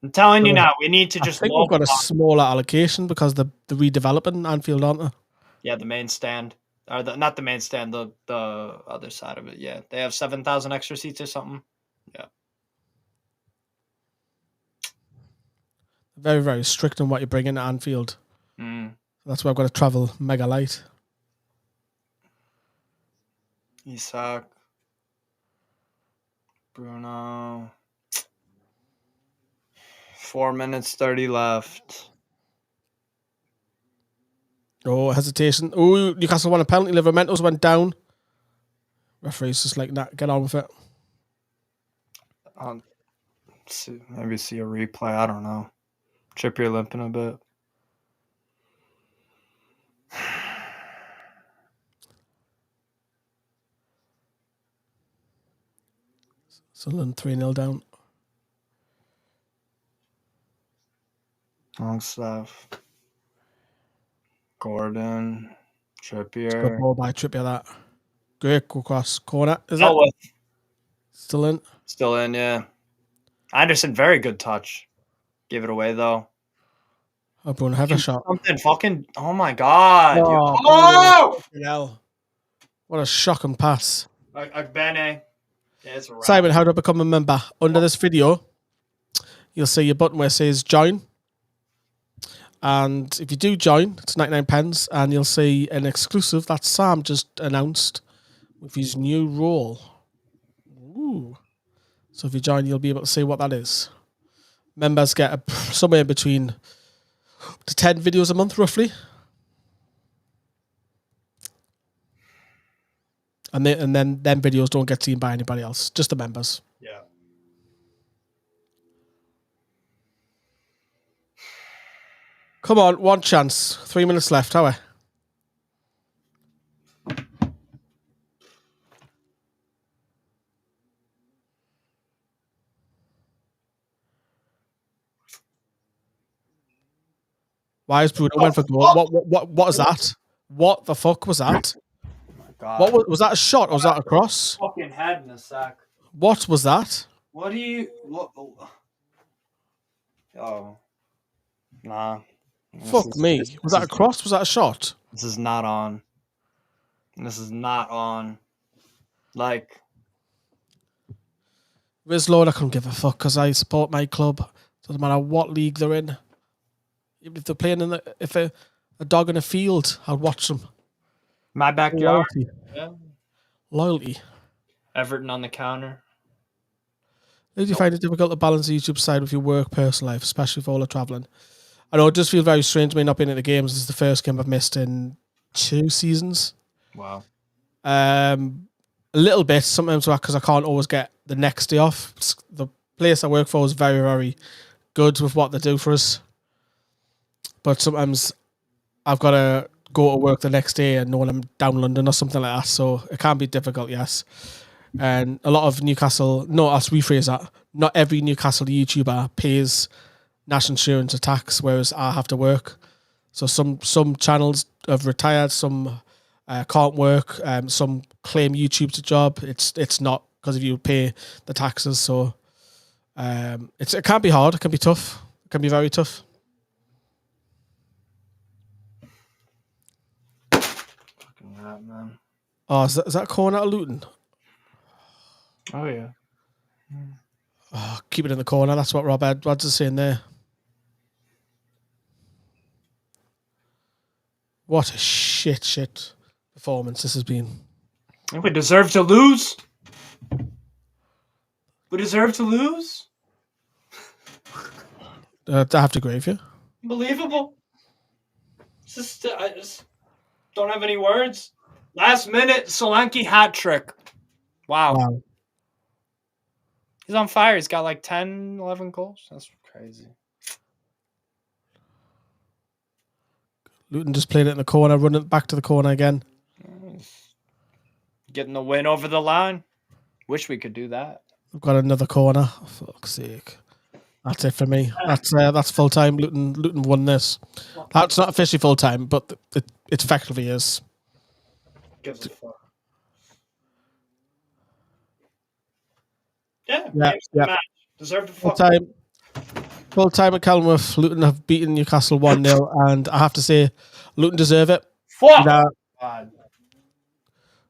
I'm telling you now, we need to just. I think we've got a smaller allocation because the redeveloping Anfield, aren't they? Yeah, the main stand, or not the main stand, the other side of it. Yeah, they have 7,000 extra seats or something. Yeah. Very, very strict on what you bring into Anfield. That's why I've got to travel mega light. Isak. Bruno. 4 minutes 30 left. Oh, hesitation. Oh, Newcastle won a penalty. Livermentos went down. Referee's just like, nah, get on with it. Maybe see a replay. I don't know. Trippier limping a bit. Sunderland 3-0 down. Long stuff. Gordon. Trippier. Good ball by Trippier, that. Great go across corner. Is it? Still in? Still in, yeah. Anderson, very good touch. Give it away, though. Oh, Bruno, have a shot. Something fucking... Oh, my God. Oh! What a shocking pass. Bene. Yeah, it's a wrap. Simon, how do I become a member? Under this video, you'll see your button where it says join. And if you do join, it's 99 pence, and you'll see an exclusive that Sam just announced with his new role. Ooh. So if you join, you'll be able to see what that is. Members get somewhere between to 10 videos a month, roughly. And then them videos don't get seen by anybody else, just the members. Yeah. Come on, one chance. 3 minutes left, how are Why is Bruno went for goal? What is that? What the fuck was that? God. What was that a shot or was that a cross? Fucking head in a sack. What was that? What do you... Oh. Nah. Fuck me. Was that a cross? Was that a shot? This is not on. This is not on. Like... Riz Lord, I couldn't give a fuck because I support my club. Doesn't matter what league they're in. Even if they're playing in if a dog in a field, I'd watch them. My backyard. Loyalty. Yeah. Loyalty. Everton on the counter. Do you find it difficult to balance the YouTube side with your work, personal life, especially for all the travelling? I know it does feel very strange me not being at the games. This is the first game I've missed in 2 seasons. Wow. A little bit sometimes because I can't always get the next day off. The place I work for is very, very good with what they do for us. But sometimes I've got to go to work the next day and know I'm down London or something like that. So it can be difficult, yes. And a lot of Newcastle, no, let's rephrase that. Not every Newcastle YouTuber pays national insurance or tax, whereas I have to work. So some channels have retired, some can't work, some claim YouTube's a job. It's not because if you pay the taxes. So it can be hard. It can be tough. It can be very tough. Fucking right, man. Oh, is that a corner at Luton? Oh yeah. Oh, keep it in the corner. That's what Rob Edwards is saying there. What a shit performance this has been. We deserve to lose. We deserve to lose. I have to agree with you. Unbelievable. I just don't have any words. Last minute Solanke hat trick. Wow. He's on fire. He's got like 10, 11 goals. That's crazy. Luton just playing it in the corner, running it back to the corner again. Getting the win over the line. Wish we could do that. We've got another corner. Oh, for fuck's sake. That's it for me. That's full time. Luton won this. That's not officially full time, but it effectively is. Gives a fuck. Yeah. Match. Deserve to fuck. Full time at Kenilworth. Luton have beaten Newcastle 1-0, and I have to say, Luton deserve it. Fuck. God.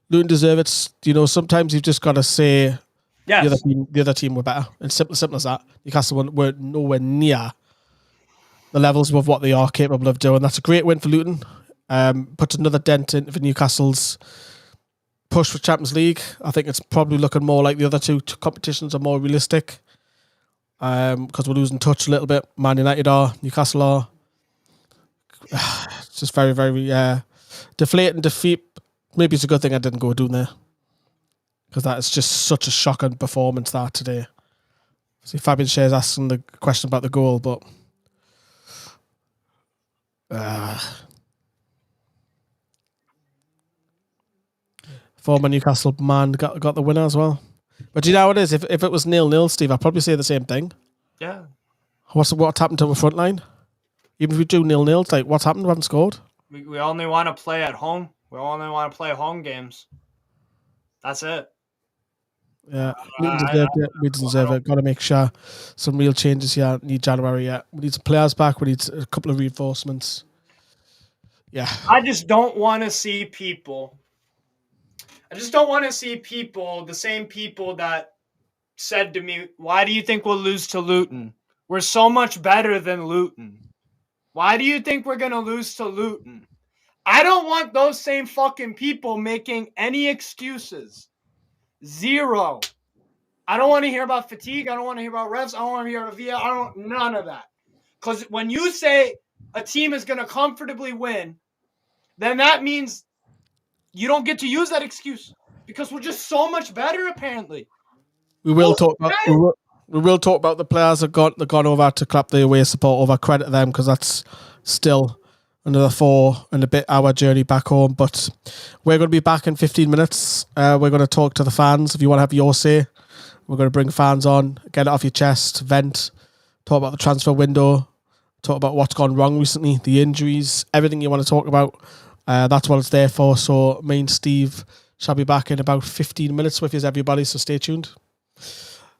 Luton deserve it. You know, sometimes you've just got to say the other team were better. And simple as that. Newcastle were nowhere near the levels of what they are capable of doing. That's a great win for Luton. Puts another dent into Newcastle's push for Champions League. I think it's probably looking more like the other two competitions are more realistic. Because we're losing touch a little bit. Man United are, Newcastle are. It's just very, very deflating defeat. Maybe it's a good thing I didn't go down there, because that is just such a shocking performance that today. See, Fabian Shares asking the question about the goal, but former Newcastle man got the winner as well. But do you know how it is? If it was 0-0, Steve, I'd probably say the same thing. Yeah. What's happened to the front line? Even if we do 0-0, it's like, what's happened? We haven't scored. We only want to play at home. We only want to play home games. That's it. Yeah, Luton deserved it. We deserve it. Got to make sure some real changes here. Need January yet. We need some players back. We need a couple of reinforcements. Yeah. I just don't want to see people. The same people that said to me, why do you think we'll lose to Luton? We're so much better than Luton. Why do you think we're going to lose to Luton? I don't want those same fucking people making any excuses. Zero. I don't want to hear about fatigue. I don't want to hear about refs. I don't want to hear about VAR. None of that. Because when you say a team is going to comfortably win, then that means you don't get to use that excuse, because we're just so much better, apparently. We will talk about the players that gone over to clap the away support over. Credit them, because that's still another 4 and a bit hour journey back home. But we're going to be back in 15 minutes. We're going to talk to the fans. If you want to have your say, we're going to bring fans on, get it off your chest, vent, talk about the transfer window, talk about what's gone wrong recently, the injuries, everything you want to talk about. That's what it's there for. So me and Steve shall be back in about 15 minutes with you, everybody. So stay tuned.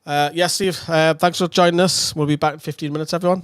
Yes, Steve, thanks for joining us. We'll be back in 15 minutes, everyone.